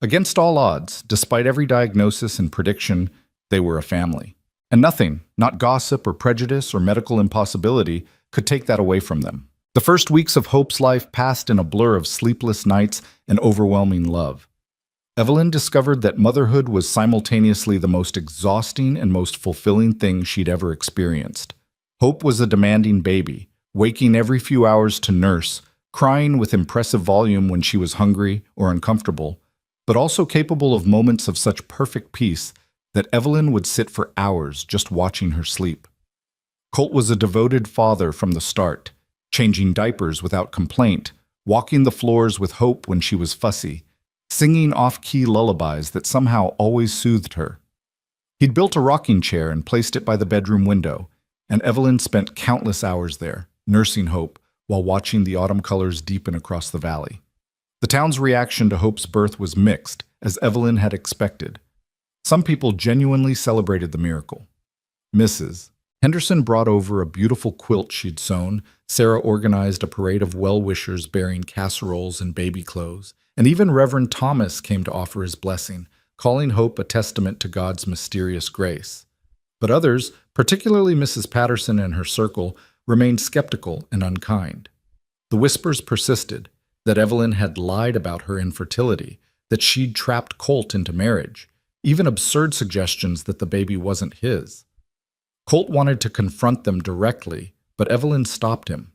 Against all odds, despite every diagnosis and prediction, they were a family. And nothing, not gossip or prejudice or medical impossibility, could take that away from them. The first weeks of Hope's life passed in a blur of sleepless nights and overwhelming love. Evelyn discovered that motherhood was simultaneously the most exhausting and most fulfilling thing she'd ever experienced. Hope was a demanding baby, waking every few hours to nurse, crying with impressive volume when she was hungry or uncomfortable, but also capable of moments of such perfect peace that Evelyn would sit for hours just watching her sleep. Colt was a devoted father from the start, changing diapers without complaint, walking the floors with Hope when she was fussy, singing off-key lullabies that somehow always soothed her. He'd built a rocking chair and placed it by the bedroom window, and Evelyn spent countless hours there, nursing Hope, while watching the autumn colors deepen across the valley. The town's reaction to Hope's birth was mixed, as Evelyn had expected. Some people genuinely celebrated the miracle. Mrs. Henderson brought over a beautiful quilt she'd sewn, Sarah organized a parade of well-wishers bearing casseroles and baby clothes, and even Reverend Thomas came to offer his blessing, calling Hope a testament to God's mysterious grace. But others, particularly Mrs. Patterson and her circle, remained skeptical and unkind. The whispers persisted, that Evelyn had lied about her infertility, that she'd trapped Colt into marriage, even absurd suggestions that the baby wasn't his. Colt wanted to confront them directly, but Evelyn stopped him.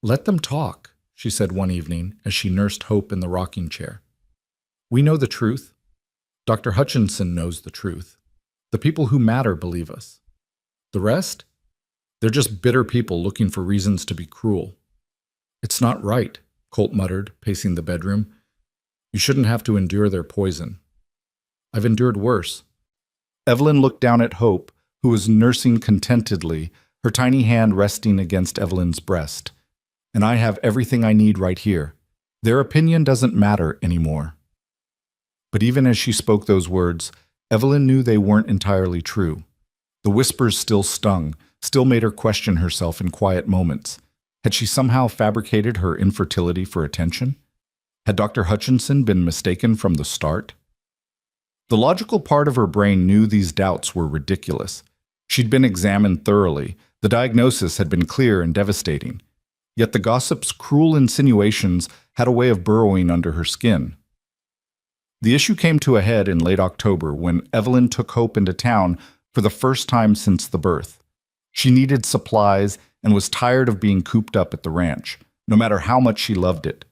"Let them talk," she said one evening as she nursed Hope in the rocking chair. "We know the truth. Dr. Hutchinson knows the truth. The people who matter believe us. The rest? They're just bitter people looking for reasons to be cruel." "It's not right," Colt muttered, pacing the bedroom. "You shouldn't have to endure their poison." "I've endured worse." Evelyn looked down at Hope, who was nursing contentedly, her tiny hand resting against Evelyn's breast. "And I have everything I need right here. Their opinion doesn't matter anymore." But even as she spoke those words, Evelyn knew they weren't entirely true. The whispers still stung, still made her question herself in quiet moments. Had she somehow fabricated her infertility for attention? Had Dr. Hutchinson been mistaken from the start? The logical part of her brain knew these doubts were ridiculous. She'd been examined thoroughly. The diagnosis had been clear and devastating. Yet the gossip's cruel insinuations had a way of burrowing under her skin. The issue came to a head in late October when Evelyn took Hope into town for the first time since the birth. She needed supplies and was tired of being cooped up at the ranch, no matter how much she loved it.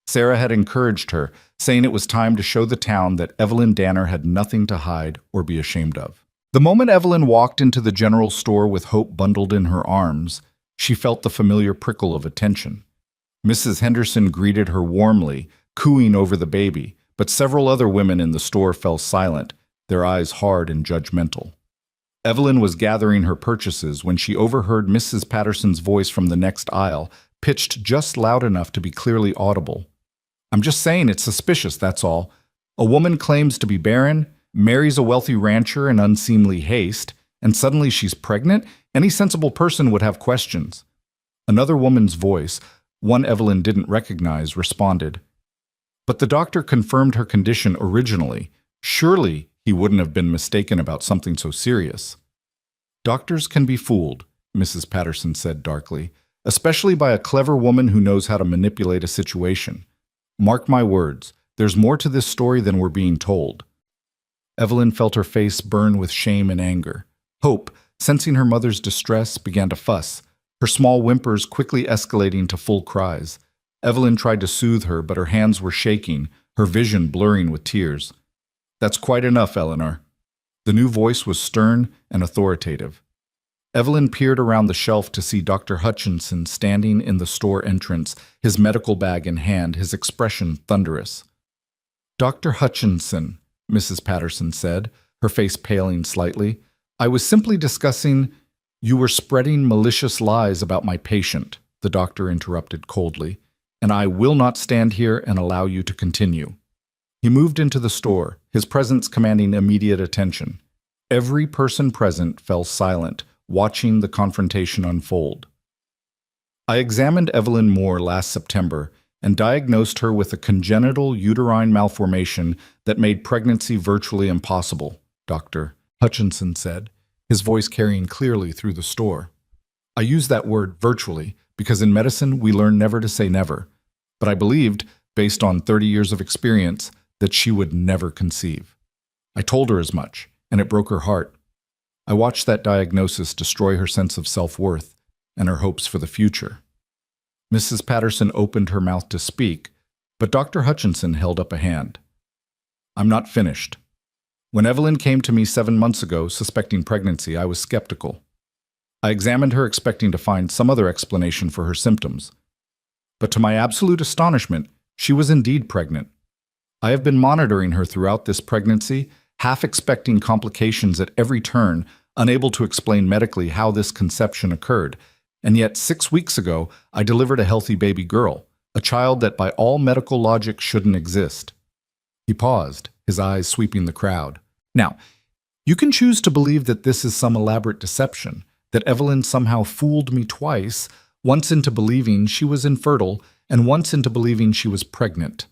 Sarah had encouraged her, saying it was time to show the town that Evelyn Danner had nothing to hide or be ashamed of. The moment Evelyn walked into the general store with Hope bundled in her arms, she felt the familiar prickle of attention. Mrs. Henderson greeted her warmly, cooing over the baby, but several other women in the store fell silent, their eyes hard and judgmental. Evelyn was gathering her purchases when she overheard Mrs. Patterson's voice from the next aisle, pitched just loud enough to be clearly audible. "I'm just saying it's suspicious, that's all. A woman claims to be barren, marries a wealthy rancher in unseemly haste, and suddenly she's pregnant? Any sensible person would have questions." Another woman's voice, one Evelyn didn't recognize, responded. "But the doctor confirmed her condition originally. Surely he wouldn't have been mistaken about something so serious." "Doctors can be fooled," Mrs. Patterson said darkly, "especially by a clever woman who knows how to manipulate a situation. Mark my words, there's more to this story than we're being told." Evelyn felt her face burn with shame and anger. Hope, sensing her mother's distress, began to fuss, her small whimpers quickly escalating to full cries. Evelyn tried to soothe her, but her hands were shaking, her vision blurring with tears. "That's quite enough, Eleanor." The new voice was stern and authoritative. Evelyn peered around the shelf to see Dr. Hutchinson standing in the store entrance, his medical bag in hand, his expression thunderous. "Dr. Hutchinson," Mrs. Patterson said, her face paling slightly, "I was simply discussing—" "You were spreading malicious lies about my patient," the doctor interrupted coldly, "and I will not stand here and allow you to continue." He moved into the store, his presence commanding immediate attention. Every person present fell silent, watching the confrontation unfold. "I examined Evelyn Moore last September and diagnosed her with a congenital uterine malformation that made pregnancy virtually impossible," Dr. Hutchinson said, his voice carrying clearly through the store. "I use that word virtually because in medicine we learn never to say never, but I believed, based on 30 years of experience, that she would never conceive. I told her as much, and it broke her heart. I watched that diagnosis destroy her sense of self-worth and her hopes for the future." Mrs. Patterson opened her mouth to speak, but Dr. Hutchinson held up a hand. "I'm not finished. When Evelyn came to me 7 months ago suspecting pregnancy, I was skeptical. I examined her expecting to find some other explanation for her symptoms. But to my absolute astonishment, she was indeed pregnant. I have been monitoring her throughout this pregnancy, half expecting complications at every turn, unable to explain medically how this conception occurred. And yet 6 weeks ago, I delivered a healthy baby girl, a child that by all medical logic shouldn't exist." He paused, his eyes sweeping the crowd. "Now, you can choose to believe that this is some elaborate deception, that Evelyn somehow fooled me twice, once into believing she was infertile and once into believing she was pregnant.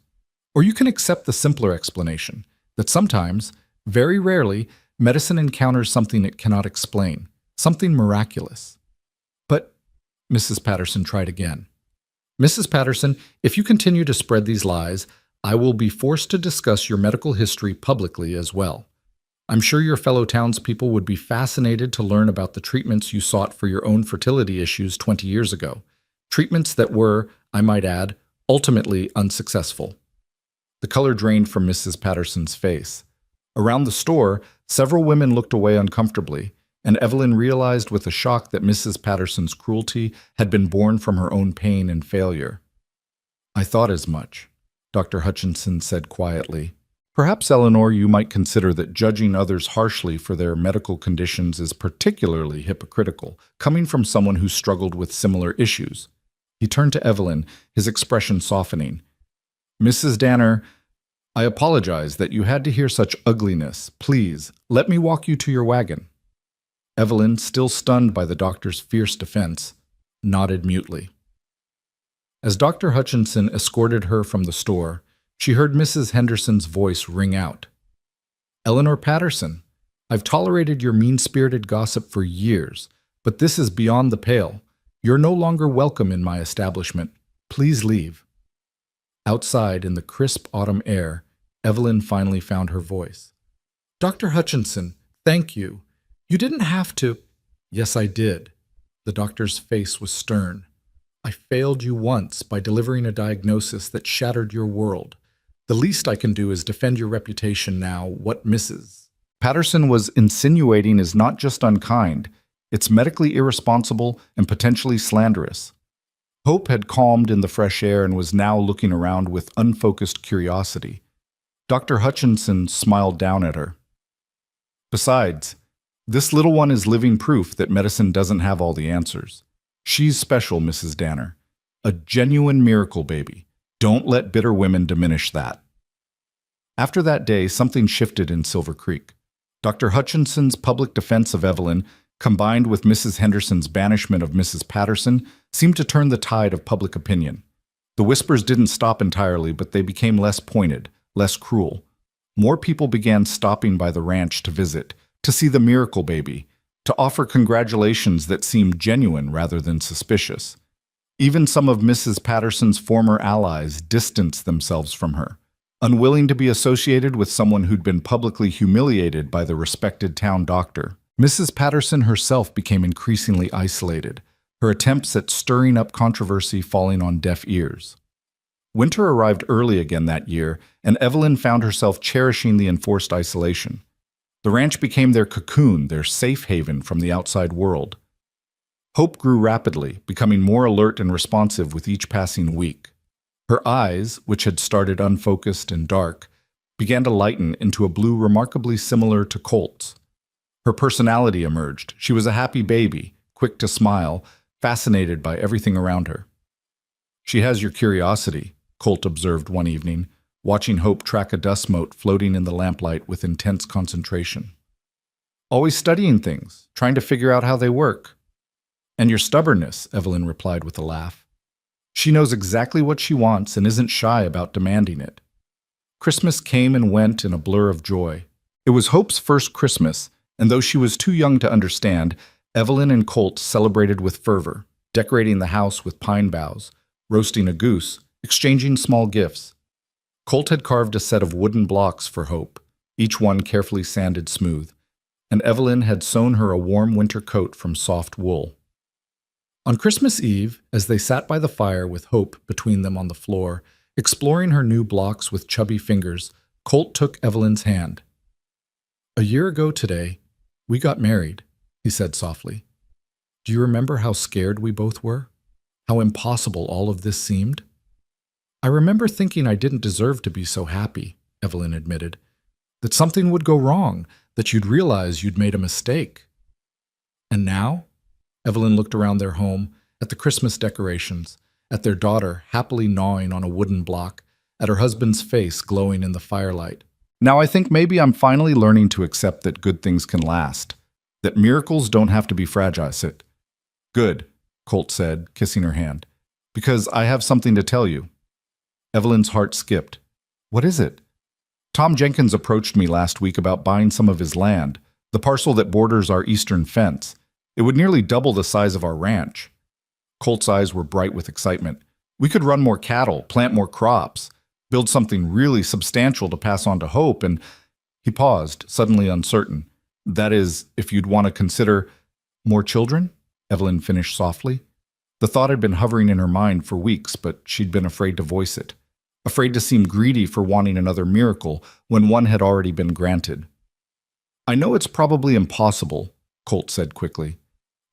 Or you can accept the simpler explanation, that sometimes, very rarely, medicine encounters something it cannot explain, something miraculous." "But," Mrs. Patterson tried again. "Mrs. Patterson, if you continue to spread these lies, I will be forced to discuss your medical history publicly as well. I'm sure your fellow townspeople would be fascinated to learn about the treatments you sought for your own fertility issues 20 years ago. Treatments that were, I might add, ultimately unsuccessful." The color drained from Mrs. Patterson's face. Around the store, several women looked away uncomfortably, and Evelyn realized with a shock that Mrs. Patterson's cruelty had been born from her own pain and failure. "I thought as much," Dr. Hutchinson said quietly. "Perhaps, Eleanor, you might consider that judging others harshly for their medical conditions is particularly hypocritical, coming from someone who struggled with similar issues." He turned to Evelyn, his expression softening. "Mrs. Danner, I apologize that you had to hear such ugliness. Please, let me walk you to your wagon." Evelyn, still stunned by the doctor's fierce defense, nodded mutely. As Dr. Hutchinson escorted her from the store, she heard Mrs. Henderson's voice ring out. "Eleanor Patterson, I've tolerated your mean-spirited gossip for years, but this is beyond the pale. You're no longer welcome in my establishment. Please leave." Outside, in the crisp autumn air, Evelyn finally found her voice. "Dr. Hutchinson, thank you. You didn't have to—" "Yes, I did." The doctor's face was stern. I failed you once by delivering a diagnosis that shattered your world. The least I can do is defend your reputation now. What Mrs. Patterson was insinuating is not just unkind, it's medically irresponsible and potentially slanderous. Hope had calmed in the fresh air and was now looking around with unfocused curiosity. Dr. Hutchinson smiled down at her. Besides, this little one is living proof that medicine doesn't have all the answers. She's special, Mrs. Danner. A genuine miracle baby. Don't let bitter women diminish that. After that day, something shifted in Silver Creek. Dr. Hutchinson's public defense of Evelyn, combined with Mrs. Henderson's banishment of Mrs. Patterson, seemed to turn the tide of public opinion. The whispers didn't stop entirely, but they became less pointed, less cruel. More people began stopping by the ranch to visit, to see the miracle baby, to offer congratulations that seemed genuine rather than suspicious. Even some of Mrs. Patterson's former allies distanced themselves from her, unwilling to be associated with someone who'd been publicly humiliated by the respected town doctor. Mrs. Patterson herself became increasingly isolated, her attempts at stirring up controversy falling on deaf ears. Winter arrived early again that year, and Evelyn found herself cherishing the enforced isolation. The ranch became their cocoon, their safe haven from the outside world. Hope grew rapidly, becoming more alert and responsive with each passing week. Her eyes, which had started unfocused and dark, began to lighten into a blue remarkably similar to Colt's. Her personality emerged. She was a happy baby, quick to smile, fascinated by everything around her. "She has your curiosity," Colt observed one evening, watching Hope track a dust mote floating in the lamplight with intense concentration. "Always studying things, trying to figure out how they work." "And your stubbornness," Evelyn replied with a laugh. "She knows exactly what she wants and isn't shy about demanding it." Christmas came and went in a blur of joy. It was Hope's first Christmas, and though she was too young to understand, Evelyn and Colt celebrated with fervor, decorating the house with pine boughs, roasting a goose, exchanging small gifts. Colt had carved a set of wooden blocks for Hope, each one carefully sanded smooth, and Evelyn had sewn her a warm winter coat from soft wool. On Christmas Eve, as they sat by the fire with Hope between them on the floor, exploring her new blocks with chubby fingers, Colt took Evelyn's hand. "A year ago today, we got married," he said softly. "Do you remember how scared we both were? How impossible all of this seemed?" "I remember thinking I didn't deserve to be so happy," Evelyn admitted. "That something would go wrong, that you'd realize you'd made a mistake." "And now?" Evelyn looked around their home, at the Christmas decorations, at their daughter happily gnawing on a wooden block, at her husband's face glowing in the firelight. "Now I think maybe I'm finally learning to accept that good things can last, that miracles don't have to be fragile." "Good," Colt said, kissing her hand, "because I have something to tell you." Evelyn's heart skipped. "What is it?" "Tom Jenkins approached me last week about buying some of his land, the parcel that borders our eastern fence. It would nearly double the size of our ranch." Colt's eyes were bright with excitement. "We could run more cattle, plant more crops, build something really substantial to pass on to Hope, and—" He paused, suddenly uncertain. "That is, if you'd want to consider—" "More children?" Evelyn finished softly. The thought had been hovering in her mind for weeks, but she'd been afraid to voice it. Afraid to seem greedy for wanting another miracle when one had already been granted. "I know it's probably impossible," Colt said quickly.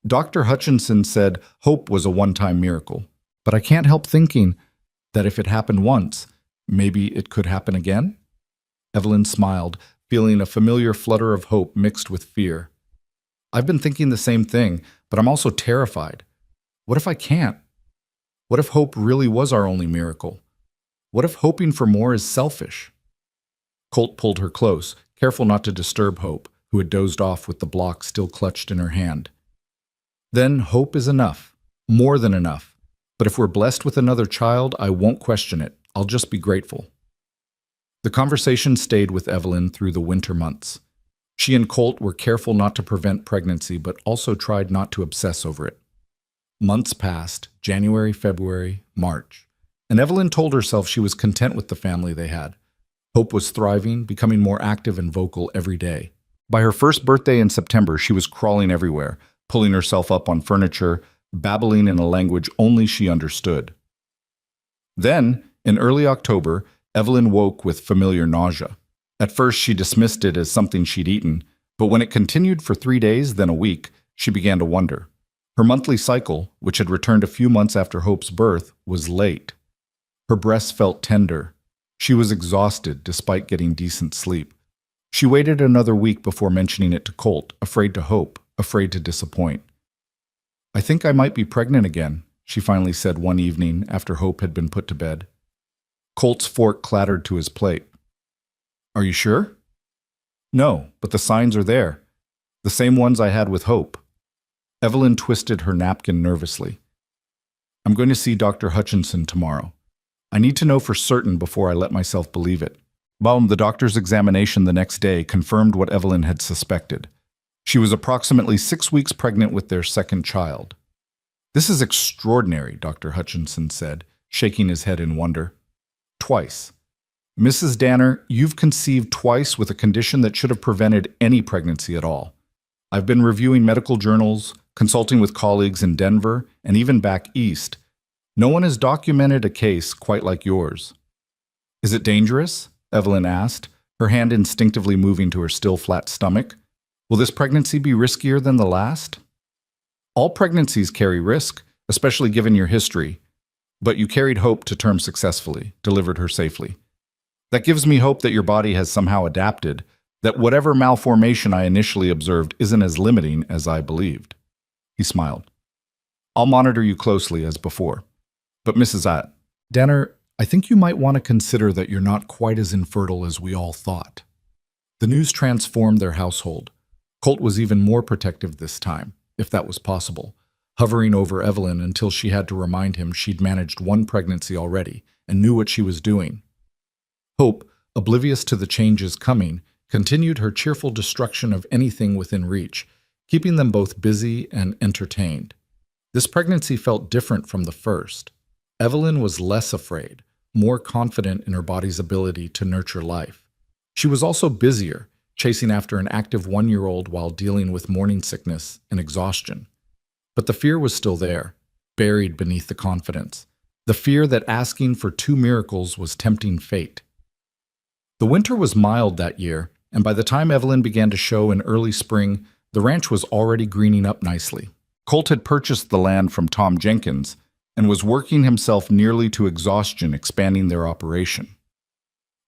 "Dr. Hutchinson said Hope was a one-time miracle, but I can't help thinking that if it happened once, maybe it could happen again?" Evelyn smiled, feeling a familiar flutter of hope mixed with fear. "I've been thinking the same thing, but I'm also terrified. What if I can't? What if Hope really was our only miracle? What if hoping for more is selfish?" Colt pulled her close, careful not to disturb Hope, who had dozed off with the block still clutched in her hand. "Then hope is enough, more than enough. But if we're blessed with another child, I won't question it. I'll just be grateful." The conversation stayed with Evelyn through the winter months. She and Colt were careful not to prevent pregnancy, but also tried not to obsess over it. Months passed, January, February, March, and Evelyn told herself she was content with the family they had. Hope was thriving, becoming more active and vocal every day. By her first birthday in September, she was crawling everywhere, pulling herself up on furniture, babbling in a language only she understood. Then, in early October, Evelyn woke with familiar nausea. At first, she dismissed it as something she'd eaten, but when it continued for 3 days, then a week, she began to wonder. Her monthly cycle, which had returned a few months after Hope's birth, was late. Her breasts felt tender. She was exhausted despite getting decent sleep. She waited another week before mentioning it to Colt, afraid to hope, afraid to disappoint. "I think I might be pregnant again," she finally said one evening after Hope had been put to bed. Colt's fork clattered to his plate. "Are you sure?" "No, but the signs are there. The same ones I had with Hope." Evelyn twisted her napkin nervously. "I'm going to see Dr. Hutchinson tomorrow. I need to know for certain before I let myself believe it." The doctor's examination the next day confirmed what Evelyn had suspected. She was approximately 6 weeks pregnant with their second child. "This is extraordinary," Dr. Hutchinson said, shaking his head in wonder. "Twice. Mrs. Danner, you've conceived twice with a condition that should have prevented any pregnancy at all. I've been reviewing medical journals, consulting with colleagues in Denver, and even back east. No one has documented a case quite like yours." "Is it dangerous?" Evelyn asked, her hand instinctively moving to her still flat stomach. "Will this pregnancy be riskier than the last?" "All pregnancies carry risk, especially given your history. But you carried Hope to term successfully, delivered her safely. That gives me hope that your body has somehow adapted, that whatever malformation I initially observed isn't as limiting as I believed." He smiled. "I'll monitor you closely as before. But Mrs. Danner, I think you might want to consider that you're not quite as infertile as we all thought." The news transformed their household. Colt was even more protective this time, if that was possible, hovering over Evelyn until she had to remind him she'd managed one pregnancy already and knew what she was doing. Hope, oblivious to the changes coming, continued her cheerful destruction of anything within reach, keeping them both busy and entertained. This pregnancy felt different from the first. Evelyn was less afraid, more confident in her body's ability to nurture life. She was also busier, chasing after an active 1-year-old while dealing with morning sickness and exhaustion. But the fear was still there, buried beneath the confidence. The fear that asking for 2 miracles was tempting fate. The winter was mild that year, and by the time Evelyn began to show in early spring, the ranch was already greening up nicely. Colt had purchased the land from Tom Jenkins and was working himself nearly to exhaustion expanding their operation.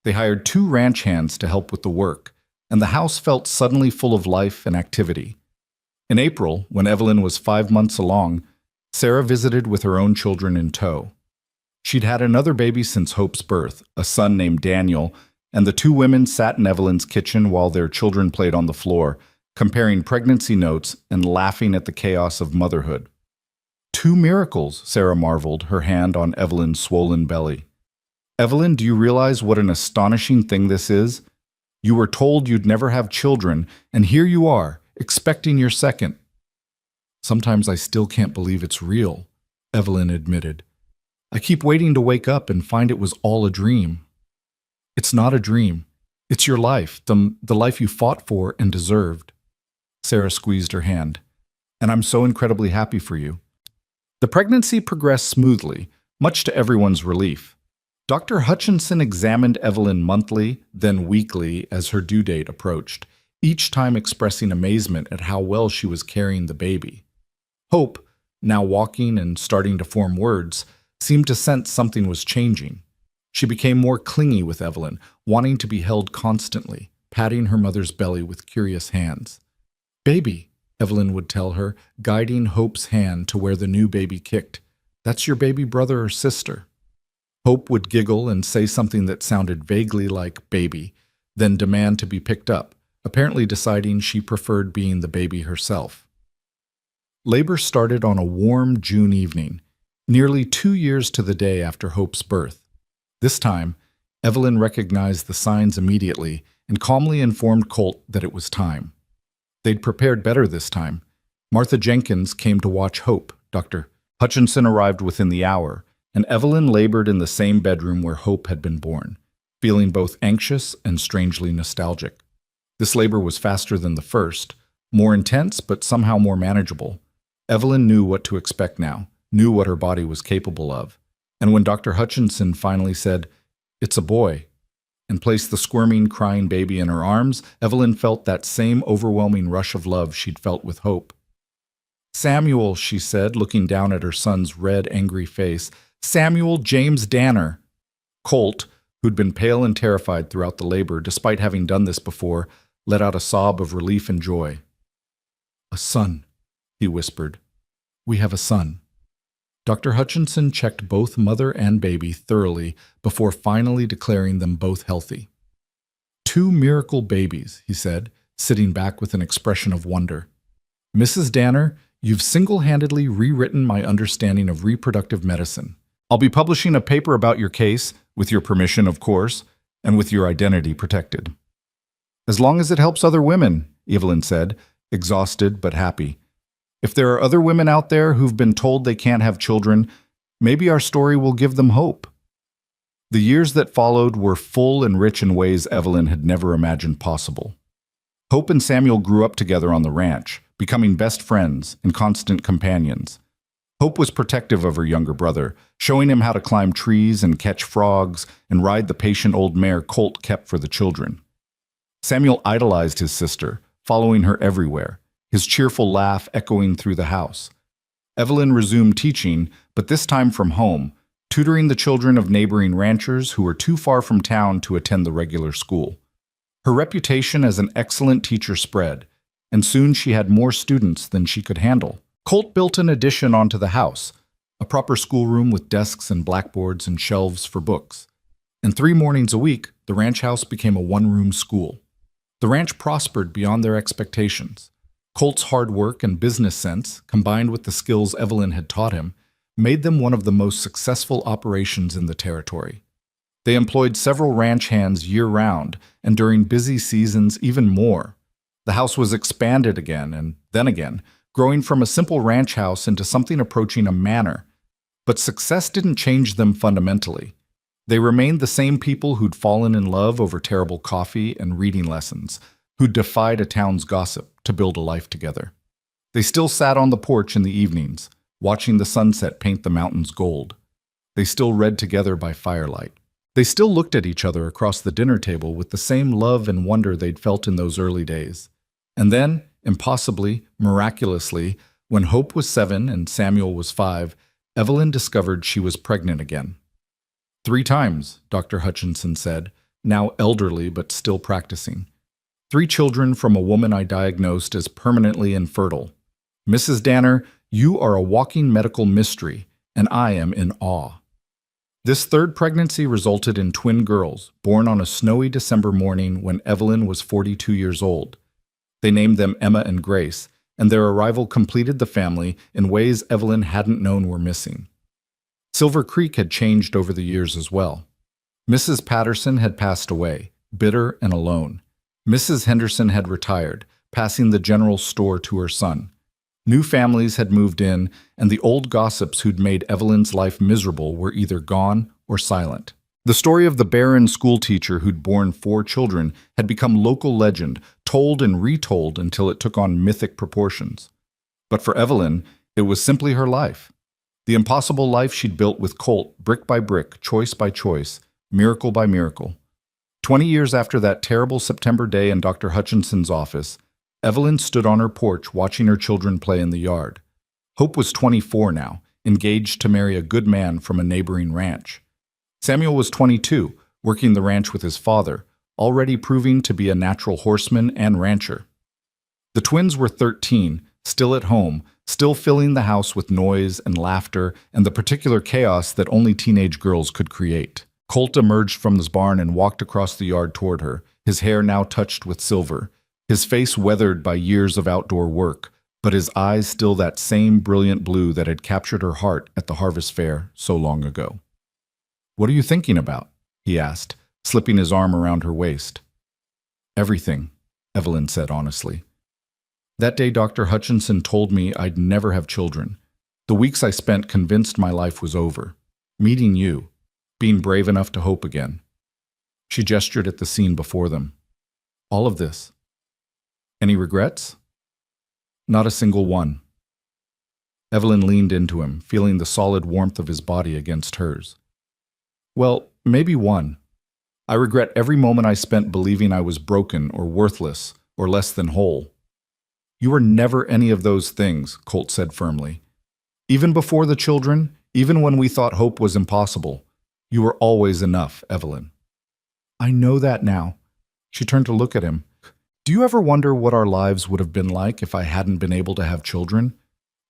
They hired 2 ranch hands to help with the work, and the house felt suddenly full of life and activity. In April, when Evelyn was 5 months along, Sarah visited with her own children in tow. She'd had another baby since Hope's birth, a son named Daniel, and the 2 women sat in Evelyn's kitchen while their children played on the floor, comparing pregnancy notes and laughing at the chaos of motherhood. 2 miracles, Sarah marveled, her hand on Evelyn's swollen belly. "Evelyn, do you realize what an astonishing thing this is? You were told you'd never have children, and here you are, expecting your second." "Sometimes I still can't believe it's real," Evelyn admitted. "I keep waiting to wake up and find it was all a dream." "It's not a dream. It's your life, the life you fought for and deserved." Sarah squeezed her hand. "And I'm so incredibly happy for you." The pregnancy progressed smoothly, much to everyone's relief. Dr. Hutchinson examined Evelyn monthly, then weekly as her due date approached, each time expressing amazement at how well she was carrying the baby. Hope, now walking and starting to form words, seemed to sense something was changing. She became more clingy with Evelyn, wanting to be held constantly, patting her mother's belly with curious hands. "Baby," Evelyn would tell her, guiding Hope's hand to where the new baby kicked. "That's your baby brother or sister." Hope would giggle and say something that sounded vaguely like baby, then demand to be picked up, apparently deciding she preferred being the baby herself. Labor started on a warm June evening, nearly 2 years to the day after Hope's birth. This time, Evelyn recognized the signs immediately and calmly informed Colt that it was time. They'd prepared better this time. Martha Jenkins came to watch Hope. Dr. Hutchinson arrived within the hour, and Evelyn labored in the same bedroom where Hope had been born, feeling both anxious and strangely nostalgic. This labor was faster than the first, more intense but somehow more manageable. Evelyn knew what to expect now, knew what her body was capable of. And when Dr. Hutchinson finally said, "It's a boy," and placed the squirming, crying baby in her arms, Evelyn felt that same overwhelming rush of love she'd felt with Hope. "Samuel," she said, looking down at her son's red, angry face. "Samuel James Danner." Colt, who'd been pale and terrified throughout the labor despite having done this before, let out a sob of relief and joy. "A son," he whispered. "We have a son." Dr. Hutchinson checked both mother and baby thoroughly before finally declaring them both healthy. "Two miracle babies," he said, sitting back with an expression of wonder. "Mrs. Danner, you've single-handedly rewritten my understanding of reproductive medicine. I'll be publishing a paper about your case, with your permission, of course, and with your identity protected." "As long as it helps other women," Evelyn said, exhausted but happy. "If there are other women out there who've been told they can't have children, maybe our story will give them hope." The years that followed were full and rich in ways Evelyn had never imagined possible. Hope and Samuel grew up together on the ranch, becoming best friends and constant companions. Hope was protective of her younger brother, showing him how to climb trees and catch frogs and ride the patient old mare Colt kept for the children. Samuel idolized his sister, following her everywhere, his cheerful laugh echoing through the house. Evelyn resumed teaching, but this time from home, tutoring the children of neighboring ranchers who were too far from town to attend the regular school. Her reputation as an excellent teacher spread, and soon she had more students than she could handle. Colt built an addition onto the house, a proper schoolroom with desks and blackboards and shelves for books. And 3 mornings a week, the ranch house became a one-room school. The ranch prospered beyond their expectations. Colt's hard work and business sense, combined with the skills Evelyn had taught him, made them one of the most successful operations in the territory. They employed several ranch hands year-round, and during busy seasons even more. The house was expanded again and then again, growing from a simple ranch house into something approaching a manor. But success didn't change them fundamentally. They remained the same people who'd fallen in love over terrible coffee and reading lessons, who'd defied a town's gossip to build a life together. They still sat on the porch in the evenings, watching the sunset paint the mountains gold. They still read together by firelight. They still looked at each other across the dinner table with the same love and wonder they'd felt in those early days. And then, impossibly, miraculously, when Hope was 7 and Samuel was 5, Evelyn discovered she was pregnant again. 3 times, Dr. Hutchinson said, now elderly but still practicing. 3 children from a woman I diagnosed as permanently infertile. Mrs. Danner, you are a walking medical mystery, and I am in awe. This 3rd pregnancy resulted in twin girls, born on a snowy December morning when Evelyn was 42 years old. They named them Emma and Grace, and their arrival completed the family in ways Evelyn hadn't known were missing. Silver Creek had changed over the years as well. Mrs. Patterson had passed away, bitter and alone. Mrs. Henderson had retired, passing the general store to her son. New families had moved in, and the old gossips who'd made Evelyn's life miserable were either gone or silent. The story of the barren schoolteacher who'd borne 4 children had become local legend, told and retold until it took on mythic proportions. But for Evelyn, it was simply her life. The impossible life she'd built with Colt, brick by brick, choice by choice, miracle by miracle. 20 years after that terrible September day in Dr. Hutchinson's office, Evelyn stood on her porch watching her children play in the yard. Hope was 24 now, engaged to marry a good man from a neighboring ranch. Samuel was 22, working the ranch with his father, already proving to be a natural horseman and rancher. The twins were 13, still at home, still filling the house with noise and laughter and the particular chaos that only teenage girls could create. Colt emerged from his barn and walked across the yard toward her, his hair now touched with silver, his face weathered by years of outdoor work, but his eyes still that same brilliant blue that had captured her heart at the harvest fair so long ago. "What are you thinking about?" he asked, slipping his arm around her waist. "Everything," Evelyn said honestly. "That day Dr. Hutchinson told me I'd never have children. The weeks I spent convinced my life was over. Meeting you, being brave enough to hope again." She gestured at the scene before them. "All of this. Any regrets?" "Not a single one." Evelyn leaned into him, feeling the solid warmth of his body against hers. Well, maybe one. I regret every moment I spent believing I was broken or worthless or less than whole. You were never any of those things, Colt said firmly. Even before the children, even when we thought hope was impossible, you were always enough, Evelyn. I know that now. She turned to look at him. Do you ever wonder what our lives would have been like if I hadn't been able to have children?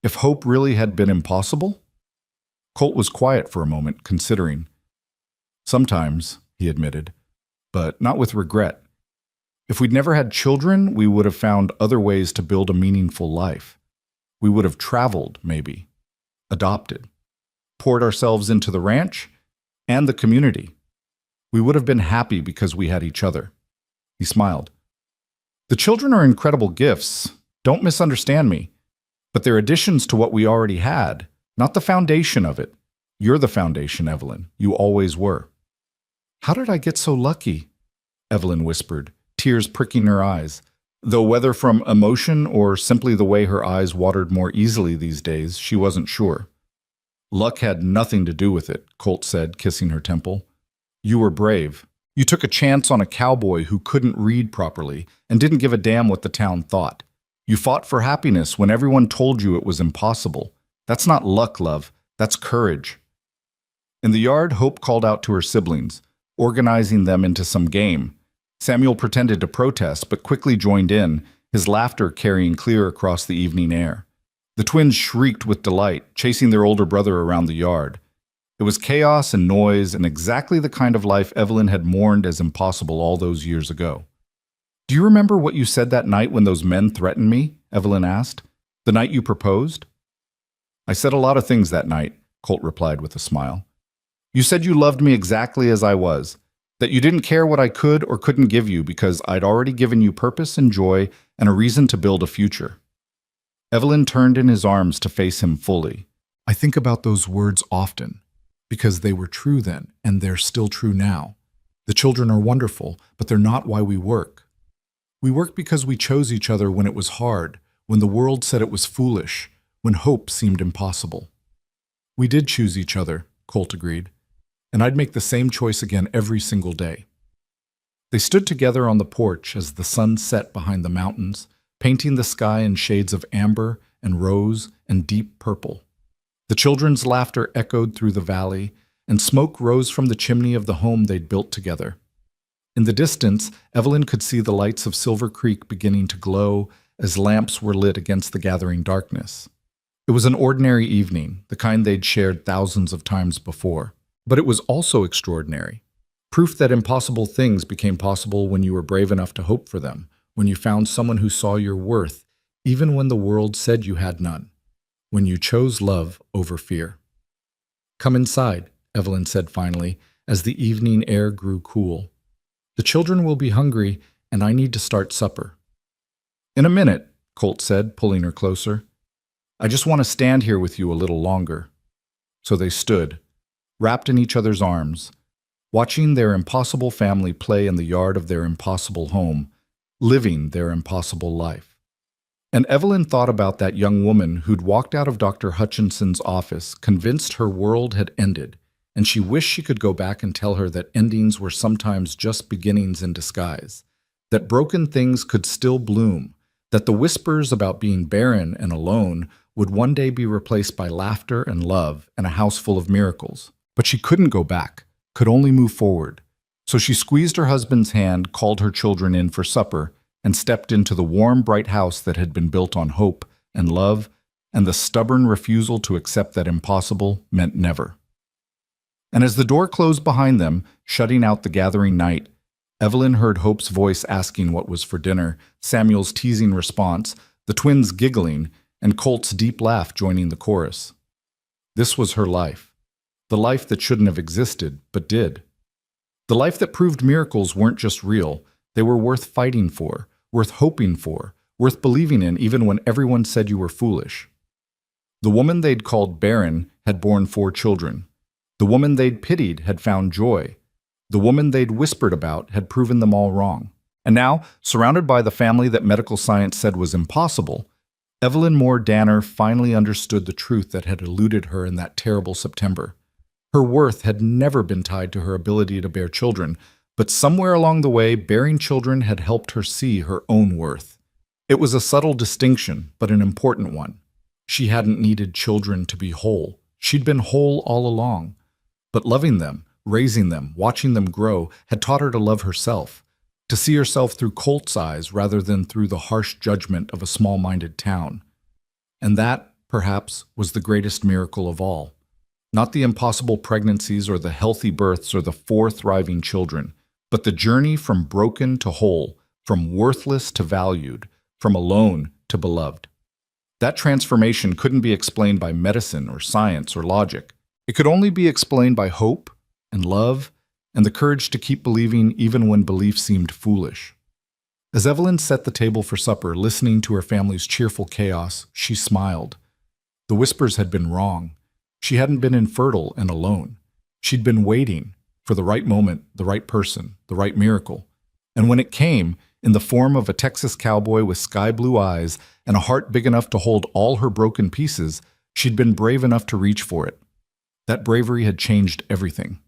If hope really had been impossible? Colt was quiet for a moment, considering. Sometimes, he admitted, but not with regret. If we'd never had children, we would have found other ways to build a meaningful life. We would have traveled, maybe, adopted, poured ourselves into the ranch and the community. We would have been happy because we had each other. He smiled. The children are incredible gifts. Don't misunderstand me. But they're additions to what we already had, not the foundation of it. You're the foundation, Evelyn. You always were. How did I get so lucky? Evelyn whispered, tears pricking her eyes, though whether from emotion or simply the way her eyes watered more easily these days, she wasn't sure. Luck had nothing to do with it, Colt said, kissing her temple. You were brave. You took a chance on a cowboy who couldn't read properly and didn't give a damn what the town thought. You fought for happiness when everyone told you it was impossible. That's not luck, love. That's courage. In the yard, Hope called out to her siblings, organizing them into some game. Samuel pretended to protest, but quickly joined in, his laughter carrying clear across the evening air. The twins shrieked with delight, chasing their older brother around the yard. It was chaos and noise and exactly the kind of life Evelyn had mourned as impossible all those years ago. Do you remember what you said that night when those men threatened me? Evelyn asked. The night you proposed? I said a lot of things that night, Colt replied with a smile. You said you loved me exactly as I was, that you didn't care what I could or couldn't give you because I'd already given you purpose and joy and a reason to build a future. Evelyn turned in his arms to face him fully. I think about those words often, because they were true then, and they're still true now. The children are wonderful, but they're not why we work. We work because we chose each other when it was hard, when the world said it was foolish, when hope seemed impossible. We did choose each other, Colt agreed, and I'd make the same choice again every single day. They stood together on the porch as the sun set behind the mountains, painting the sky in shades of amber and rose and deep purple. The children's laughter echoed through the valley, and smoke rose from the chimney of the home they'd built together. In the distance, Evelyn could see the lights of Silver Creek beginning to glow as lamps were lit against the gathering darkness. It was an ordinary evening, the kind they'd shared thousands of times before. But it was also extraordinary. Proof that impossible things became possible when you were brave enough to hope for them, when you found someone who saw your worth, even when the world said you had none, when you chose love over fear. Come inside, Evelyn said finally, as the evening air grew cool. The children will be hungry, and I need to start supper. In a minute, Colt said, pulling her closer. I just want to stand here with you a little longer. So they stood, wrapped in each other's arms, watching their impossible family play in the yard of their impossible home, living their impossible life. And Evelyn thought about that young woman who'd walked out of Dr. Hutchinson's office, convinced her world had ended, and she wished she could go back and tell her that endings were sometimes just beginnings in disguise, that broken things could still bloom, that the whispers about being barren and alone would one day be replaced by laughter and love and a house full of miracles. But she couldn't go back, could only move forward. So she squeezed her husband's hand, called her children in for supper, and stepped into the warm, bright house that had been built on hope and love, and the stubborn refusal to accept that impossible meant never. And as the door closed behind them, shutting out the gathering night, Evelyn heard Hope's voice asking what was for dinner, Samuel's teasing response, the twins giggling, and Colt's deep laugh joining the chorus. This was her life. The life that shouldn't have existed, but did. The life that proved miracles weren't just real, they were worth fighting for, worth hoping for, worth believing in even when everyone said you were foolish. The woman they'd called barren had borne 4 children. The woman they'd pitied had found joy. The woman they'd whispered about had proven them all wrong. And now, surrounded by the family that medical science said was impossible, Evelyn Moore Danner finally understood the truth that had eluded her in that terrible September. Her worth had never been tied to her ability to bear children, but somewhere along the way, bearing children had helped her see her own worth. It was a subtle distinction, but an important one. She hadn't needed children to be whole. She'd been whole all along. But loving them, raising them, watching them grow, had taught her to love herself, to see herself through Colt's eyes rather than through the harsh judgment of a small-minded town. And that, perhaps, was the greatest miracle of all. Not the impossible pregnancies or the healthy births or the 4 thriving children, but the journey from broken to whole, from worthless to valued, from alone to beloved. That transformation couldn't be explained by medicine or science or logic. It could only be explained by hope and love and the courage to keep believing even when belief seemed foolish. As Evelyn set the table for supper, listening to her family's cheerful chaos, she smiled. The whispers had been wrong. She hadn't been infertile and alone. She'd been waiting for the right moment, the right person, the right miracle. And when it came, in the form of a Texas cowboy with sky-blue eyes and a heart big enough to hold all her broken pieces, she'd been brave enough to reach for it. That bravery had changed everything.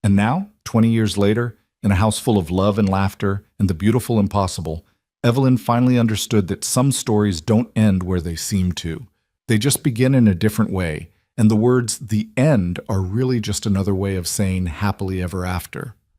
And now, 20 years later, in a house full of love and laughter and the beautiful impossible, Evelyn finally understood that some stories don't end where they seem to. They just begin in a different way, and the words "the end" are really just another way of saying happily ever after.